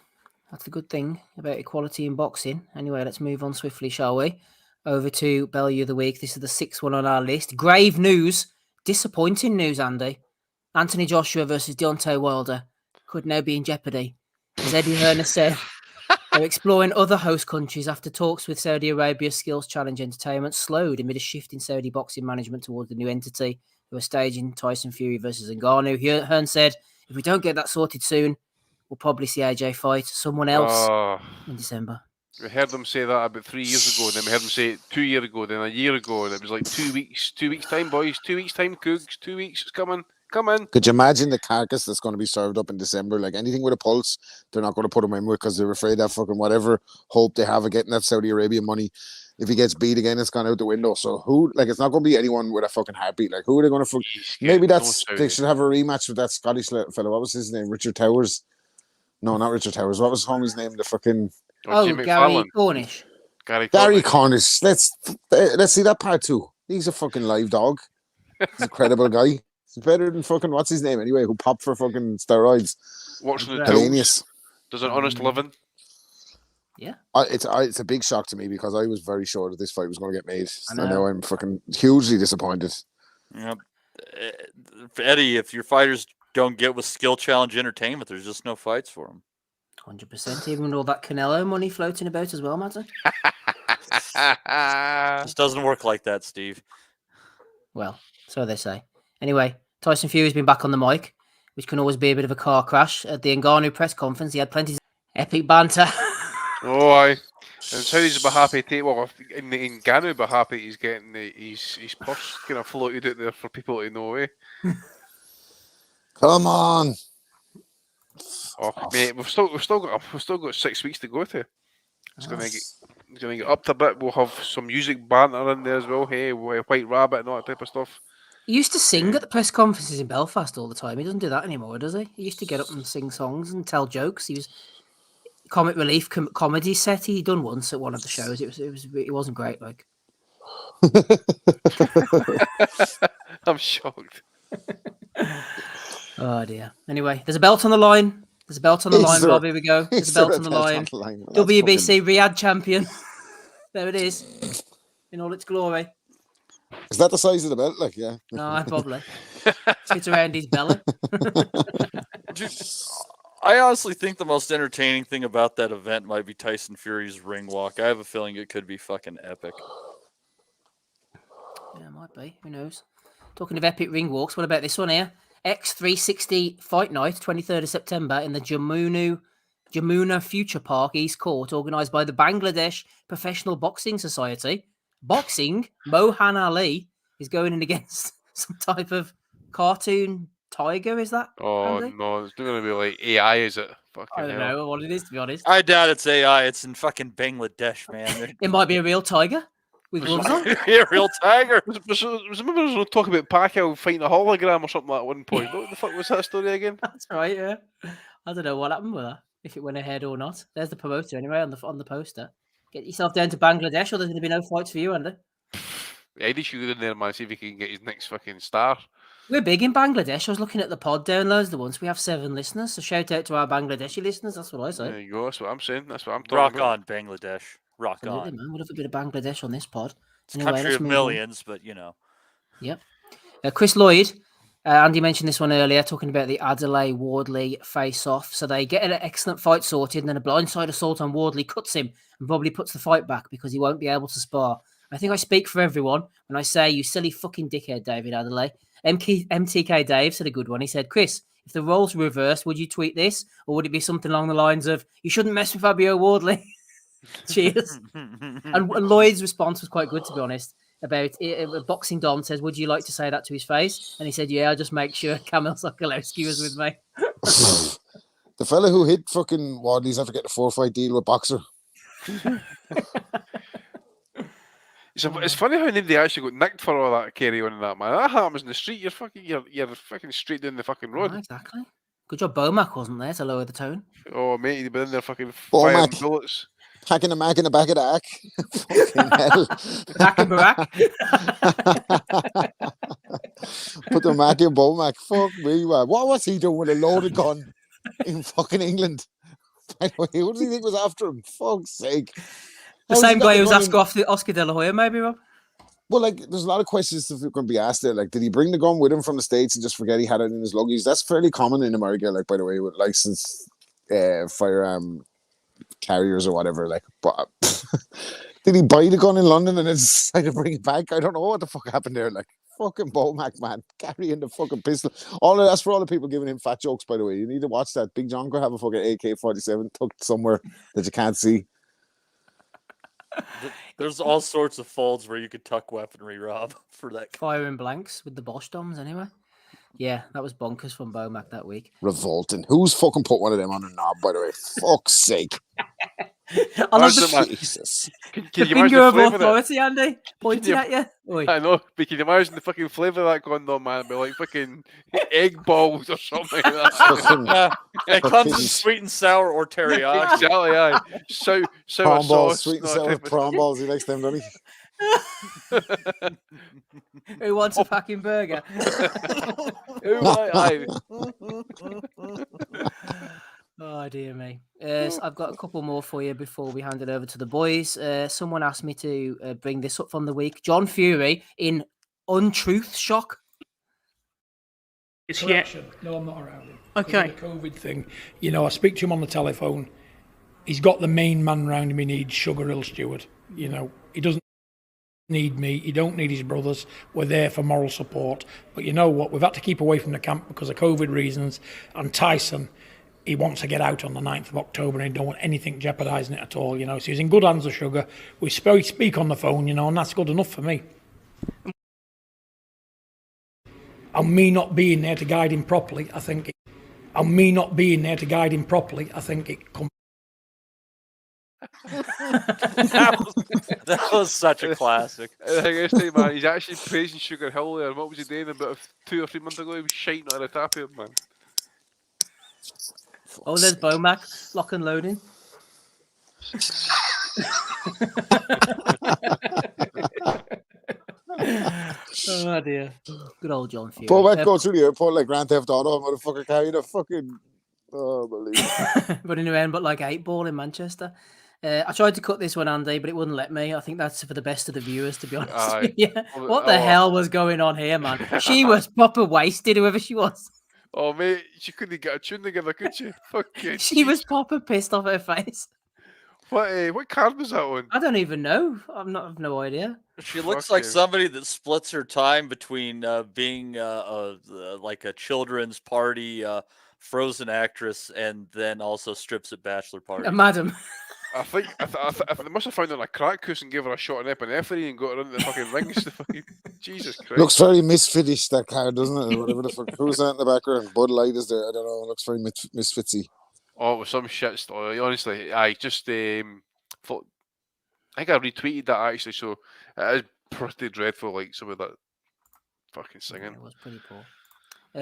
That's the good thing about equality in boxing. Anyway, let's move on swiftly, shall we? over to Bellew of the Week. This is the 6th one on our list. Grave news. Disappointing news, Andy. Anthony Joshua versus Deontay Wilder could now be in jeopardy. As Eddie Hearn has said, they're exploring other host countries after talks with Saudi Arabia's Skills Challenge Entertainment slowed amid a shift in Saudi boxing management towards the new entity who are staging Tyson Fury versus Ngannou. Hearn said, if we don't get that sorted soon, we'll probably see AJ fight someone else in December. We heard them say that about 3 years ago, then we heard them say it 2 years ago, then a year ago, and it was like 2 weeks. 2 weeks time, boys. 2 weeks time, Cougs. 2 weeks. It's coming. Come in. Could you imagine the carcass that's going to be served up in December? Like anything with a pulse, they're not going to put him in with because they're afraid that fucking whatever hope they have of getting that Saudi Arabian money, if he gets beat again, it's gone out the window. So who, like, it's not going to be anyone with a fucking heartbeat. Like, who are they going to? Maybe that's they should have a rematch with that Scottish fellow. What was his name? Richard Towers? No, not Richard Towers. What was homie's name? The fucking Gary Cornish. Gary Cornish. Let's see that part 2. He's a fucking live dog. He's a credible guy. He's better than fucking what's his name anyway? Who popped for fucking steroids? Watching the Hellenius. Does an honest living. Yeah. It's a big shock to me because I was very sure that this fight was going to get made. I know I'm fucking hugely disappointed. Yeah, Eddie, if your fighters don't get with Skill Challenge Entertainment, there's just no fights for them. 100%. Even with all that Canelo money floating about as well, Matter. This doesn't work like that, Steve. Well, so they say. Anyway, Tyson Fury's been back on the mic, which can always be a bit of a car crash. At the Ngannou press conference, he had plenty of epic banter. Oh, aye. And Saudi's be happy to in Ngannou be happy he's getting his purse kind of floated out there for people to know. Come on. Oh, mate, we've still got 6 weeks to go to. It's gonna get upped a bit. We'll have some music banter in there as well. Hey, White Rabbit and all that type of stuff. He used to sing at the press conferences in Belfast all the time. He doesn't do that anymore, does he? He used to get up and sing songs and tell jokes. He was comic relief comedy set he done once at one of the shows. It wasn't great. Like, I'm shocked. Oh dear. Anyway, there's a belt on the line. There's a belt on the line, Bob. Here we go. There's a belt on the line. WBC Riyadh champion. There it is, in all its glory. Is that the size of the belt? Like, yeah. No, probably. Sits around his belly. I honestly think the most entertaining thing about that event might be Tyson Fury's ring walk. I have a feeling it could be fucking epic. Yeah, it might be. Who knows? Talking of epic ring walks, what about this one here? X360 Fight Night, 23rd of September in the Jamuna Future Park, East Court, organised by the Bangladesh Professional Boxing Society. Boxing, Mohan Ali is going in against some type of cartoon tiger, is that? Oh, Andy? no, it's not going to be like AI, is it? Fucking I don't know what it is, to be honest. I doubt it's AI. It's in fucking Bangladesh, man. It might be a real tiger with gloves on. Yeah, real tiger. Remember there was talk about Pacquiao fighting a hologram or something at one point. What the fuck was that story again? That's right, yeah. I don't know what happened with that, if it went ahead or not. There's the promoter anyway on the poster. Get yourself down to Bangladesh or there's going to be no fights for you, Andy. Eddie should go in there, man, see if he can get his next fucking star. We're big in Bangladesh. I was looking at the pod downloads the once. We have 7 listeners, so shout out to our Bangladeshi listeners. That's what I say. There you go. That's what I'm saying. That's what I'm talking about. Rock on, Bangladesh. Rock Absolutely, on. man. We'll have a bit of Bangladesh on this pod. It's a country of millions, but you know. Yep. Chris Lloyd, Andy mentioned this one earlier, talking about the Adelaide Wardley face-off. So they get an excellent fight sorted, and then a blindside assault on Wardley cuts him and probably puts the fight back because he won't be able to spar. I think I speak for everyone when I say, you silly fucking dickhead, David Adelaide. MTK Dave said a good one. He said, Chris, if the roles were reversed, would you tweet this? Or would it be something along the lines of, you shouldn't mess with Fabio Wardley? Cheers. And Lloyd's response was quite good, to be honest, about it. Boxing Dom says, would you like to say that to his face? And he said, yeah, I'll just make sure Kamil Sokolowski was with me. The fella who hit fucking Wardley's after getting a 4-fight deal with Boxer. It's funny how nobody actually got nicked for all that carry on and that, man. That happens in the street. You're fucking straight down the fucking road. Oh, exactly. Good job Bomac wasn't there to lower the tone. Oh, mate, he'd been in there fucking firing bullets. Hacking a Mac in the back of the hack. Fucking hell. Hack and Barack. Put the Mac in Bomac. Fuck me, man. What was he doing with a loaded gun in fucking England? By the way, what did he think was after him? Fuck's sake. The How's he same got guy the who's gun asked Oscar De La Hoya, maybe, Rob? Well, like, there's a lot of questions that are going to be asked there. Like, did he bring the gun with him from the States and just forget he had it in his luggage? That's fairly common in America, like, by the way, with licensed firearm carriers or whatever. Like, but did he buy the gun in London and then decide to bring it back? I don't know what the fuck happened there. Like, fucking Bomac, man, carrying the fucking pistol. All of that's for all the people giving him fat jokes, by the way. You need to watch that. Big John could have a fucking AK-47 tucked somewhere that you can't see. There's all sorts of folds where you could tuck weaponry, Rob, for that. Firing blanks with the Bosch doms, anyway. Yeah, that was bonkers from Bomac that week. Revolting. Who's fucking put one of them on a knob, by the way? Fuck's sake. I love the Jesus. Can the you finger of imagine the flavour authority, Andy, pointing at you. Oi. I know, but can you imagine the fucking flavour of that going though, man? It'd be like fucking egg balls or something like that. It comes in sweet and sour or teriyaki. Exactly, aye. Sour Prawn balls, sauce. sweet and no, sour type of prawn balls. He likes them, doesn't he? Who wants a fucking burger? Aye. Oh, dear me. So I've got a couple more for you before we hand it over to the boys. Someone asked me to bring this up from the week. John Fury in untruth shock. It's correction. No, I'm not around him. Okay. The COVID thing. You know, I speak to him on the telephone. He's got the main man round him he needs, Sugar Hill Stewart. You know, he doesn't need me. He don't need his brothers. We're there for moral support. But you know what? We've had to keep away from the camp because of COVID reasons. And Tyson, he wants to get out on the 9th of October and he don't want anything jeopardising it at all, you know. So he's in good hands with Sugar. We speak on the phone, you know, and that's good enough for me. And me not being there to guide him properly, I think it comes. That was such a classic. I guess, man, he's actually praising Sugar Hill there. What was he doing about 2 or 3 months ago? He was shiting on the tap here, man. Oh, there's Bomac, lock and loading. Oh dear. Good old John Fury. Bomac goes through the airport like Grand Theft Auto, motherfucker, carrying a fucking... Oh, believe Running around but like 8-ball in Manchester. I tried to cut this one, Andy, but it wouldn't let me. I think that's for the best of the viewers, to be honest with you. What the hell was going on here, man? She was proper wasted, whoever she was. Oh, mate, she couldn't get a tune together, could she? Fucking She was proper pissed off her face. What card was that on? I don't even know. I've no idea. She looks like somebody that splits her time between being like a children's party Frozen actress and then also strips at bachelor party. Madam. I think they must have found her on a crack course and gave her a shot of epinephrine and got her into the fucking rings. To fucking, Jesus Christ. Looks very misfitish, that card, doesn't it? Whatever the fuck. Who's that in the background? Bud Light is there. I don't know. It looks very misfitsy. Oh, it was some shit story. Honestly, I just thought. I think I retweeted that actually, so it is pretty dreadful. Like some of that fucking singing. It was pretty poor.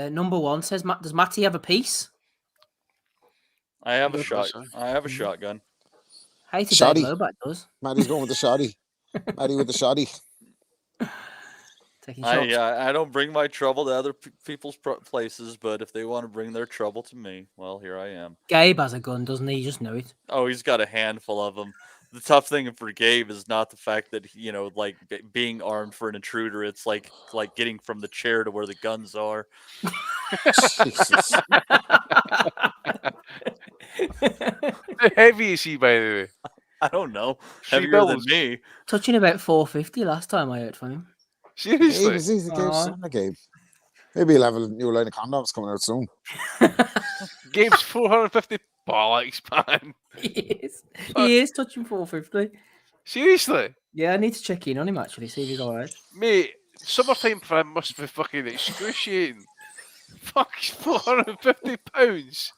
Number 1 says, "Does Matty have a piece?" I have a shot. I have a shotgun. Hated Shoddy. Dave Loback does. Matty's going with the shoddy. Matty with the shoddy. Taking shots. I don't bring my trouble to other people's places, but if they want to bring their trouble to me, well, here I am. Gabe has a gun, doesn't he? You just know it. Oh, he's got a handful of them. The tough thing for Gabe is not the fact that, you know, like being armed for an intruder. It's like getting from the chair to where the guns are. Jesus. How heavy is he, by the way? I don't know. 3 Heavier than bills. me. Touching about 450 last time I heard from him. Seriously? Gabe. Maybe he'll have a new line of condoms coming out soon. Gabe's 450 bollocks, man. He is touching 450. Seriously? Yeah, I need to check in on him actually, see if he's alright. Mate, summertime for him must be fucking excruciating. Fuck, £450.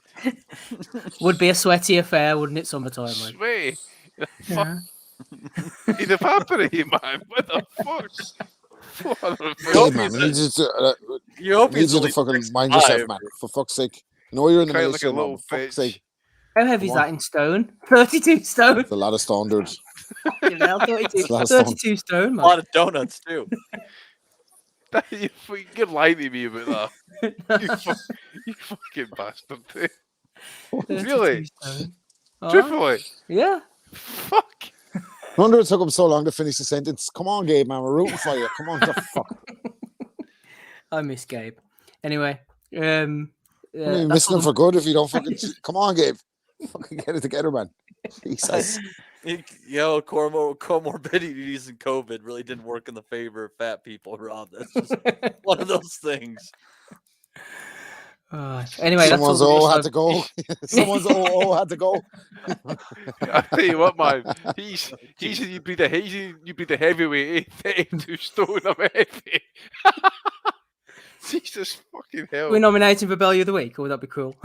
Would be a sweaty affair, wouldn't it, summertime? Like? Sweaty. Fuck. He's a vampire, man. What the fuck? Hey, man, you need you to fucking mind yourself, man. For fuck's sake. No, you're in the Kinda military, like a man. little For fuck's sake. How heavy is that in stone? 32 stone. It's a lot of standards. 32 stone, man. A lot of donuts, too. You're lying to me about that. You fucking bastard. Really? Oh, Truthfully? yeah. Fuck. wonder it took him so long to finish the sentence. Come on, Gabe, man, we're rooting for you. Come on, the fuck. I miss Gabe. Anyway, I mean, missing him for good if you don't fucking. Come on, Gabe. Fucking get it together, man. Jesus. Comorbidities and COVID really didn't work in the favor of fat people, Rob. That's just one of those things. Anyway, someone's had to go. Someone's had to go. I tell you what, man. You be the heavyweight, 32 stone. I'm heavy. Jesus fucking hell. We're nominating for Belly of the Week, or would that be cool?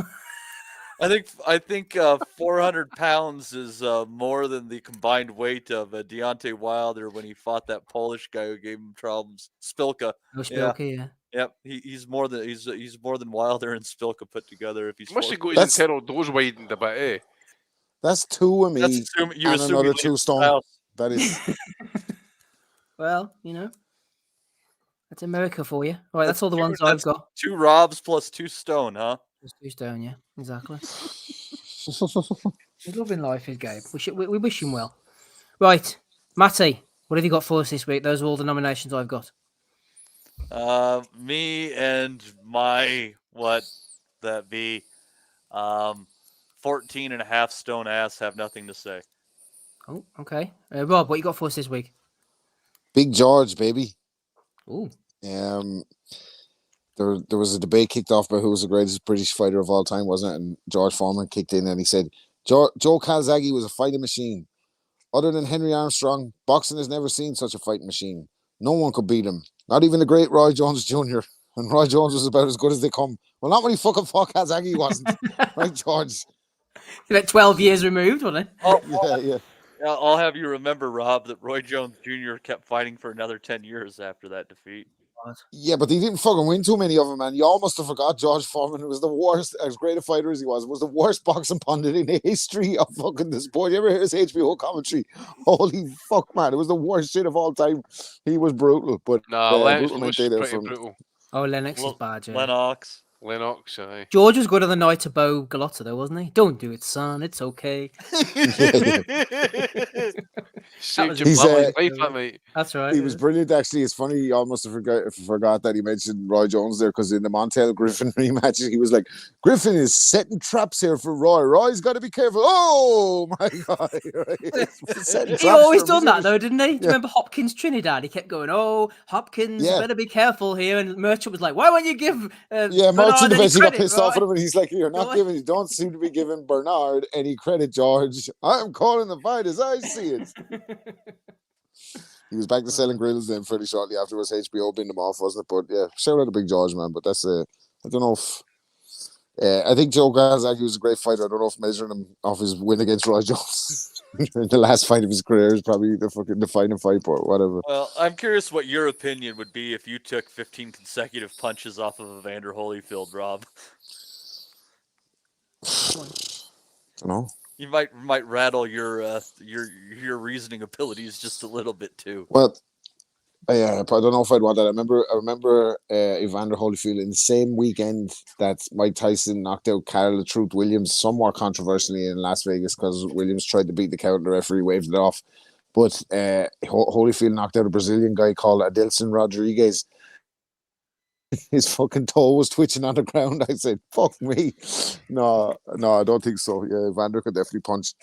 I think 400 pounds is more than the combined weight of Deontay Wilder when he fought that Polish guy who gave him problems, Spilka. Oh, Spilka, yeah. Yep, he's more than Wilder and Spilka put together. If he's must have got his internal doors widened a bit, eh? That's 2 of me and another 2 stone. That is. Well, that's America for you. All right, that's all the ones I've got. 2 Robs plus 2 stone, huh? Just 2 stone, yeah, exactly. He's loving life, his Gabe. We wish him well. Right, Matty, what have you got for us this week? Those are all the nominations I've got. Me and my what that be 14 and a half stone ass have nothing to say. Oh, okay. Rob, what you got for us this week? Big George, baby. Ooh. There was a debate kicked off by who was the greatest British fighter of all time, wasn't it? And George Foreman kicked in and he said, Joe Calzaghe was a fighting machine. Other than Henry Armstrong, boxing has never seen such a fighting machine. No one could beat him. Not even the great Roy Jones Jr. And Roy Jones was about as good as they come. Well, not when he fucking fought Calzaghe, he wasn't. Right, George? About 12 years removed, wasn't it? Yeah. I'll have you remember, Rob, that Roy Jones Jr. kept fighting for another 10 years after that defeat. Yeah, but he didn't fucking win too many of them, man. You almost have forgot George Foreman was the worst, as great a fighter as he was the worst boxing pundit in the history of fucking the sport. You ever hear his HBO commentary? Holy fuck, man. It was the worst shit of all time. He was brutal, but Lennox was pretty brutal. Oh, Lennox is bad, yeah. Lennox, aye. George was good on the night to Bo Gallotta, though, wasn't he? Don't do it, son. It's okay. That's right. He was brilliant, actually. It's funny. He almost forgot that he mentioned Roy Jones there, because in the Montel Griffin rematch, he was like, Griffin is setting traps here for Roy. Roy's got to be careful. Oh, my God. He always done that, though, didn't he? Do you remember Hopkins Trinidad? He kept going, oh, Hopkins, better be careful here. And Merchant was like, why won't you give Merchant eventually got pissed off at him, and he's like, you don't seem to be giving Bernard any credit, George. I'm calling the fight as I see it. He was back to selling grills then pretty shortly afterwards. HBO binned him off, wasn't it? But yeah, shout out to Big George, man. But that's I don't know if I think Joe Calzaghe was a great fighter. I don't know if measuring him off his win against Roy Jones in the last fight of his career is probably the fucking defining fight, but whatever. Well, I'm curious what your opinion would be if you took 15 consecutive punches off of Evander Holyfield, Rob. I don't know. You might rattle your reasoning abilities just a little bit too. Well, I don't know if I'd want that. I remember Evander Holyfield in the same weekend that Mike Tyson knocked out Carl the Truth Williams, somewhat controversially in Las Vegas, because Williams tried to beat the count and the referee waved it off. But Holyfield knocked out a Brazilian guy called Adilson Rodriguez. His fucking toe was twitching on the ground. I said, fuck me. No, I don't think so. Yeah, Evander could definitely punch.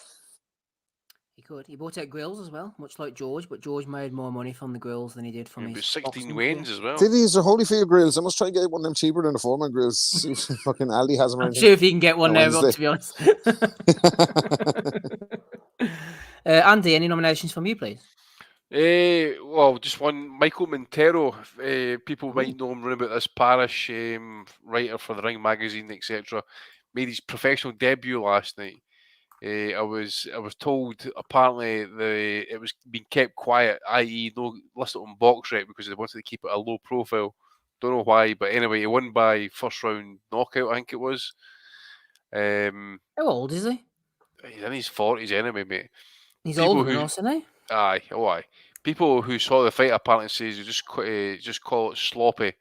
He could. He bought out grills as well, much like George, but George made more money from the grills than he did from his 16 wins as well. Did he use the Holyfield grills? I must try to get one of them cheaper than the Foreman grills. Fucking Aldi has them. I'm sure if you can get one there, Rob, to be honest. Andy, any nominations from you, please? Well, just one. Michael Montero. People might know him about this parish writer for the Ring magazine, etc. Made his professional debut last night. I was told apparently it was being kept quiet, i.e., no listed on box rec because they wanted to keep it a low profile. Don't know why, but anyway, he won by first round knockout. I think it was. How old is he? He's in his 40s anyway, mate. He's older than us, isn't he? Aye. People who saw the fight apparently says you just call it sloppy.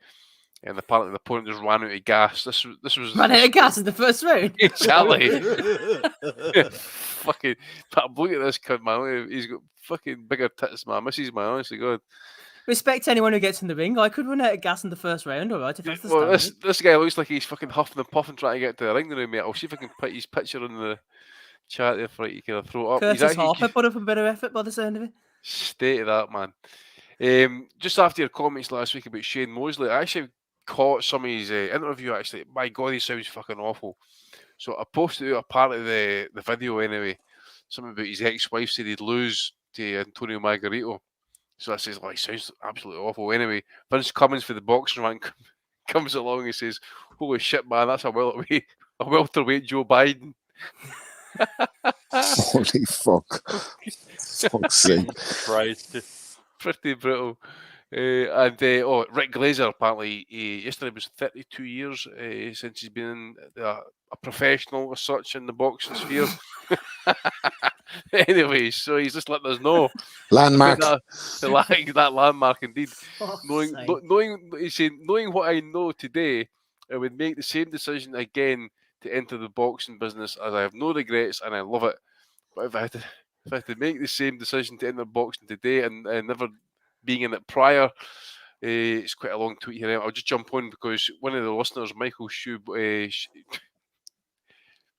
And apparently the opponent just ran out of gas. This was Ran out of gas in the first round. Exactly. Fucking, but look at this kid, man. He's got fucking bigger tits, man. Misses, man. Honestly, God. Respect anyone who gets in the ring. I could run out of gas in the first round, all right. If that's the standard. This guy looks like he's fucking huffing and puffing trying to get to the ring now, mate. I'll see if I can put his picture on the chat there for you to throw it up. Curtis Harper put up a bit of effort by the sound of it. State of that, man. Just after your comments last week about Shane Mosley, I actually caught some of his interview. Actually, my God, he sounds fucking awful. So I posted out a part of the video anyway. Something about his ex-wife said he'd lose to Antonio Margarito. So I says, he sounds absolutely awful. Anyway, Vince Cummins for the boxing rank comes along and says, "Holy shit, man, that's a welterweight Joe Biden." Holy fuck! Fuck's sake! Christ. Pretty brutal. Rick Glaser, apparently, yesterday was 32 years since he's been a professional as such in the boxing sphere. Anyway, so he's just letting us know. Landmark. That landmark, indeed. Knowing what I know today, I would make the same decision again to enter the boxing business, as I have no regrets and I love it. But if I had to make the same decision to enter boxing today and never being in it prior, it's quite a long tweet here. I'll just jump on because one of the listeners, Michael Shube,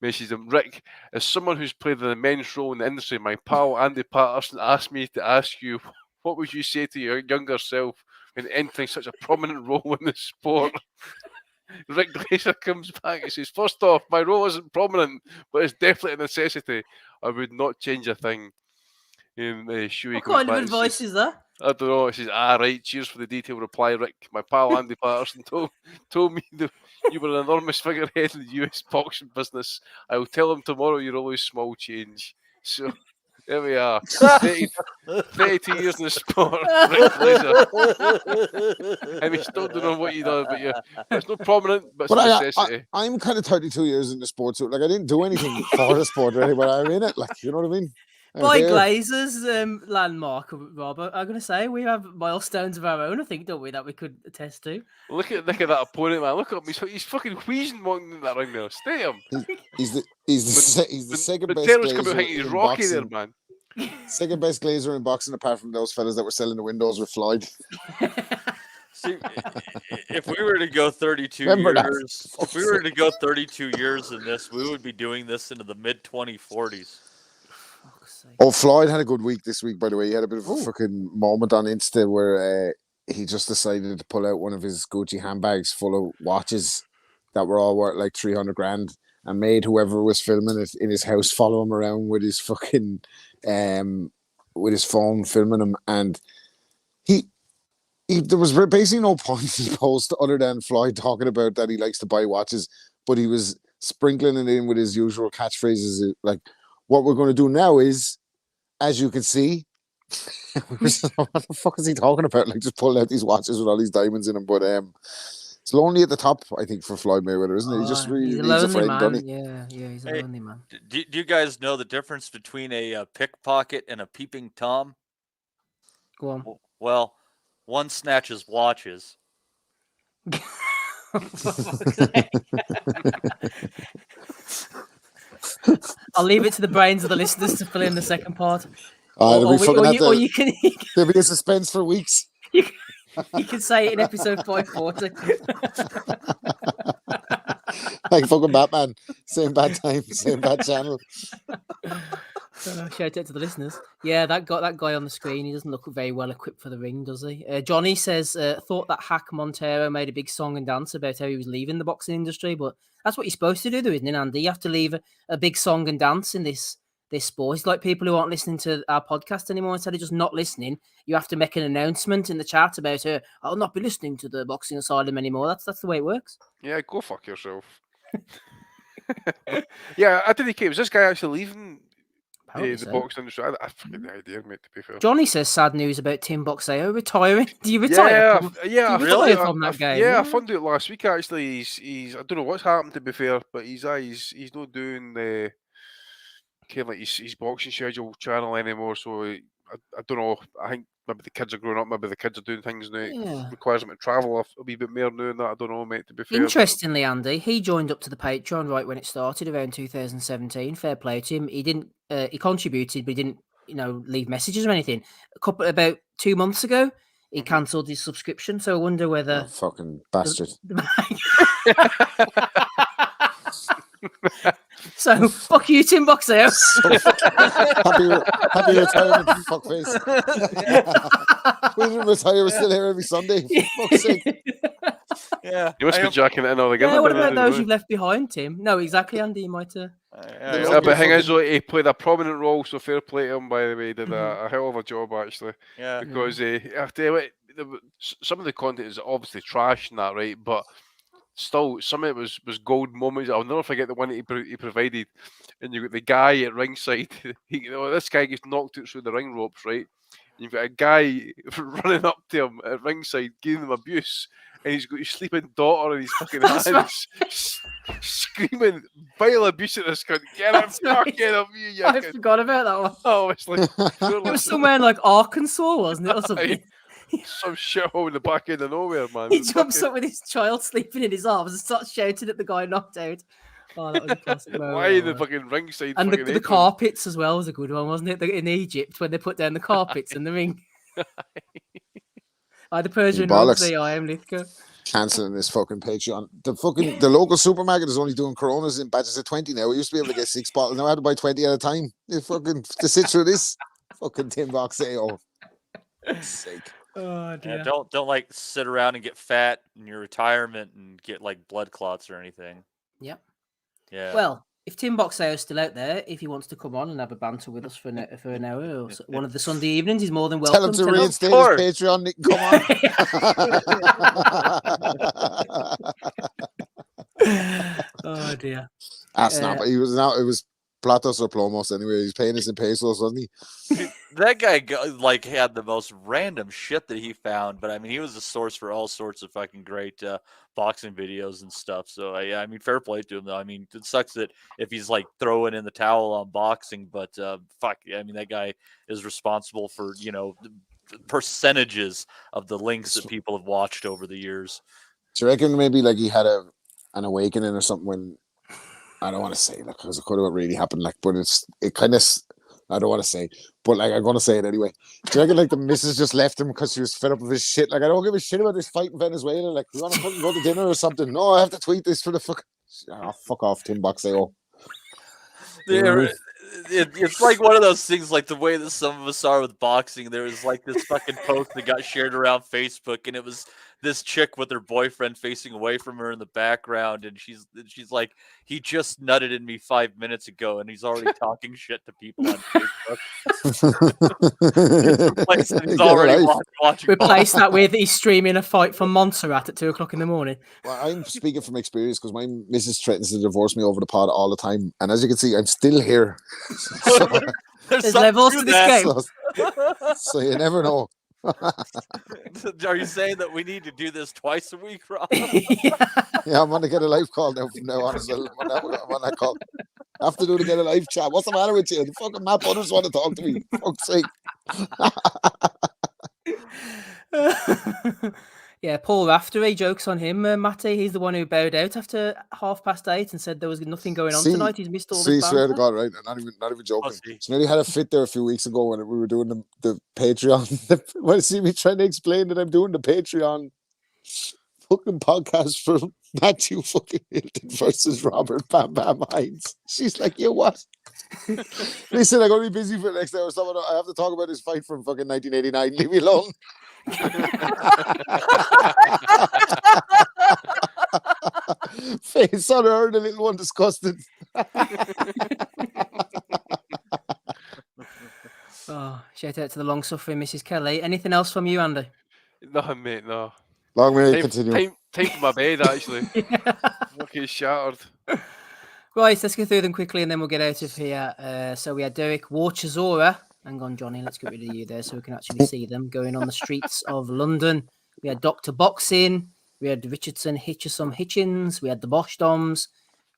messages him, "Rick, as someone who's played in the men's role in the industry, my pal Andy Patterson asked me to ask you, what would you say to your younger self when entering such a prominent role in the sport?" Rick Glaser comes back and says, "First off, my role isn't prominent, but it's definitely a necessity. I would not change a thing." What kind of advice is that? I don't know. It says, right, cheers for the detailed reply, Rick. My pal Andy Patterson told me that you were an enormous figurehead in the US boxing business. I will tell him tomorrow you're always small change. So there we are. 32 years in the sport, Rick Glaser. I mean, still don't know what you done, but it's not prominent, but it's a necessity. I'm kind of 32 years in the sport, so I didn't do anything for the sport really, but I'm in it. You know what I mean? By Glazer's landmark, Rob, I'm going to say we have milestones of our own, I think, don't we, that we could attest to. Look at that opponent, man. Look at him. He's fucking wheezing walking in that ring now. Stay him. He's the second best Glazer in Rocky boxing. There, man. Second best Glazer in boxing, apart from those fellas that were selling the windows with Floyd. See, if we were to go 32 years, if we were to go 32 years in this, we would be doing this into the mid 2040s. Oh, Floyd had a good week this week, by the way. He had a bit of a fucking moment on Insta where he just decided to pull out one of his Gucci handbags full of watches that were all worth like 300 grand and made whoever was filming it in his house follow him around with his fucking with his phone filming him. And there was basically no point in his post other than Floyd talking about that he likes to buy watches, but he was sprinkling it in with his usual catchphrases like, "What we're going to do now is, as you can see," what the fuck is he talking about? Like just pulling out these watches with all these diamonds in them. But it's lonely at the top, I think, for Floyd Mayweather, isn't it? He just really needs a friend, doesn't he? Yeah, he's a lonely man. Do you guys know the difference between a pickpocket and a peeping Tom? Go on. Well, one snatches watches. I'll leave it to the brains of the listeners to fill in the second part. There'll be a suspense for weeks. You can say it in episode 540. Like fucking Batman. Same bad time, same bad channel. Shout out to the listeners. Yeah, that guy on the screen, he doesn't look very well equipped for the ring, does he? Johnny says, thought that Hack Montero made a big song and dance about how he was leaving the boxing industry, but that's what you're supposed to do, though, isn't it, Andy? You have to leave a big song and dance in this sport. It's like people who aren't listening to our podcast anymore. Instead of just not listening, you have to make an announcement in the chat about, I'll not be listening to the Boxing Asylum anymore. That's the way it works. Yeah, go fuck yourself. Yeah, I didn't care. Was this guy actually leaving the boxing industry? I fucking no idea, mate, to be fair. Johnny says sad news about Tim Boxeo retiring. Do you retire? Really? From that game? Yeah, I found out last week actually. He's I don't know what's happened, to be fair, but he's not doing the kind of like his boxing schedule channel anymore. So I don't know. I think maybe the kids are growing up, maybe the kids are doing things now. Yeah. It requires them to travel a wee bit more now than that. I don't know, mate, to be fair. Interestingly, Andy, he joined up to the Patreon right when it started around 2017. Fair play to him. He didn't. He contributed, but he didn't, leave messages or anything. About 2 months ago, he cancelled his subscription. So I wonder whether Fucking bastard. So fuck you, Tim Boxer. Happy retirement, fuckface. We didn't retire. We're still here every Sunday. For fuck's sake. Yeah, you must be jacking it in all again. Yeah, what about those you've left behind, Tim? No, exactly, Andy. You might. But hang on, he played a prominent role, so fair play to him. By the way, he did a hell of a job actually. Yeah, because I tell you what, some of the content is obviously trash and that, right? But still, some of it was gold moments. I'll never forget the one that he provided. And you got the guy at ringside. This guy gets knocked out through the ring ropes, right? And you've got a guy running up to him at ringside, giving him abuse. And he's got his sleeping daughter in his fucking hands, screaming vile abuse at this cunt. Get him, fucking up, you I forgot about that one. Oh, it's like it was somewhere in like Arkansas, wasn't it, or something? Some shithole in the back end of nowhere, man. He jumps up with his child sleeping in his arms and starts shouting at the guy knocked out. Oh, that was a classic moment. Why in the fucking ringside? And the carpets as well was a good one, wasn't it? In Egypt when they put down the carpets in the ring. The Persian rugs, I am Lithgow. Cancelling this fucking Patreon. The local supermarket is only doing Coronas in batches of 20 now. We used to be able to get 6 bottles. Now I have to buy 20 at a time. To sit through this fucking tin box AO. Sake. Oh dear. Yeah, don't like sit around and get fat in your retirement and get like blood clots or anything. Yep. Yeah. Well, if Tim Boxer is still out there, if he wants to come on and have a banter with us for an hour or one of the Sunday evenings, he's more than welcome. Tell him to reinstate his Patreon. Nick, come on. Oh dear. That's not. But he was now. It was Platos or Plomos anyway. He's paying us in pesos, wasn't he? That guy had the most random shit that he found, but I mean, he was the source for all sorts of fucking great boxing videos and stuff. So I mean, fair play to him though. I mean, it sucks that if he's like throwing in the towel on boxing, but fuck, I mean, that guy is responsible for percentages of the links that people have watched over the years. Do you reckon maybe like he had an awakening or something when? I don't want to say because it could have really happened, but it kind of. I don't want to say, but like I'm gonna say it anyway. Do you reckon like the missus just left him because she was fed up with his shit? Like I don't give a shit about this fight in Venezuela. Like we want to fucking go to dinner or something. No, I have to tweet this for the fuck. Oh, fuck off, Tim Boxeo. Yeah, it's like one of those things, like the way that some of us are with boxing. There was like this fucking post that got shared around Facebook, and it was this chick with her boyfriend facing away from her in the background, and she's like, he just nutted in me 5 minutes ago, and he's already talking shit to people on Facebook. He's already watching. Replace that with he's streaming a fight from Montserrat at 2:00 in the morning. Well, I'm speaking from experience because my missus threatens to divorce me over the pod all the time, and as you can see, I'm still here. There's levels to this game, so you never know. Are you saying that we need to do this twice a week, Rob? Yeah, I'm going to get a live call now from now on. I'm on that call. I have to do to get a live chat. What's the matter with you? The fucking Matt Butters want to talk to me. For fuck's sake. Yeah, Paul Rafter, he jokes on him, Matty. He's the one who bowed out after 8:30 and said there was nothing going on tonight. He's missed all this. Swear to God, right? Not even joking. So nearly had a fit there a few weeks ago when we were doing the Patreon. When you see me trying to explain that I'm doing the Patreon fucking podcast for Matthew fucking Hilton versus Robert Bam Bam Hines. She's like, you what? Listen, I'm going to be busy for the next hour. I have to talk about this fight from fucking 1989. Leave me alone. Face on her, the little one disgusted. Oh, shout out to the long suffering Mrs. Kelly. Anything else from you, Andy? No, mate, no. Long may it continue. Time for my bed, actually. Fucking shattered. Right, let's go through them quickly and then we'll get out of here. So we had Derek War Chisora. Hang on, Johnny. Let's get rid of you there so we can actually see them going on the streets of London. We had Dr. Boxing. We had Richardson Hitchens. We had the Bosch Doms.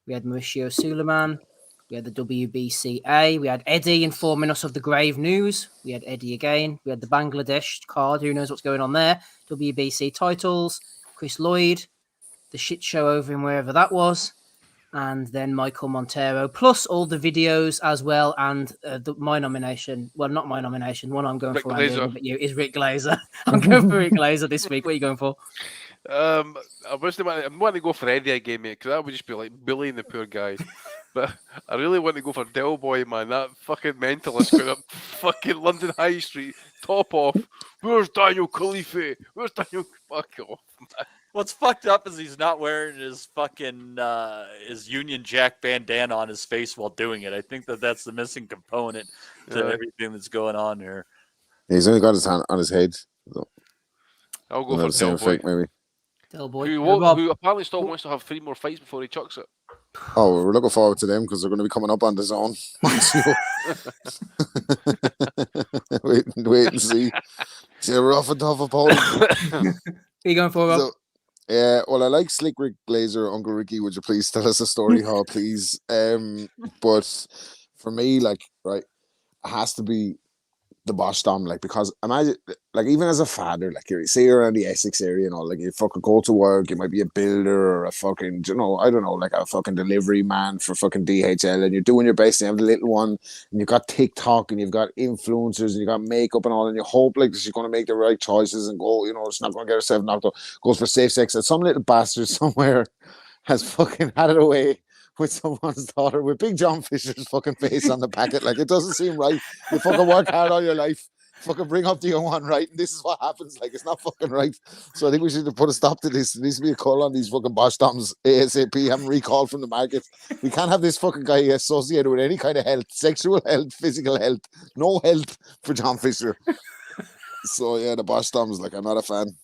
We had Mauricio Suleiman. We had the WBCA. We had Eddie informing us of the grave news. We had Eddie again. We had the Bangladesh card. Who knows what's going on there? WBC titles. Chris Lloyd. The shit show over in wherever that was. And then Michael Montero, plus all the videos as well. And my nomination, well, not my nomination, one I'm going Rick for, Andy, Glaser. but you, is Rick Glaser. I'm going for Rick Glaser this week. What are you going for? I'm wanting to go for Eddie again, mate, because that would just be like bullying the poor guy. But I really want to go for Del Boy, man. That fucking mentalist going up fucking London High Street, top off. Where's Daniel Khalife? Where's Daniel? Fuck off, man. What's fucked up is he's not wearing his fucking his Union Jack bandana on his face while doing it. I think that's the missing component to everything that's going on here. He's only got his hand on his head. So. I'll go for Del Boy. Maybe. Del Boy. Who apparently still wants to have 3 more fights before he chucks it. Oh, we're looking forward to them because they're going to be coming up on the zone. wait and see. It's a rough and tough opponent. Who are you going for, Rob? So, yeah, well, I like Slick Rick Glaser. Uncle Ricky, would you please tell us a story, please? But for me, like, right, it has to be the Bosch Dom, like, because imagine, like, even as a father, like, say you're around the Essex area and all, like, you fucking go to work, you might be a builder or a fucking, you know, I don't know, like a fucking delivery man for fucking DHL, and you're doing your best, and you have the little one, and you've got TikTok, and you've got influencers, and you've got makeup and all, and you hope, like, she's going to make the right choices and go, you know, she's not going to get herself knocked out, goes for safe sex, and some little bastard somewhere has fucking had it away with someone's daughter with Big John Fisher's fucking face on the packet. Like, it doesn't seem right. You fucking work hard all your life, fucking bring up the young one, right? And this is what happens. Like, it's not fucking right. So I think we should put a stop to this. There needs to be a call on these fucking Bosch Doms ASAP. Have them recalled from the market. We can't have this fucking guy associated with any kind of health, sexual health, physical health. No health for John Fisher. So yeah, the Bosch Doms, like, I'm not a fan.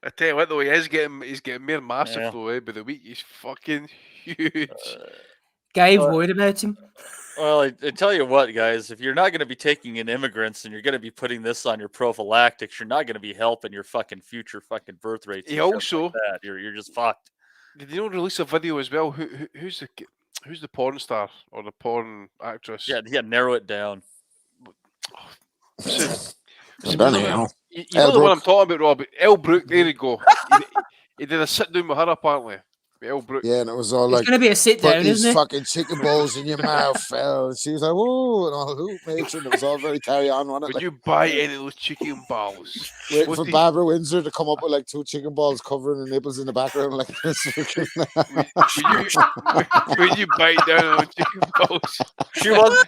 I tell you what, though, he's getting more massive though, by the week. He's fucking huge. Gabe, worried about him? Well, I tell you what, guys, if you're not going to be taking in immigrants and you're going to be putting this on your prophylactics, you're not going to be helping your fucking future fucking birth rates. He also, like that. You're just fucked. Did you release a video as well? Who's the porn star or the porn actress? Yeah, narrow it down. You know the one I'm talking about, Rob. Elle Brook, there you go. He did a sit down with her apparently. Elle Brook. Yeah, and it was all like, it's going to be a sit down, these isn't it? fucking chicken balls in your mouth fell. And she was like, whoa, and all, who makes it? It was all very carry on, wasn't it? Would you buy any of those chicken balls? Waiting for Barbara Windsor to come up with like 2 chicken balls covering the nipples in the background, like this. Would you bite down on chicken balls? She was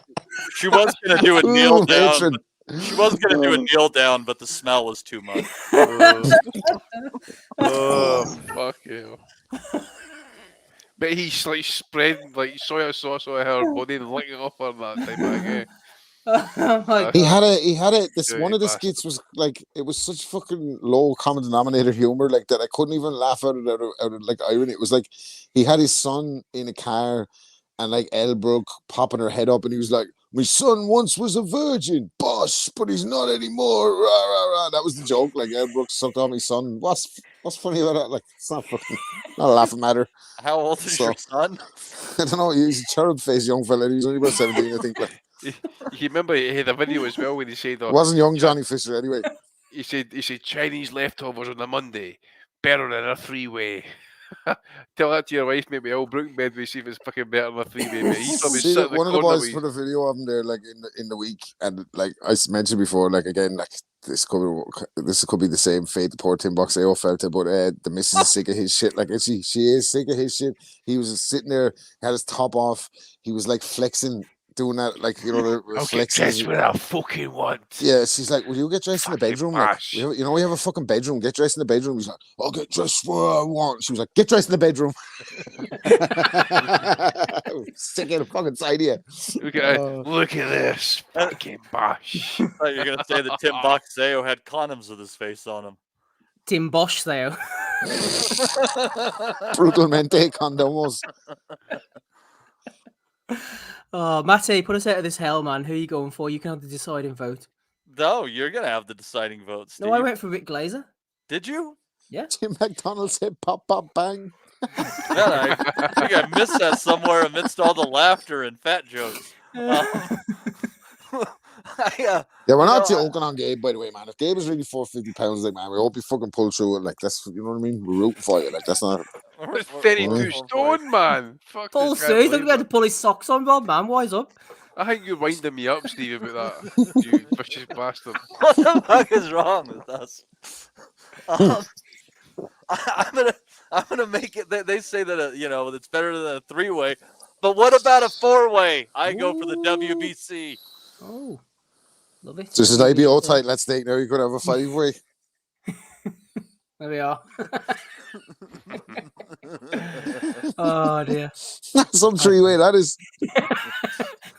going to do a kneel down. She was going to do a kneel down, but the smell was too much. Oh, fuck you. But he's like spreading like soy sauce on her body and licking off her that time. Like, he had it. This one of the skits was like, it was such fucking low common denominator humor, like that I couldn't even laugh out of like irony. It was like he had his son in a car, and like Elle Brook popping her head up, and he was like, "My son once was a virgin, boss, but he's not anymore." Rah, rah, rah. That was the joke. Like, Elle Brook sucked on my son. What's funny about that? Like, it's not fucking not a laughing matter. How old is your son? I don't know. He's a cherub-faced young fella. He's only about 17, I think. Like, you remember he had a video as well when he said, wasn't young Johnny Fisher anyway. He said Chinese leftovers on a Monday, better than a 3-way. Tell that to your wife, maybe Elle Brook in bed, we see if it's fucking better than a 3-way. Mate. He's probably See, sitting in one of the the corner boys put a video of him there, like in the week, and like I mentioned before, like again, like this could be the same fate the poor Tim Boxeo felt it, but the missus is sick of his shit. Like she is sick of his shit. He was just sitting there, had his top off. He was like flexing, doing that, like, you know, the flexing. That's what I fucking want. Yeah, she's like, "Will you get dressed in the bedroom? Like, we have a fucking bedroom. Get dressed in the bedroom." He's like, "I'll get dressed where I want." She was like, "Get dressed in the bedroom." Sick of the fucking idea. Look at this fucking bosh. I thought you were gonna say that Tim Boxeo had condoms with his face on him. Tim Bosch, though. Brutalmente condomos. Oh, Matty, put us out of this hell, man. Who are you going for? You can have the deciding vote. No, you're gonna have the deciding vote, Steve. No, I went for Rick Glaser. Did you? Yeah. Tim McDonald said pop, pop, bang. I think I missed that somewhere amidst all the laughter and fat jokes. Yeah, we're not joking on Gabe, by the way, man. If Gabe is really 450 pounds, like, man, we hope you fucking pull through it. Like, that's, you know what I mean? We're rooting for you. Like, that's not. It's 32 stone, man. Fuck Full this guy, suit. Look believe at him it. to pull his socks on, Bob, man. Wise up. I think you're winding me up, Steve, about that. You vicious bastard. What the fuck is wrong with us? I'm gonna make it. They say that it's better than a 3-way, but what about a 4-way? I go for the WBC. Oh, love it. This is an IBO title. Let's take now. You could have a 5-way. There we are. Oh dear. Some 3-way that is.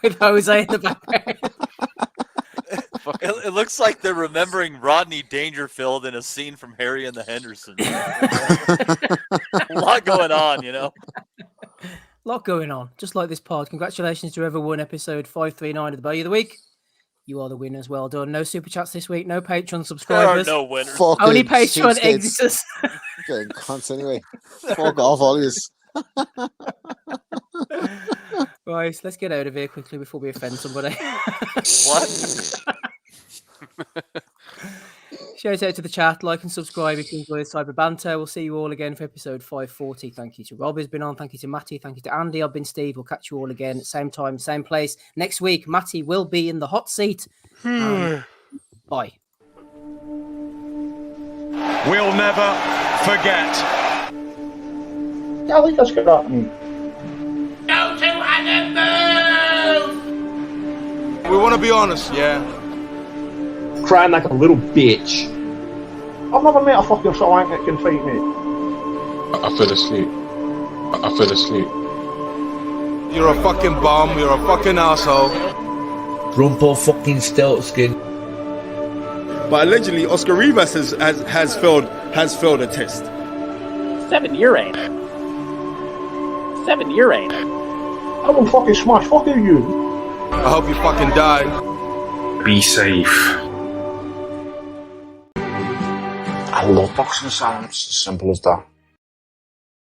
With Jose in the background. It looks like they're remembering Rodney Dangerfield in a scene from Harry and the Hendersons. A lot going on, A lot going on, just like this pod. Congratulations to whoever won episode 539 of the Value of the Week. You are the winners. Well done. No super chats this week. No Patreon subscribers. There are no winners. Only Patreon exiters. Getting cunts anyway. Fuck off, all yous. Right, let's get out of here quickly before we offend somebody. What? Shout out to the chat, like and subscribe if you enjoy this type of banter. We'll see you all again for episode 540. Thank you to Rob who's been on. Thank you to Matty. Thank you to Andy. I've been Steve. We'll catch you all again at same time, same place. Next week, Matty will be in the hot seat. Bye. We'll never forget. Ja, dat is gedaan. Go to move! We want to be honest, yeah? Crying like a little bitch. I've never met a fucking Solank that can fight me. I fell asleep. You're a fucking bum, you're a fucking asshole. Rumpo fucking Steltskin. But allegedly, Oscar Rivas has failed a test. 7-year ain't. I will fucking smash fucking you. I hope you fucking die. Be safe. I love boxing sounds, simple as that.